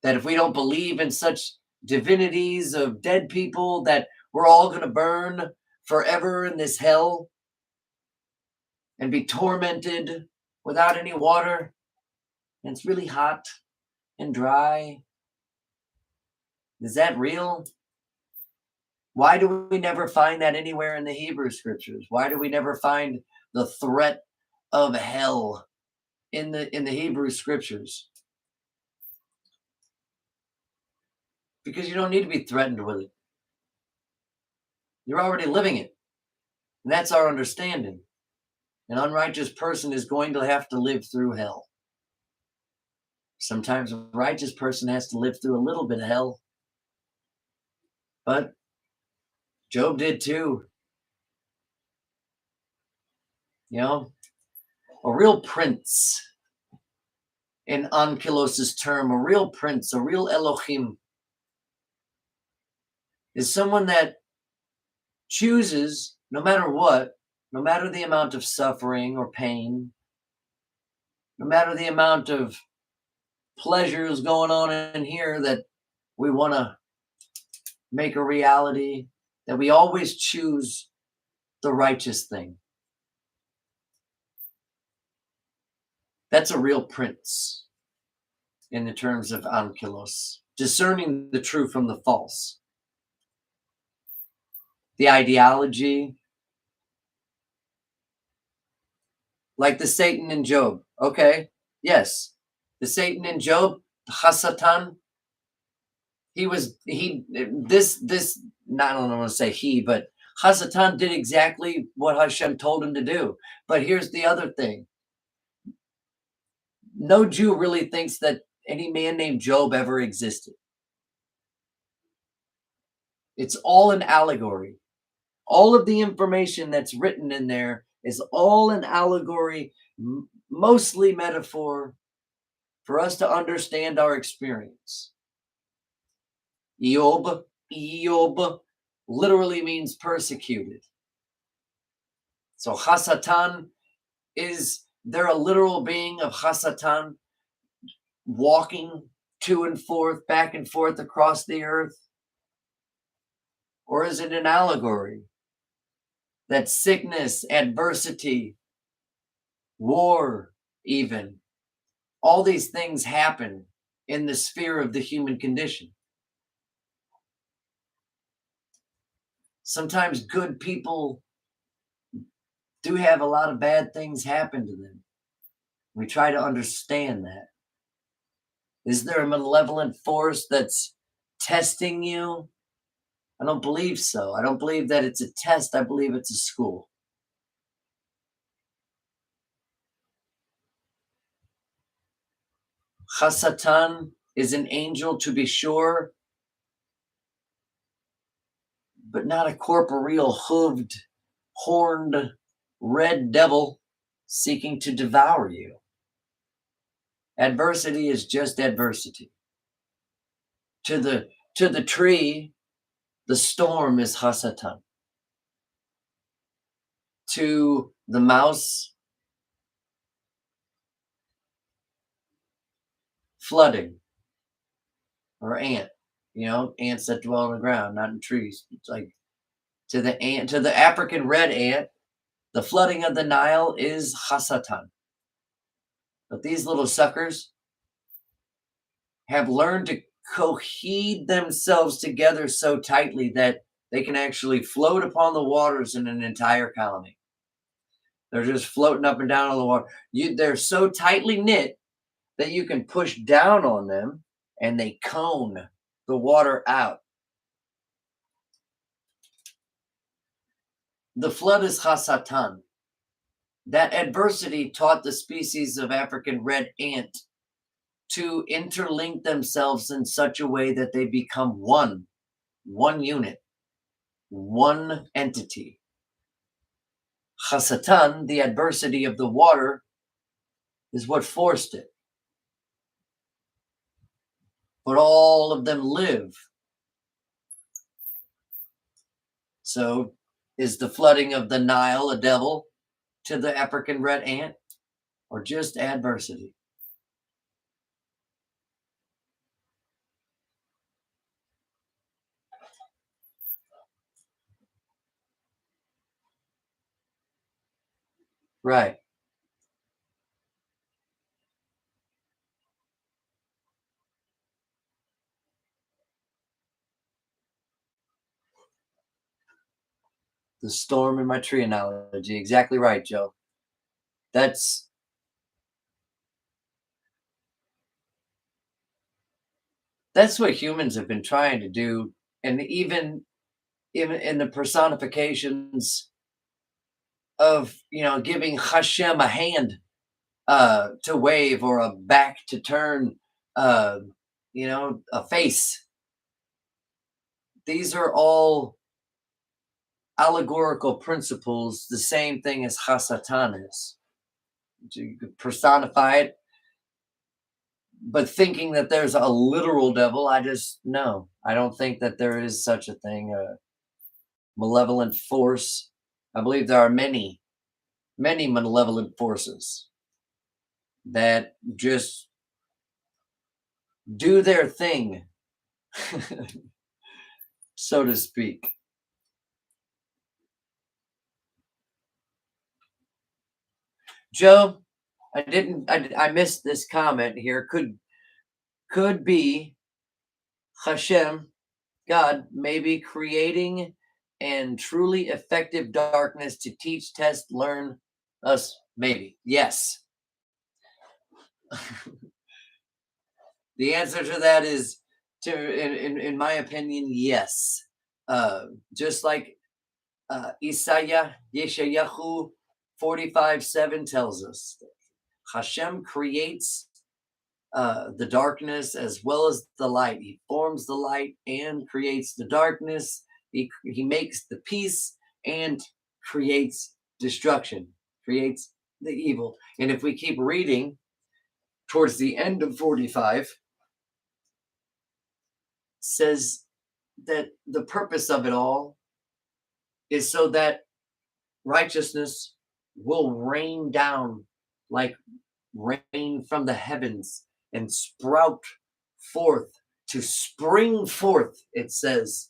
That if we don't believe in such divinities of dead people, that we're all going to burn forever in this hell and be tormented without any water? And it's really hot and dry. Is that real? Why do we never find that anywhere in the Hebrew scriptures? Why do we never find the threat of hell in the Hebrew scriptures? Because you don't need to be threatened with it. You're already living it. And that's our understanding. An unrighteous person is going to have to live through hell. Sometimes a righteous person has to live through a little bit of hell. But Job did too. You know, a real prince, in Ankelos's term, a real prince, a real Elohim, is someone that chooses, no matter what, no matter the amount of suffering or pain, no matter the amount of pleasures going on in here that we want to make a reality, that we always choose the righteous thing. That's a real prince in the terms of Ankelos, discerning the true from the false. The ideology, like the Satan in Job. Okay, yes, the Satan in Job, Hasatan, I don't want to say he, but Hasatan did exactly what Hashem told him to do. But here's the other thing. No Jew really thinks that any man named Job ever existed. It's all an allegory. All of the information that's written in there is all an allegory, mostly metaphor, for us to understand our experience. Eob literally means persecuted. So Hasatan, is there a literal being of Hasatan walking to and forth, back and forth across the earth? Or is it an allegory that sickness, adversity, war, even, all these things happen in the sphere of the human condition? Sometimes good people do have a lot of bad things happen to them. We try to understand that. Is there a malevolent force that's testing you? I don't believe so. I don't believe that it's a test. I believe it's a school. Hasatan is an angel, to be sure, but not a corporeal, hooved, horned, red devil seeking to devour you. Adversity is just adversity. To the tree, the storm is Hasatan. To the mouse, flooding, or ant. Ants that dwell on the ground, not in trees. It's like to the African red ant, the flooding of the Nile is Hasatan. But these little suckers have learned to cohere themselves together so tightly that they can actually float upon the waters in an entire colony. They're just floating up and down on the water. They're so tightly knit that you can push down on them and they cone the water out. The flood is Hasatan. That adversity taught the species of African red ant to interlink themselves in such a way that they become one unit, one entity. Hasatan, the adversity of the water, is what forced it. But all of them live. So is the flooding of the Nile a devil to the African red ant, or just adversity? Right. The storm in my tree analogy. Exactly right, Joe. That's what humans have been trying to do. And even even in the personifications of, giving Hashem a hand to wave, or a back to turn, uh, a face. These are all allegorical principles, the same thing as Hasatan is. You could personify it, but thinking that there's a literal devil, I don't think that there is such a thing, a malevolent force. I believe there are many, many malevolent forces that just do their thing, so to speak. Joe, I missed this comment here. Could be Hashem, God, maybe creating and truly effective darkness to teach, test, learn us. Maybe. Yes. The answer to that is, in my opinion, yes. Just like Isaiah Yeshayahu 45:7 tells us, Hashem creates the darkness as well as the light. He forms the light and creates the darkness. He makes the peace and creates destruction, creates the evil. And if we keep reading towards the end of 45, says that the purpose of it all is so that righteousness will rain down like rain from the heavens and sprout forth, to spring forth, it says.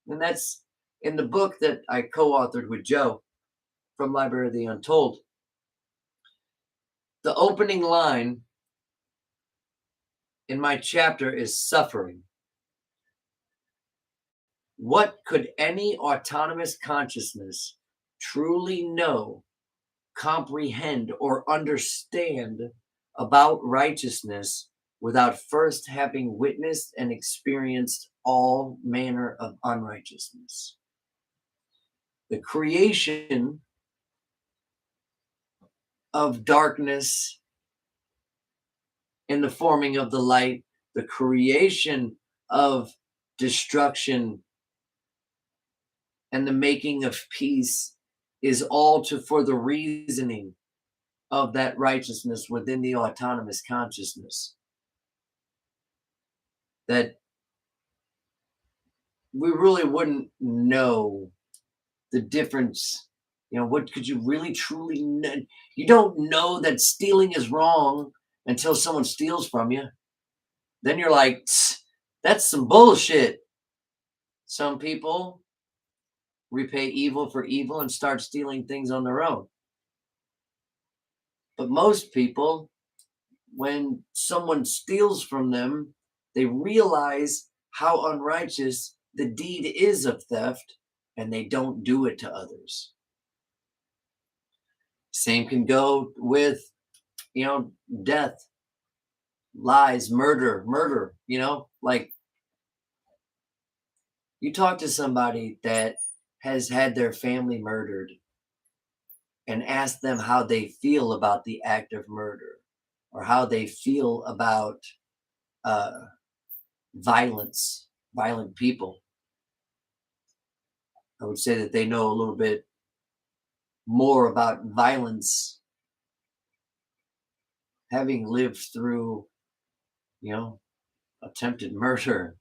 And that's in the book that I co-authored with Joe from Library of the Untold. The opening line in my chapter is suffering. What could any autonomous consciousness truly know, comprehend, or understand about righteousness without first having witnessed and experienced all manner of unrighteousness? The creation of darkness in the forming of the light, the creation of destruction and the making of peace, is all for the reasoning of that righteousness within the autonomous consciousness. That we really wouldn't know the difference. What could you really truly know? You don't know that stealing is wrong until someone steals from you. Then you're like, that's some bullshit. Some people repay evil for evil and start stealing things on their own. But most people, when someone steals from them, they realize how unrighteous the deed is of theft, and they don't do it to others. Same can go with, death, lies, murder, like you talk to somebody that has had their family murdered and ask them how they feel about the act of murder, or how they feel about violent people. I would say that they know a little bit more about violence, having lived through, attempted murder.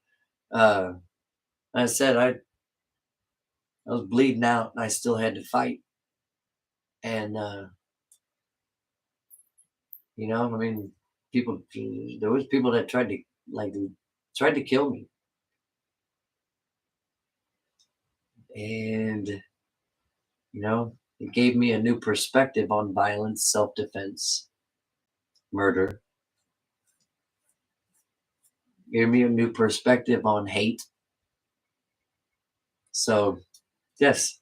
I said I was bleeding out and I still had to fight. And, there was people that tried to kill me. And, it gave me a new perspective on violence, self-defense, murder. Gave me a new perspective on hate. So, yes.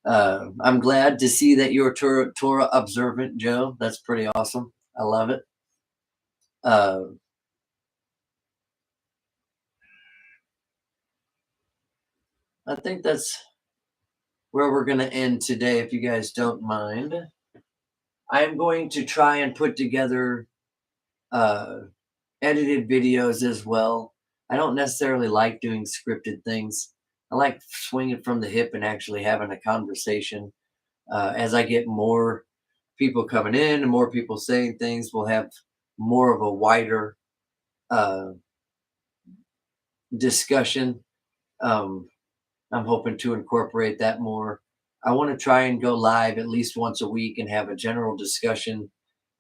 I'm glad to see that you're Torah observant, Joe. That's pretty awesome. I love it. I think that's where we're going to end today, if you guys don't mind. I'm going to try and put together uh, edited videos as well. I don't necessarily like doing scripted things. I like swinging from the hip and actually having a conversation. As I get more people coming in and more people saying things, we'll have more of a wider uh, discussion. Um, I'm hoping to incorporate that more. I want to try and go live at least once a week and have a general discussion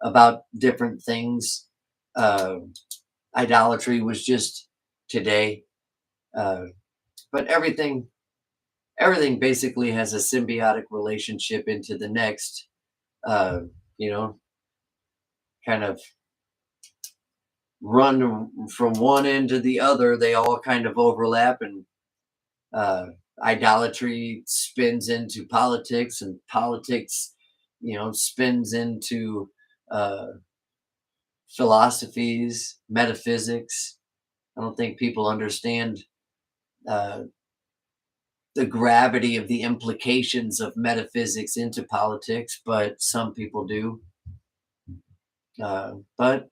about different things. Uh, Idolatry was just today, uh, but everything basically has a symbiotic relationship into the next. Uh, you know, kind of run from one end to the other. They all kind of overlap, and uh, idolatry spins into politics, and politics, spins into uh, philosophies, metaphysics. I don't think people understand uh, the gravity of the implications of metaphysics into politics, but some people do. But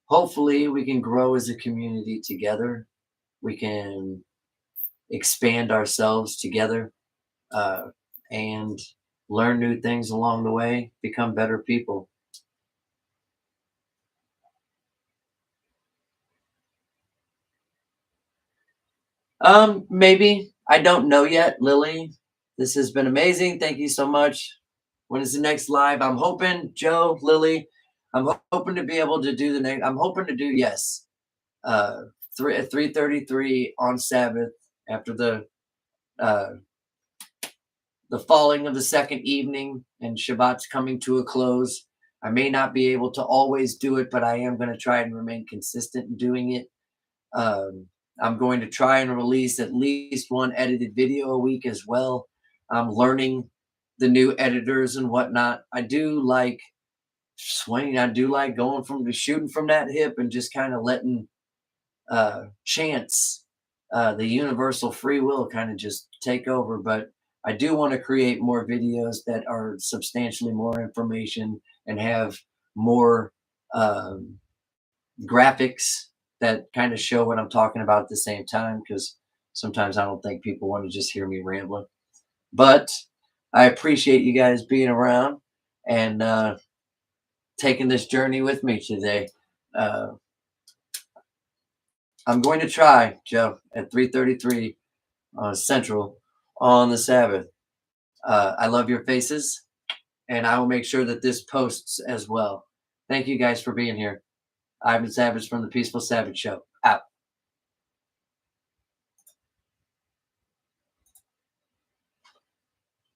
hopefully, we can grow as a community together. We can expand ourselves together, uh, and learn new things along the way, become better people. Maybe. I don't know yet, Lily. This has been amazing. Thank you so much. When is the next live? I'm hoping, Joe, Lily, hoping to be able to do the next. I'm hoping to do, yes, uh, 3:33 on Sabbath after uh, the falling of the second evening and Shabbat's coming to a close. I may not be able to always do it, but I am going to try and remain consistent in doing it. Um, I'm going to try and release at least one edited video a week as well. I'm learning the new editors and whatnot. I do like swinging. I do like going from the shooting from that hip and just kind of letting chance, the universal free will kind of just take over. But I do want to create more videos that are substantially more information and have more um, graphics that kind of show what I'm talking about at the same time, because sometimes I don't think people want to just hear me rambling. But I appreciate you guys being around and taking this journey with me today. Uh, I'm going to try, Joe, at 3:33 Central on the Sabbath. I love your faces, and I will make sure that this posts as well. Thank you guys for being here. Ivan Savage from the Peaceful Savage Show.